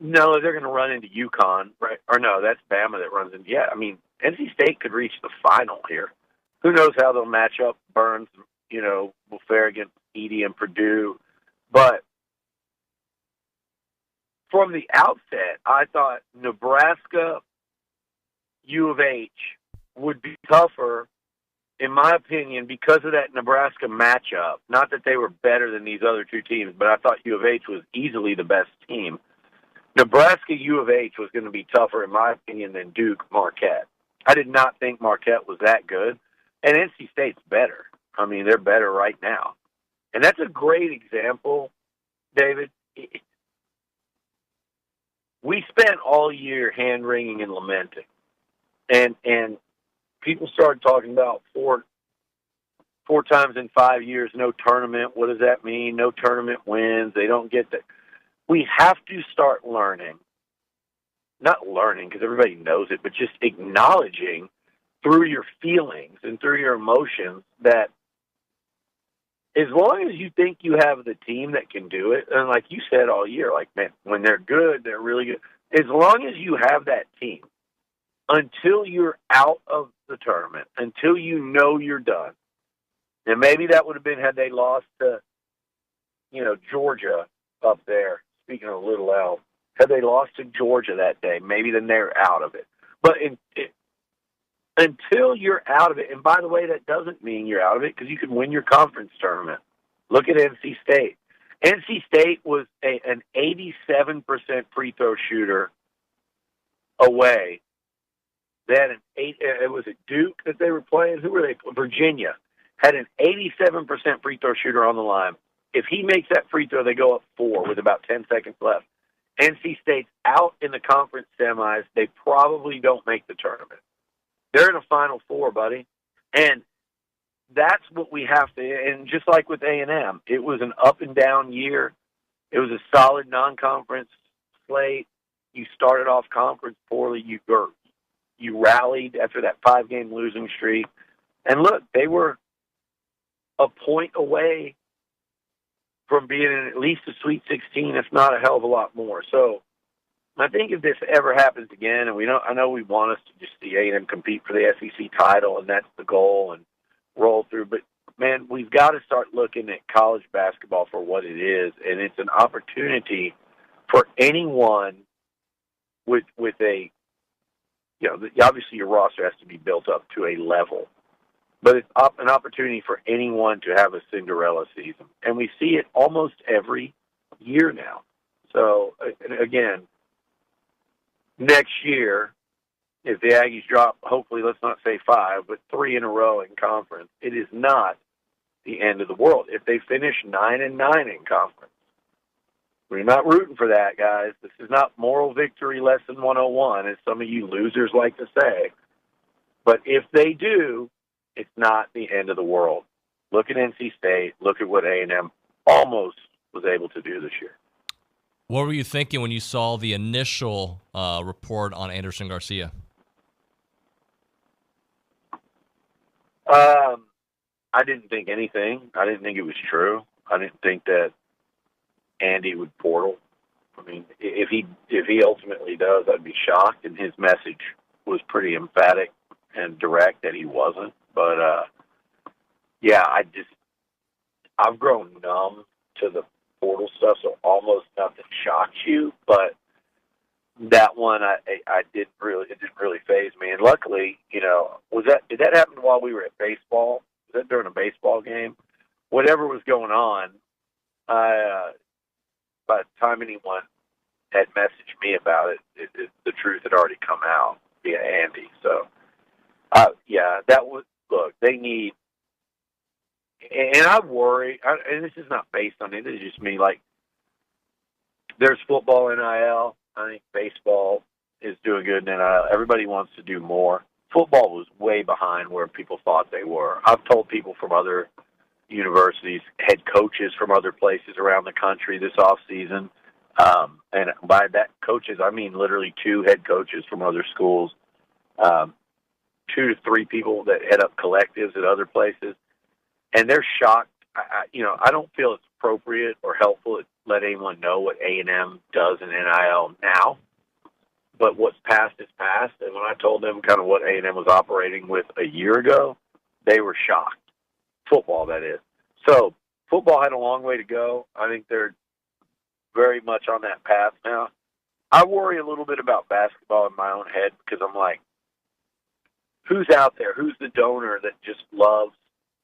No, they're going to run into UConn, right? Or no, that's Bama that runs into. Yeah, I mean, NC State could reach the final here. Who knows how they'll match up? Burns, will fare against Edie and Purdue, but from the outset, I thought Nebraska, U of H would be tougher, in my opinion, because of that Nebraska matchup. Not that they were better than these other two teams, but I thought U of H was easily the best team. Nebraska U of H was going to be tougher, in my opinion, than Duke Marquette. I did not think Marquette was that good, and NC State's better. I mean, they're better right now. And that's a great example, David. We spent all year hand-wringing and lamenting, and people started talking about four times in 5 years, no tournament. What does that mean? No tournament wins. They don't get that. We have to start learning, not learning because everybody knows it, but just acknowledging through your feelings and through your emotions that as long as you think you have the team that can do it, and like you said all year, like, man, when they're good, they're really good. As long as you have that team, until you're out of the tournament, until you know you're done, and maybe that would have been had they lost to, Georgia up there. Speaking of Little L, had they lost to Georgia that day, maybe then they're out of it. But until you're out of it, and by the way, that doesn't mean you're out of it because you can win your conference tournament. Look at NC State. NC State was an 87% free throw shooter away. They had it was at Duke that they were playing. Who were they? Virginia had an 87% free throw shooter on the line. If he makes that free throw, they go up 4 with about 10 seconds left. NC State's out in the conference semis. They probably don't make the tournament. They're in a Final Four, buddy. And that's what we have to, and just like with A&M, it was an up and down year. It was a solid non-conference slate. You started off conference poorly. You rallied after that 5-game losing streak. And look, they were a point away from being in at least a Sweet 16, if not a hell of a lot more. So I think if this ever happens again, and I know we want us to just see A&M compete for the SEC title, and that's the goal, and roll through. But, man, we've got to start looking at college basketball for what it is, and it's an opportunity for anyone with a, obviously your roster has to be built up to a level. But it's an opportunity for anyone to have a Cinderella season. And we see it almost every year now. So, again, next year, if the Aggies drop, hopefully, let's not say 5, but 3 in a row in conference, it is not the end of the world. If they finish 9-9 in conference, we're not rooting for that, guys. This is not moral victory lesson 101, as some of you losers like to say. But if they do, it's not the end of the world. Look at NC State. Look at what A&M almost was able to do this year. What were you thinking when you saw the initial report on Anderson Garcia? I didn't think anything. I didn't think it was true. I didn't think that Andy would portal. I mean, if he ultimately does, I'd be shocked. And his message was pretty emphatic and direct that he wasn't. But I've grown numb to the portal stuff, so almost nothing shocks you. But that one, it didn't really faze me. And luckily, did that happen while we were at baseball? Was that during a baseball game? Whatever was going on, by the time anyone had messaged me about it, the truth had already come out via Andy. So, yeah, that was, look, they need, and I worry, and this is not based on it, it's just me, like, there's football NIL. I think baseball is doing good in NIL. Everybody wants to do more. Football was way behind where people thought they were. I've told people from other universities, head coaches from other places around the country this offseason, and by that coaches, I mean literally 2 head coaches from other schools, 2 to 3 people that head up collectives at other places, and they're shocked. I don't feel it's appropriate or helpful to let anyone know what A&M does in NIL now, but what's past is past, and when I told them kind of what A&M was operating with a year ago, they were shocked. Football, that is. So football had a long way to go. I think they're very much on that path now. I worry a little bit about basketball in my own head because I'm like, who's out there? Who's the donor that just loves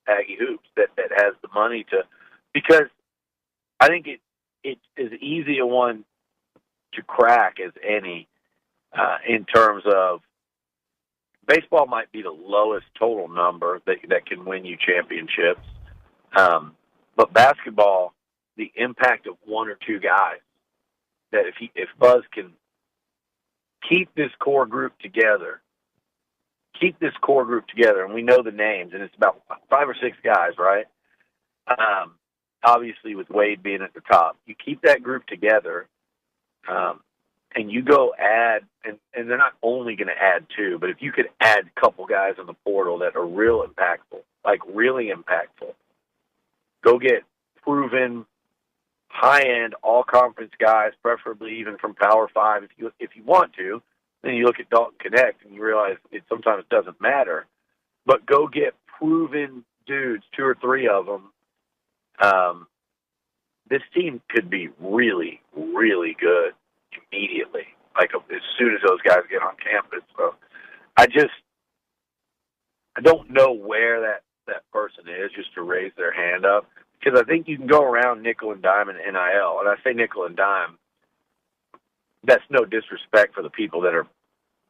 Aggie hoops, that has the money to? Because I think it's as easy a one to crack as any in terms of baseball might be the lowest total number that can win you championships. But basketball, the impact of 1 or 2 guys, that if Buzz can keep this core group together, and we know the names, and it's about 5 or 6 guys, right? Obviously, with Wade being at the top, you keep that group together, and you go add, and they're not only going to add 2, but if you could add a couple guys in the portal that are real impactful, like really impactful, go get proven high-end all-conference guys, preferably even from Power 5 if you want to. Then you look at Dalton Connect and you realize it sometimes doesn't matter. But go get proven dudes, 2 or 3 of them. This team could be really, really good immediately, like as soon as those guys get on campus. So I don't know where that person is just to raise their hand up, because I think you can go around nickel and dime in NIL. And I say nickel and dime, that's no disrespect for the people that are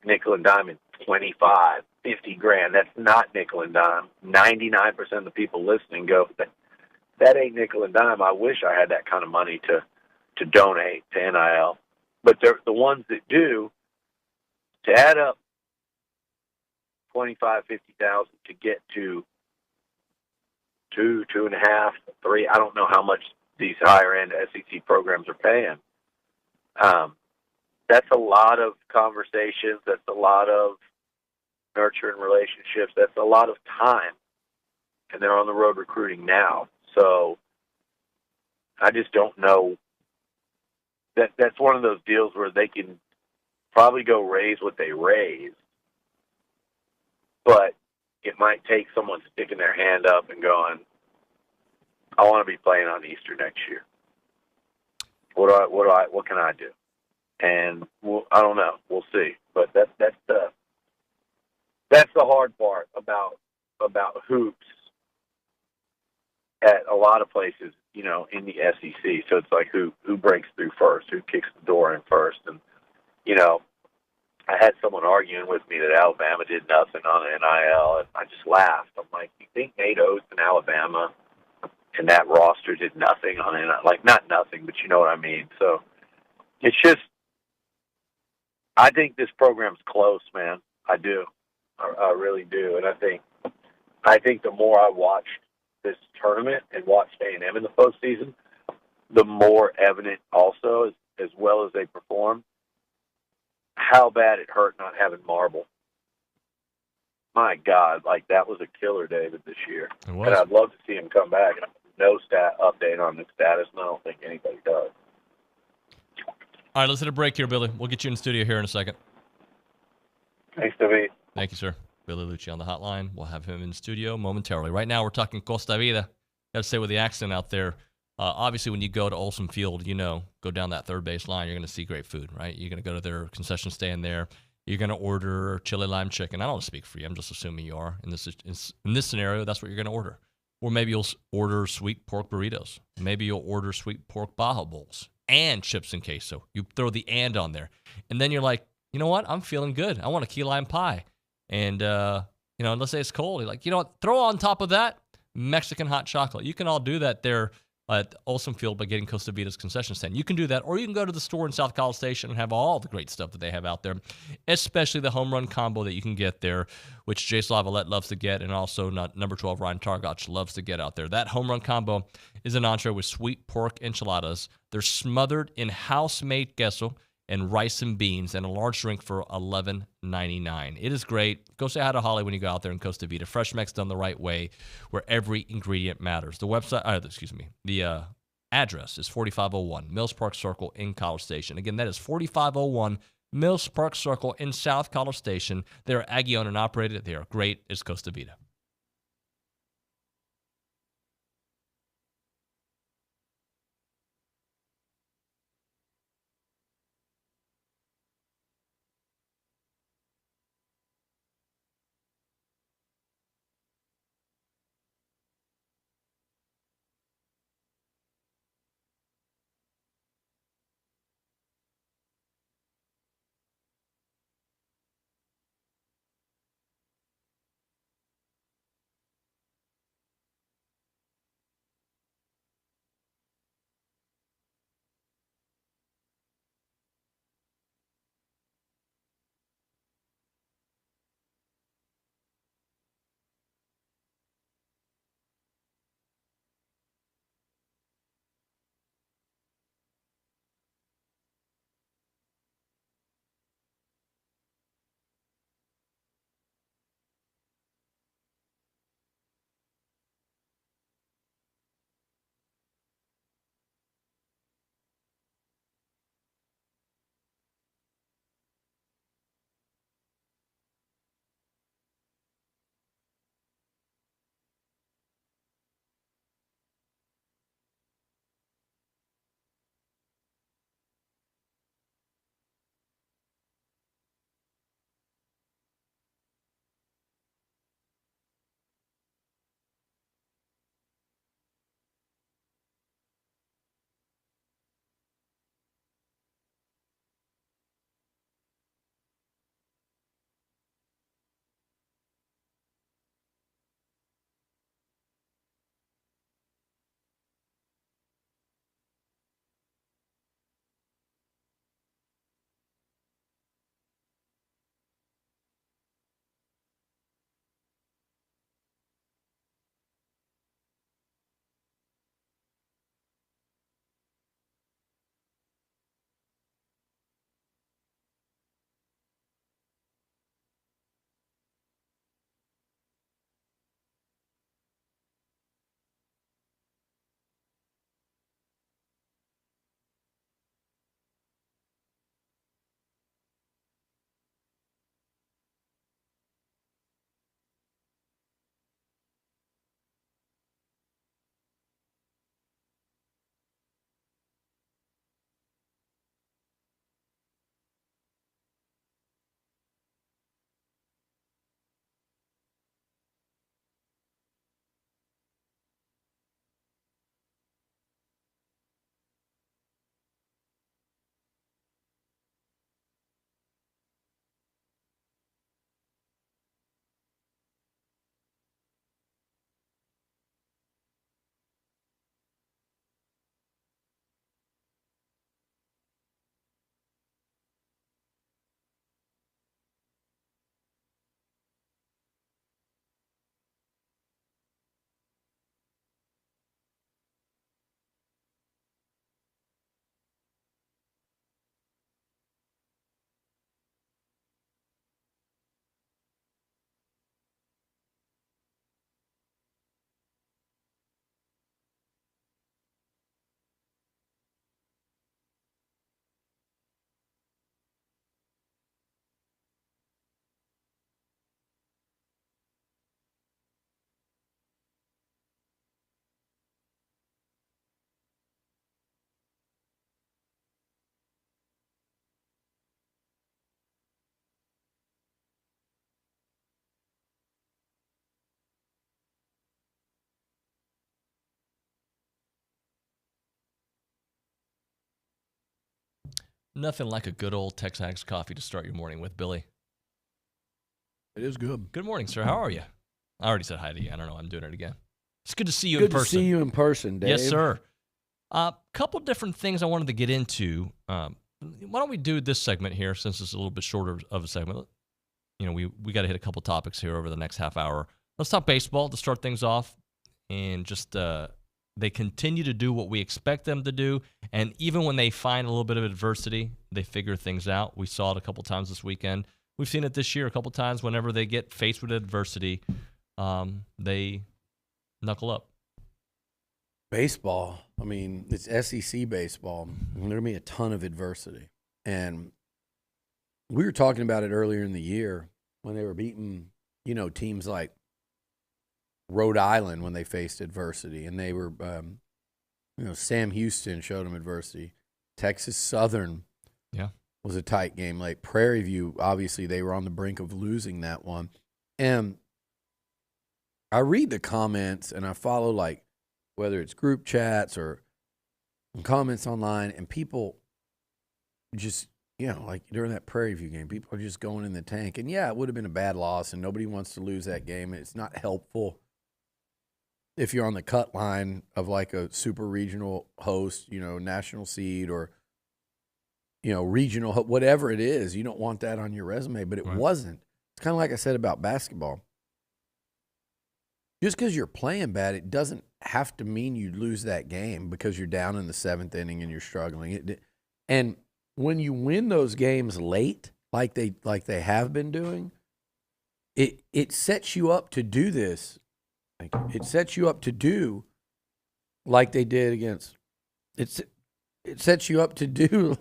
nickel and dime in 25, 50 grand. That's not nickel and dime. 99% of the people listening go, that ain't nickel and dime. I wish I had that kind of money to donate to NIL. But they're the ones that do, to add up 25, 50,000 to get to 2, 2.5, 3. I don't know how much these higher end SEC programs are paying. That's a lot of conversations. That's a lot of nurturing relationships. That's a lot of time. And they're on the road recruiting now. So I just don't know. That's one of those deals where they can probably go raise what they raise, but it might take someone sticking their hand up and going, I want to be playing on Easter next year. What can I do? And I don't know. We'll see. But that's the hard part about hoops at a lot of places, in the SEC. So it's like who breaks through first, who kicks the door in first. And, I had someone arguing with me that Alabama did nothing on NIL, and I just laughed. I'm like, you think Nate Oates in Alabama and that roster did nothing on NIL? Like, not nothing, but you know what I mean. So it's just, I think this program's close, man. I do. I really do. And I think the more I watched this tournament and watched A&M in the postseason, the more evident also, as well as they performed, how bad it hurt not having Marble. My God, that was a killer, David, this year. It was. And I'd love to see him come back. No update on the status, and I don't think anybody does. All right, let's hit a break here, Billy. We'll get you in the studio here in a second. Thanks, David. Thank you, sir. Billy Liucci on the hotline. We'll have him in the studio momentarily. Right now, we're talking Costa Vida. Got to say with the accent out there, obviously when you go to Olsen Field, go down that third base line, you're going to see great food, right? You're going to go to their concession stand there. You're going to order chili lime chicken. I don't speak for you. I'm just assuming you are. In this scenario, that's what you're going to order. Or maybe you'll order sweet pork burritos. Maybe you'll order sweet pork baja bowls. and chips and queso. You throw the and on there. And then you're like, you know what? I'm feeling good. I want a key lime pie. And, let's say it's cold. You're like, you know what? Throw on top of that Mexican hot chocolate. You can all do that there at Olson Field by getting Costa Vita's concession stand. You can do that, or you can go to the store in South College Station and have all the great stuff that they have out there, especially the home run combo that you can get there, which Jace Lavalette loves to get, and also number 12 Ryan Targach loves to get out there. That home run combo is an entree with sweet pork enchiladas. They're smothered in house-made queso and rice and beans, and a large drink for $11.99. It is great. Go say hi to Holly when you go out there in Costa Vita. Fresh Mex done the right way, where every ingredient matters. The the address is 4501 Mills Park Circle in College Station. Again, that is 4501 Mills Park Circle in South College Station. They are Aggie owned and operated. They are great. It's Costa Vita. Nothing like a good old TexAgs coffee to start your morning with, Billy. It is good. Good morning, sir. How are you? I already said hi to you. I don't know. I'm doing it again. It's good to see you Good in person. to see you in person, Dave. Yes, sir. A couple different things I wanted to get into. Why don't we do this segment here, since it's a little bit shorter of a segment? You know, we got to hit a couple topics here over the next half hour. Let's talk baseball to start things off, and just they continue to do what we expect them to do, and even when they find a little bit of adversity, they figure things out. We saw it a couple times this weekend. We've seen it this year a couple times. Whenever they get faced with adversity, they knuckle up. Baseball, I mean, it's SEC baseball. There's going to be a ton of adversity. And we were talking about it earlier in the year when they were beating, teams like Rhode Island when they faced adversity. And they were, Sam Houston showed them adversity. Texas Southern was a tight game. Like Prairie View, obviously, they were on the brink of losing that one. And I read the comments and I follow, like, whether it's group chats or comments online, and people just, like during that Prairie View game, people are just going in the tank. And, yeah, it would have been a bad loss, and nobody wants to lose that game. It's not helpful if you're on the cut line of like a super regional host, national seed or, regional, whatever it is. You don't want that on your resume, but it wasn't. It's kind of like I said about basketball. Just because you're playing bad, it doesn't have to mean you lose that game because you're down in the seventh inning and you're struggling. And when you win those games late, like they have been doing, it sets you up to do this. It sets you up to do like they did against. It sets you up to do.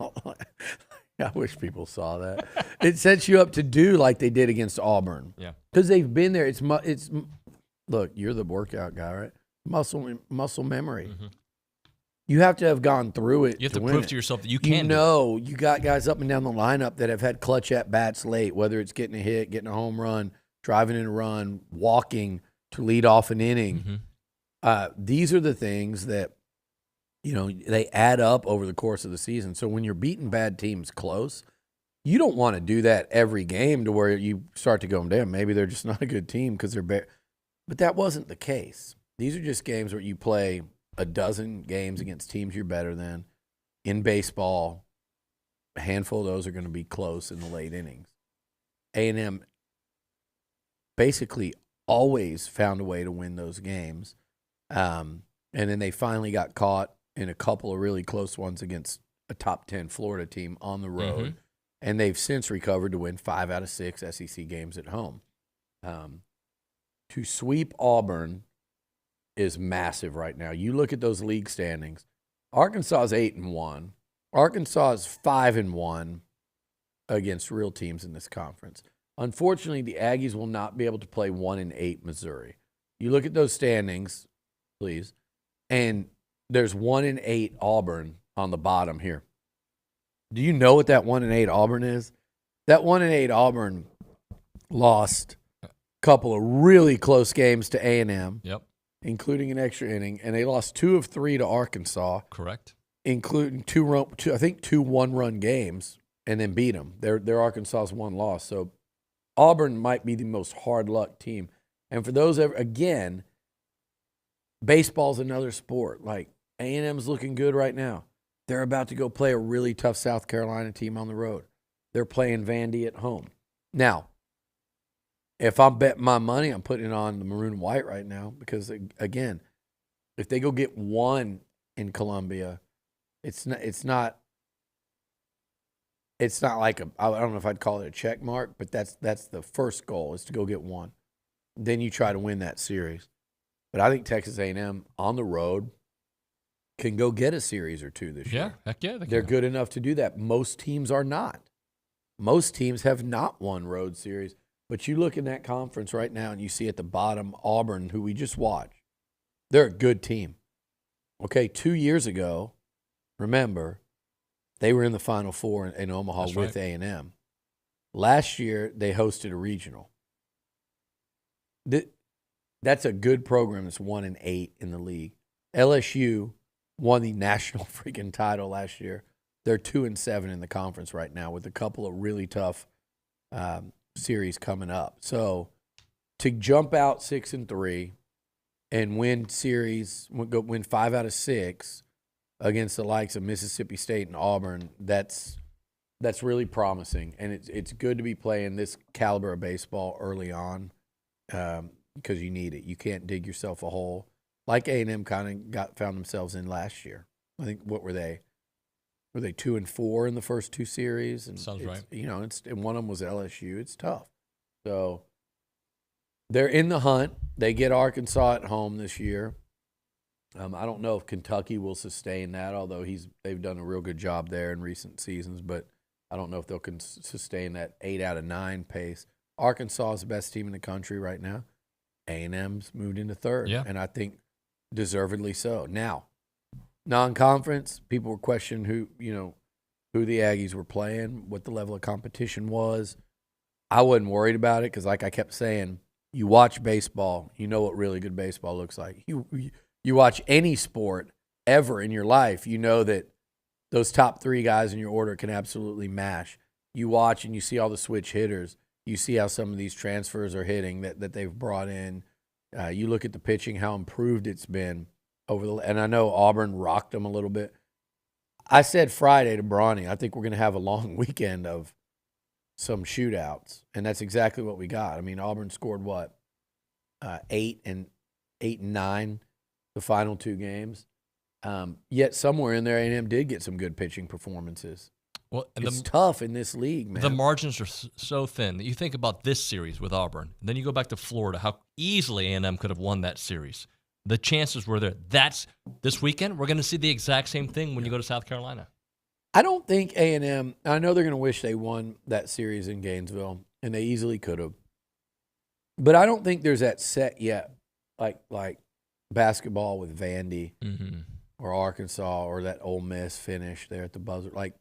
I wish people saw that. It sets you up to do like they did against Auburn. Yeah, because they've been there. It's. Look, you're the workout guy, right? Muscle memory. Mm-hmm. You have to have gone through it. You have to win prove it. to yourself that you can. You got guys up and down the lineup that have had clutch at bats late, whether it's getting a hit, getting a home run, driving in a run, walking to lead off an inning. Mm-hmm. These are the things that they add up over the course of the season. So when you're beating bad teams close, you don't want to do that every game to where you start to go, damn, maybe they're just not a good team because they're bad. But that wasn't the case. These are just games where you play a dozen games against teams you're better than. In baseball, a handful of those are going to be close in the late innings. A&M basically always found a way to win those games. And then they finally got caught in a couple of really close ones against a top 10 Florida team on the road. Mm-hmm. And they've since recovered to win 5 out of 6 SEC games at home. To sweep Auburn is massive right now. You look at those league standings. Arkansas is 8-1. Arkansas is 5-1 against real teams in this conference. Unfortunately, the Aggies will not be able to play 1-8 Missouri. You look at those standings, please, and there's 1-8 Auburn on the bottom here. Do you know what that 1-8 Auburn is? That 1-8 Auburn lost couple of really close games to A&M, including an extra inning, and they lost 2 of 3 to Arkansas. Correct. Including two 1-run games, and then beat them. They're Arkansas's one loss. So Auburn might be the most hard luck team. And for those again, baseball's another sport. Like A&M's looking good right now. They're about to go play a really tough South Carolina team on the road. They're playing Vandy at home. Now, if I'm betting my money, I'm putting it on the Maroon and White right now because, again, if they go get one in Columbia, it's not like I don't know if I'd call it a check mark, but that's the first goal is to go get one. Then you try to win that series. But I think Texas A&M on the road can go get a series or two this year. Heck yeah, they're good enough to do that. Most teams are not. Most teams have not won road series. But you look in that conference right now and you see at the bottom Auburn, who we just watched. They're a good team. Okay, 2 years ago, remember, they were in the Final Four in Omaha with A&M. Last year, they hosted a regional. That's a good program that's 1-8 in the league. LSU won the national freaking title last year They're 2-7 in the conference right now with a couple of really tough series coming up. So to jump out 6-3 and win 5 out of 6 against the likes of Mississippi State and Auburn, that's really promising. And it's good to be playing this caliber of baseball early on because you need it. You can't dig yourself a hole like A&M kind of found themselves in last year. I think, what were they? Were they 2-4 in the first 2 series? And sounds right. And one of them was LSU. It's tough. So they're in the hunt. They get Arkansas at home this year. I don't know if Kentucky will sustain that, although they've done a real good job there in recent seasons. But I don't know if they'll sustain that 8 out of 9 pace. Arkansas is the best team in the country right now. A&M's moved into third, and I think deservedly so. Now, non-conference, people were questioning who the Aggies were playing, what the level of competition was. I wasn't worried about it because, like I kept saying, you watch baseball, you know what really good baseball looks like. You watch any sport ever in your life, you know that those top 3 guys in your order can absolutely mash. You watch and you see all the switch hitters. You see how some of these transfers are hitting that they've brought in. You look at the pitching, how improved it's been and I know Auburn rocked them a little bit. I said Friday to Bronny, I think we're going to have a long weekend of some shootouts, and that's exactly what we got. I mean, Auburn scored 8 and 9 the final 2 games. Yet somewhere in there, A&M did get some good pitching performances. Well, and it's tough in this league, man. The margins are so thin that you think about this series with Auburn, and then you go back to Florida, how easily A&M could have won that series. The chances were there. That's this weekend. We're going to see the exact same thing when you go to South Carolina. I don't think A&M – I know they're going to wish they won that series in Gainesville, and they easily could have. But I don't think there's that set yet, like basketball with Vandy or Arkansas or that Ole Miss finish there at the buzzer. Like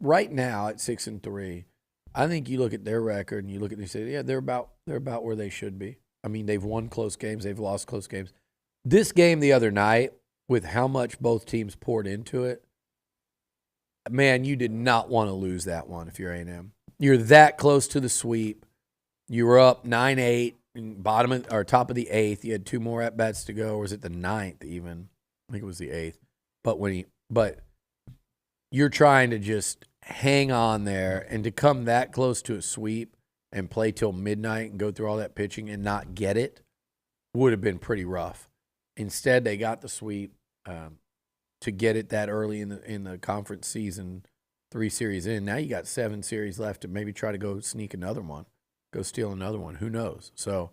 right now at 6-3, I think you look at their record and you look at them and say, yeah, they're about where they should be. I mean, they've won close games. They've lost close games. This game the other night, with how much both teams poured into it, man, you did not want to lose that one if you're A&M. You're that close to the sweep. You were up 9-8, top of the 8th. You had 2 more at-bats to go. Or was it the 9th even? I think it was the 8th. But you're trying to just hang on there, and to come that close to a sweep and play till midnight and go through all that pitching and not get it would have been pretty rough. Instead, they got the sweep to get it that early in the conference season, 3 series in. Now you got 7 series left to maybe try to go sneak another one, go steal another one. Who knows? So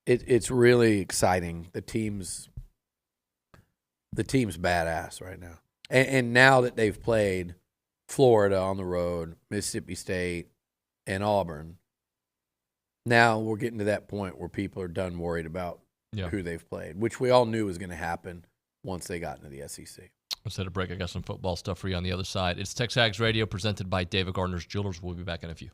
it's really exciting. The team's badass right now. And now that they've played Florida on the road, Mississippi State, and Auburn, now we're getting to that point where people are done worried about who they've played, which we all knew was going to happen once they got into the SEC. Let's take a break. I got some football stuff for you on the other side. It's TexAgs Radio presented by David Gardner's Jewelers. We'll be back in a few.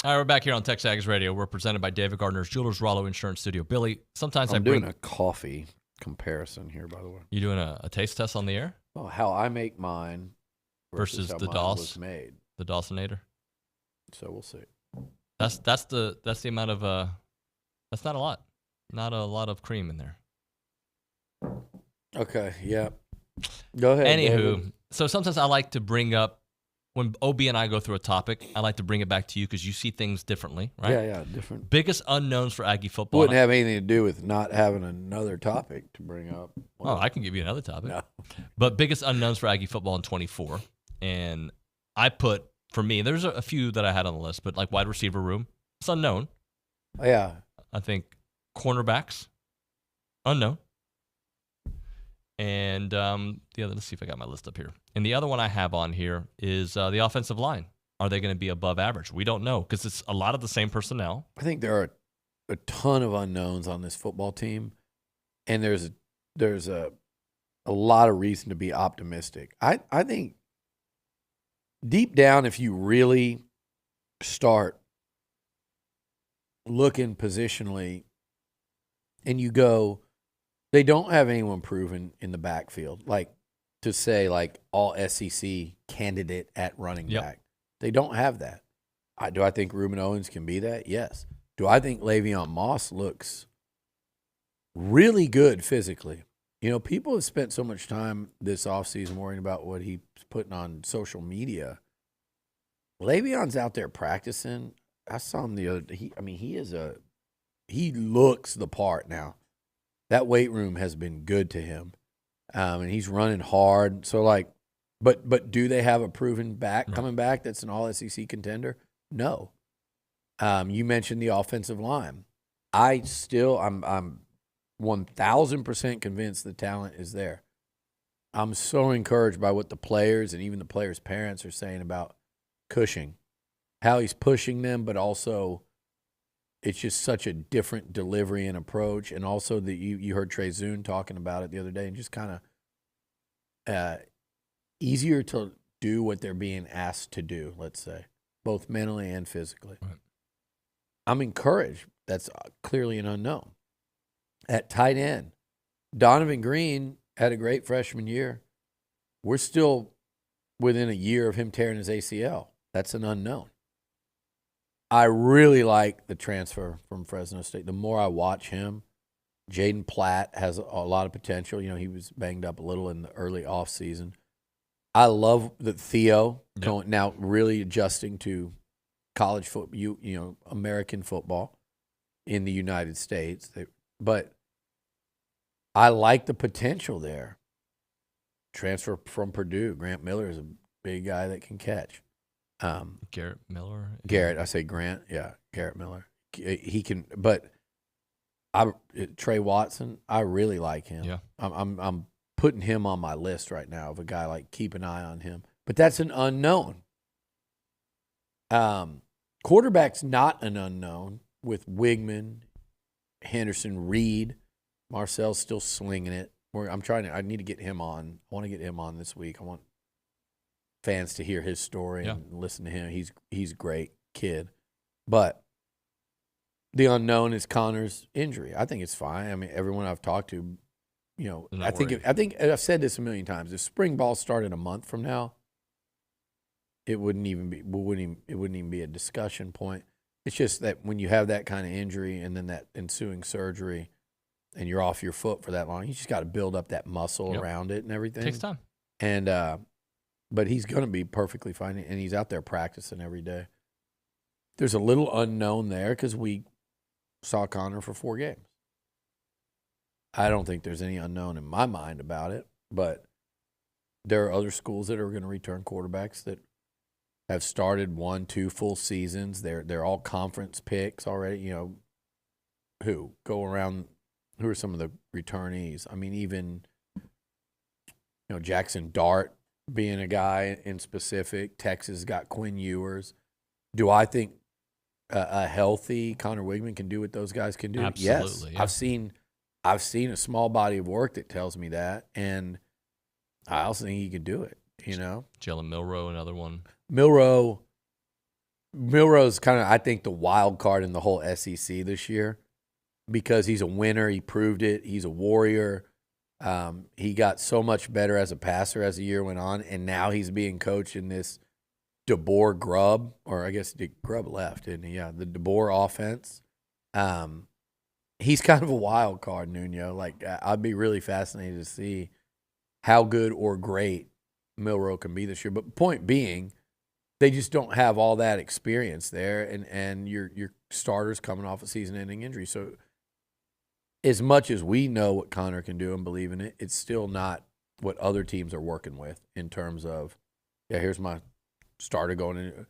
All right, we're back here on TexAgs Radio. We're presented by David Gardner's Jewelers Rollo Insurance Studio. Billy, sometimes I'm doing a coffee comparison here, by the way. You doing a taste test on the air? Oh, how I make mine versus how the mine DOS was made. The Dawsonator. So we'll see. That's the amount of that's not a lot. Not a lot of cream in there. Okay, yeah. Go ahead. Anywho, David. so sometimes I like to bring up when OB and I go through a topic, I like to bring it back to you because you see things differently, right? Yeah, different. Biggest unknowns for Aggie football. Wouldn't have anything to do with not having another topic to bring up. Oh, I can give you another topic. No. But biggest unknowns for Aggie football in 24. And I put, for me, there's a few that I had on the list, but like wide receiver room, it's unknown. Yeah. I think cornerbacks, unknown. And the other, let's see if I got my list up here. And the other one I have on here is the offensive line. Are they going to be above average? We don't know because it's a lot of the same personnel. I think there are a ton of unknowns on this football team, and there's a lot of reason to be optimistic. I think deep down, if you really start looking positionally and you go, they don't have anyone proven in the backfield, like to say like all SEC candidate at running back. They don't have that. Do I think Ruben Owens can be that? Yes. Do I think Le'Veon Moss looks really good physically? You know, people have spent so much time this offseason worrying about what he's putting on social media. Le'Veon's out there practicing. I saw him the other day. He looks the part now. That weight room has been good to him, and he's running hard. So, like, but do they have a proven back coming back that's an all-SEC contender? No. You mentioned the offensive line. I'm 1,000% convinced the talent is there. I'm so encouraged by what the players and even the players' parents are saying about Cushing, how he's pushing them, but also it's just such a different delivery and approach. And also that you heard Trey Zune talking about it the other day, and just kind of easier to do what they're being asked to do, let's say, both mentally and physically. Right. I'm encouraged. That's clearly an unknown. At tight end, Donovan Green had a great freshman year. We're still within a year of him tearing his ACL. That's an unknown. I really like the transfer from Fresno State. The more I watch him, Jaden Platt has a lot of potential. You know, he was banged up a little in the early offseason. I love that Theo going now really adjusting to college football, you know, American football in the United States. But I like the potential there. Transfer from Purdue. Grant Miller is a big guy that can catch. Garrett Miller. Garrett, I say Grant. Yeah, Garrett Miller. He can, but Trey Watson, I really like him. Yeah, I'm putting him on my list right now of a guy like keep an eye on him. But that's an unknown. Quarterback's not an unknown with Wigman, Henderson, Reed. Marcel's still slinging it. I need to get him on. I want to get him on this week. I want fans to hear his story and listen to him. He's a great kid. But the unknown is Connor's injury. I think it's fine. I mean, everyone I've talked to, you know, I think I've said this a million times. If spring ball started a month from now, it wouldn't even be a discussion point. It's just that when you have that kind of injury and then that ensuing surgery and you're off your foot for that long, you just got to build up that muscle around it and everything. Takes time. And but he's going to be perfectly fine, and he's out there practicing every day. There's a little unknown there because we saw Connor for 4 games. I don't think there's any unknown in my mind about it, but there are other schools that are going to return quarterbacks that have started 1-2 full seasons. They're all conference picks already. You know, who are some of the returnees? I mean, even Jackson Dart being a guy in specific. Texas got Quinn Ewers. Do I think a healthy Connor Wigman can do what those guys can do? Absolutely. Yes. Yeah. I've seen a small body of work that tells me that, and I also think he could do it. You know, Jalen Milroe, another one. Milroe, Milroe's kind of, I think, the wild card in the whole SEC this year because he's a winner. He proved it. He's a warrior. He got so much better as a passer as the year went on, and now he's being coached in this DeBoer Grubb, or I guess Grubb left, didn't he? Yeah, the DeBoer offense. He's kind of a wild card, Nuño. Like, I'd be really fascinated to see how good or great Milroe can be this year. But point being, they just don't have all that experience there, and your starter's coming off a season-ending injury. So as much as we know what Connor can do and believe in it, it's still not what other teams are working with in terms of, yeah, here's my starter going in.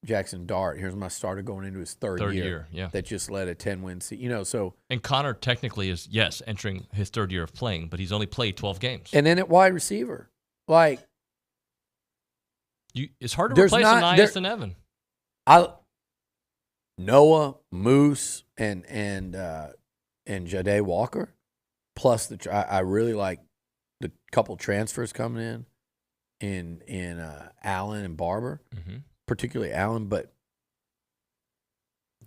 Jackson Dart, here's my starter going into his third year. Yeah. That just led a 10-win season. So. And Connor technically is, yes, entering his third year of playing, but he's only played 12 games. And then at wide receiver, like. It's hard to replace Anias and Evan. Noah, Moose, and Jade Walker, plus I really like the couple transfers coming in Allen and Barber, particularly Allen, but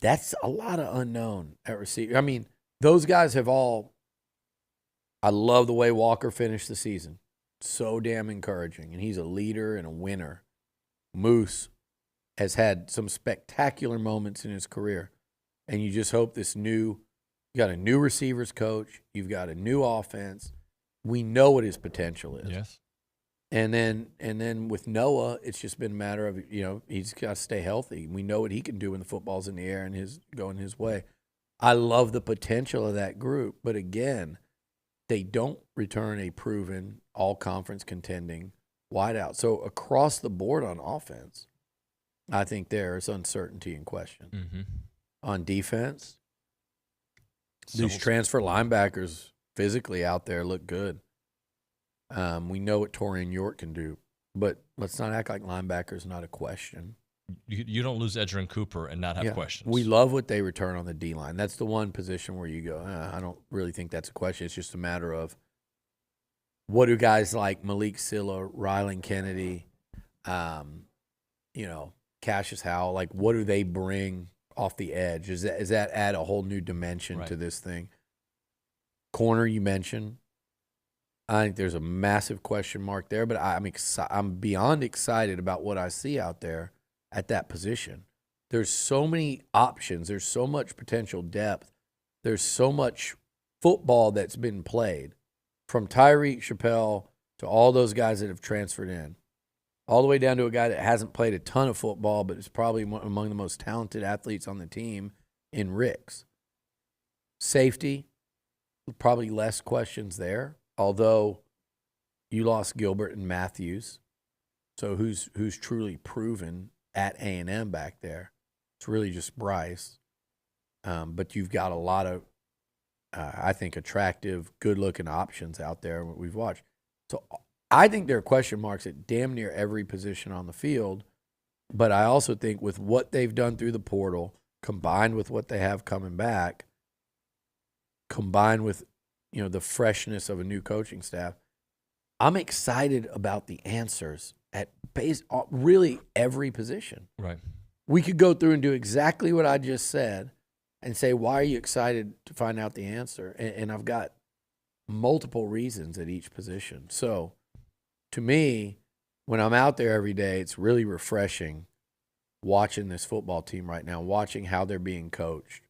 that's a lot of unknown at receiver. I mean, those guys have all. I love the way Walker finished the season, so damn encouraging, and he's a leader and a winner. Moose has had some spectacular moments in his career, and you just hope you got a new receivers coach, you've got a new offense. We know what his potential is. Yes. And then with Noah, it's just been a matter of, he's got to stay healthy. We know what he can do when the football's in the air and going his way. I love the potential of that group, but again, they don't return a proven all-conference contending wideout. So across the board on offense, I think there's uncertainty and question. On defense, these transfer linebackers physically out there look good. We know what Torian York can do, but let's not act like linebackers not a question. You don't lose Edgerrin Cooper and not have questions. We love what they return on the D-line. That's the one position where you go, I don't really think that's a question. It's just a matter of what do guys like Malik Silla, Rylan Kennedy, Cassius Howell, like what do they bring off the edge? Is that add a whole new dimension to this thing? Corner you mentioned. I think there's a massive question mark there, but I'm beyond excited about what I see out there at that position. There's so many options. There's so much potential depth. There's so much football that's been played, from Tyreek Chappelle to all those guys that have transferred in, all the way down to a guy that hasn't played a ton of football but is probably among the most talented athletes on the team in Ricks. Safety, probably less questions there, although you lost Gilbert and Matthews. So who's truly proven at A&M back there? It's really just Bryce. But you've got a lot of, I think, attractive, good-looking options out there we've watched. So I think there are question marks at damn near every position on the field, but I also think with what they've done through the portal, combined with what they have coming back, combined with the freshness of a new coaching staff, I'm excited about the answers at really every position. Right. We could go through and do exactly what I just said and say, why are you excited to find out the answer? And I've got multiple reasons at each position. So to me, when I'm out there every day, it's really refreshing watching this football team right now, watching how they're being coached,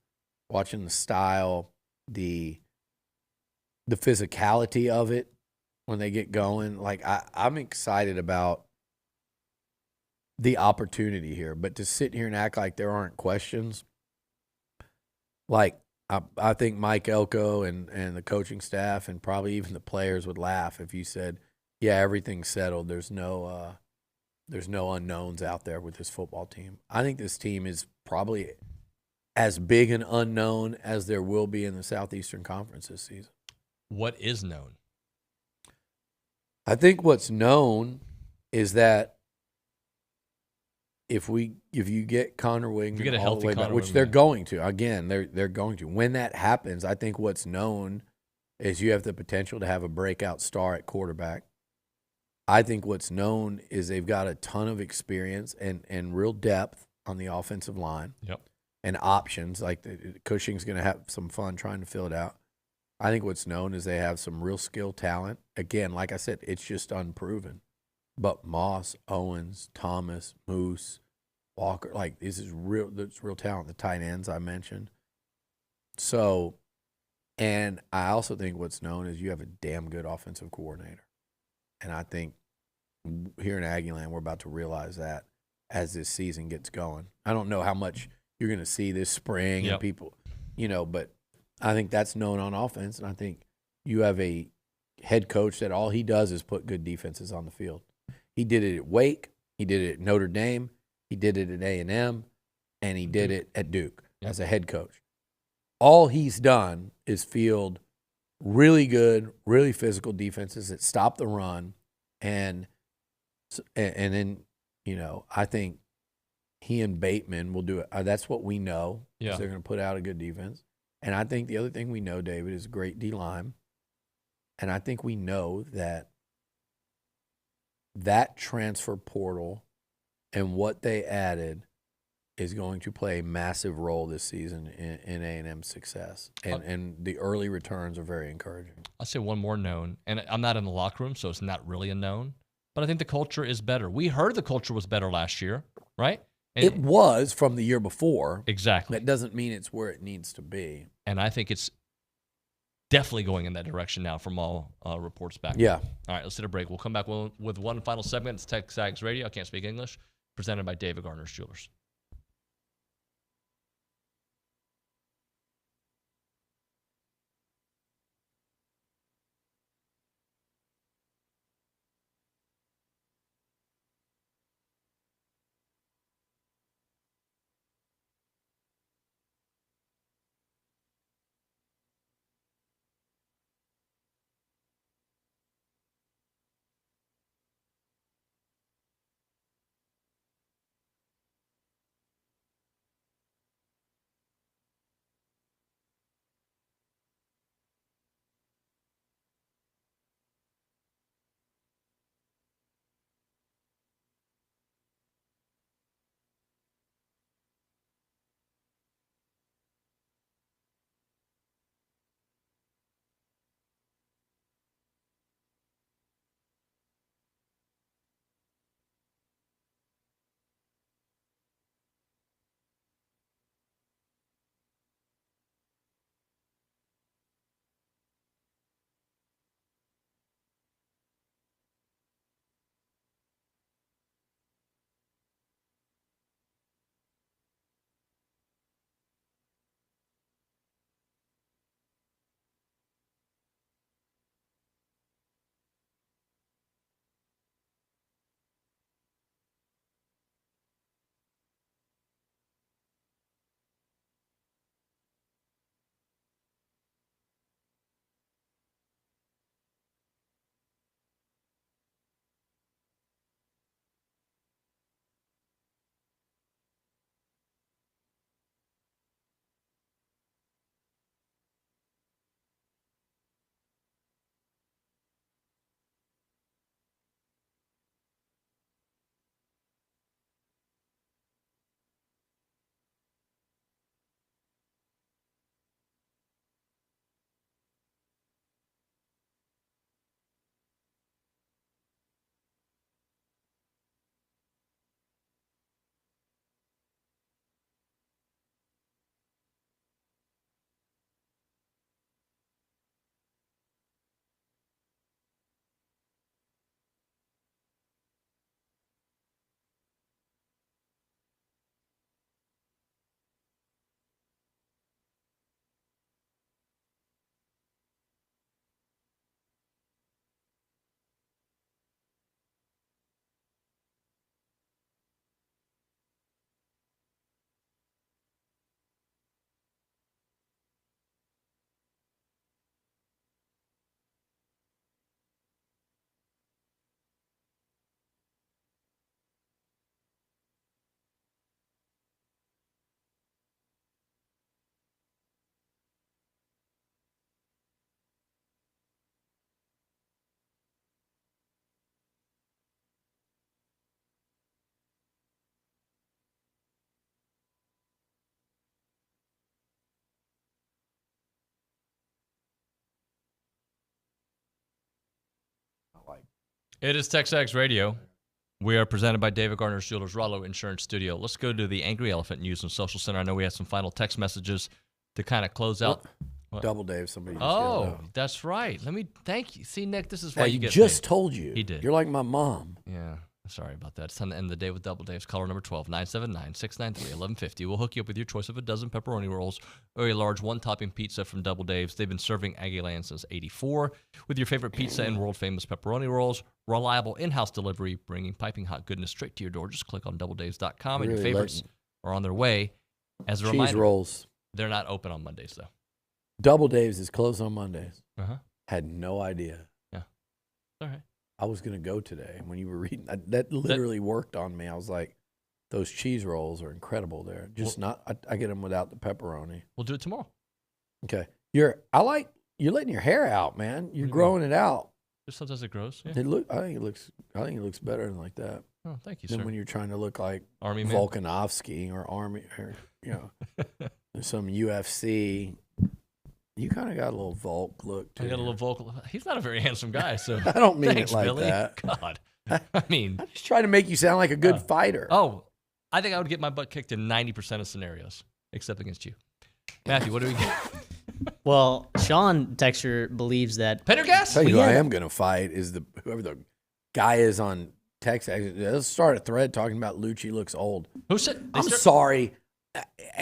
watching the style, the physicality of it when they get going. Like I'm excited about the opportunity here, but to sit here and act like there aren't questions, like I think Mike Elko and the coaching staff and probably even the players would laugh if you said, yeah, everything's settled. There's no unknowns out there with this football team. I think this team is probably as big an unknown as there will be in the Southeastern Conference this season. What is known? I think what's known is that if you get Connor Wigman all the way back, which they're going to, again, they're going to. When that happens, I think what's known is you have the potential to have a breakout star at quarterback. I think what's known is they've got a ton of experience and real depth on the offensive line. Yep. And options, like Cushing's going to have some fun trying to fill it out. I think what's known is they have some real skill talent. Again, like I said, it's just unproven. But Moss, Owens, Thomas, Moose, Walker, like this is real talent. The tight ends I mentioned. So, and I also think what's known is you have a damn good offensive coordinator. And I think here in Aggieland, we're about to realize that as this season gets going. I don't know how much you're going to see this spring and people, but I think that's known on offense. And I think you have a head coach that all he does is put good defenses on the field. He did it at Wake. He did it at Notre Dame. He did it at A&M. And he did it at Duke as a head coach. All he's done is field really good, really physical defenses that stop the run. And then, I think he and Bateman will do it. That's what we know. Yeah. They're going to put out a good defense. And I think the other thing we know, David, is great D-line. And I think we know that transfer portal and what they added is going to play a massive role this season in A&M's success. And the early returns are very encouraging. I'll say one more known, and I'm not in the locker room, so it's not really a known, but I think the culture is better. We heard the culture was better last year, right? And it was from the year before. Exactly. That doesn't mean it's where it needs to be. And I think it's definitely going in that direction now from all reports back. Yeah. All right, let's hit a break. We'll come back with one final segment. It's TexAgs Radio. I can't speak English. Presented by David Gardner's Jewelers. It is TexAgs Radio. We are presented by David Gardner's Jewelers, Rollo Insurance Studio. Let's go to the Angry Elephant News and Social Center. I know we have some final text messages to kind of close out. What? Double Dave, somebody. Oh, that's right. Let me thank you. See, Nick, this is why you get just paid. told you. He did. You're like my mom. Yeah. Sorry about that. It's time to end the day with Double Dave's. Caller number 12, 979-693-1150. We'll hook you up with your choice of a dozen pepperoni rolls or a large one-topping pizza from Double Dave's. They've been serving Aggieland since '84 with your favorite pizza and world-famous pepperoni rolls. Reliable in-house delivery, bringing piping hot goodness straight to your door. Just click on doubledaves.com, and your favorites are on their way. As a cheese reminder, rolls. They're not open on Mondays, though. Double Dave's is closed on Mondays. Uh-huh. Had no idea. Yeah. All right. I was going to go today. When you were reading, that literally worked on me. I was like, those cheese rolls are incredible there. I get them without the pepperoni. We'll do it tomorrow. Okay. You're letting your hair out, man. You're growing it out. Just sometimes it grows. Yeah. I think it looks better than like that. Oh, thank you, than sir. when you're trying to look like Army man. Volkanovski or Army, or some UFC. You kind of got a little Volk look to I got a little Volk. He's not a very handsome guy, so I don't mean thanks, it like Billy. that. God, I mean, I'm just trying to make you sound like a good fighter. Oh, I think I would get my butt kicked in 90% of scenarios, except against you. Matthew, what do we get? Well, Sean Texture believes that Pendergast. Tell you who I am going to fight is whoever the guy is on TexAgs. Let's start a thread talking about Liucci looks old. Who said? I'm sorry.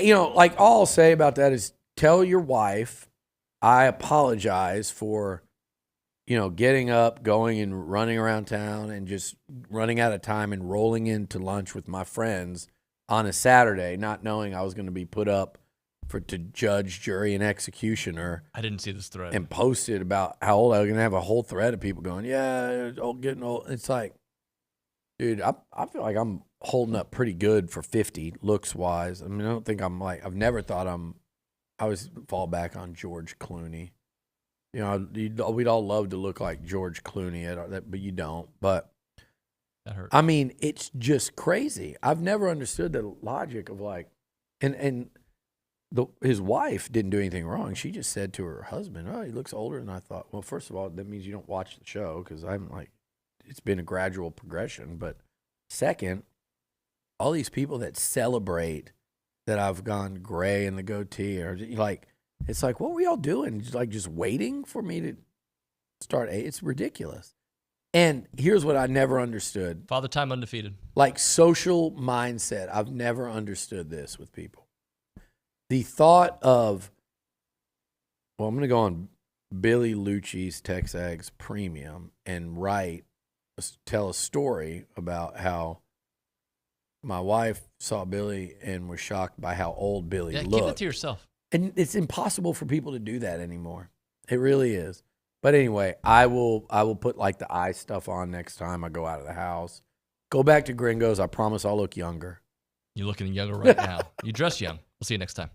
Like all I'll say about that is tell your wife I apologize for, getting up, going and running around town and just running out of time and rolling into lunch with my friends on a Saturday, not knowing I was going to be put up to judge, jury, and executioner. I didn't see this thread. And posted about how old I was going to have a whole thread of people going, yeah, getting old. It's like, dude, I feel like I'm holding up pretty good for 50 looks wise. I mean, I don't think I've never thought I always fall back on George Clooney. We'd all love to look like George Clooney, but you don't. But that hurt. I mean, it's just crazy. I've never understood the logic of his wife didn't do anything wrong. She just said to her husband, "Oh, he looks older." And I thought, well, first of all, that means you don't watch the show because I'm like, it's been a gradual progression. But second, all these people that celebrate that I've gone gray in the goatee, or it's like, what were y'all doing? Just waiting for me to start? It's ridiculous. And here's what I never understood. Father Time undefeated. Like social mindset. I've never understood this with people. The thought of, well, I'm going to go on Billy Liucci's TexAgs Premium and tell a story about how my wife saw Billy and was shocked by how old Billy looked. Keep it to yourself. And it's impossible for people to do that anymore. It really is. But anyway, I will put the eye stuff on next time I go out of the house. Go back to Gringos. I promise I'll look younger. You're looking younger right now. You dress young. We'll see you next time.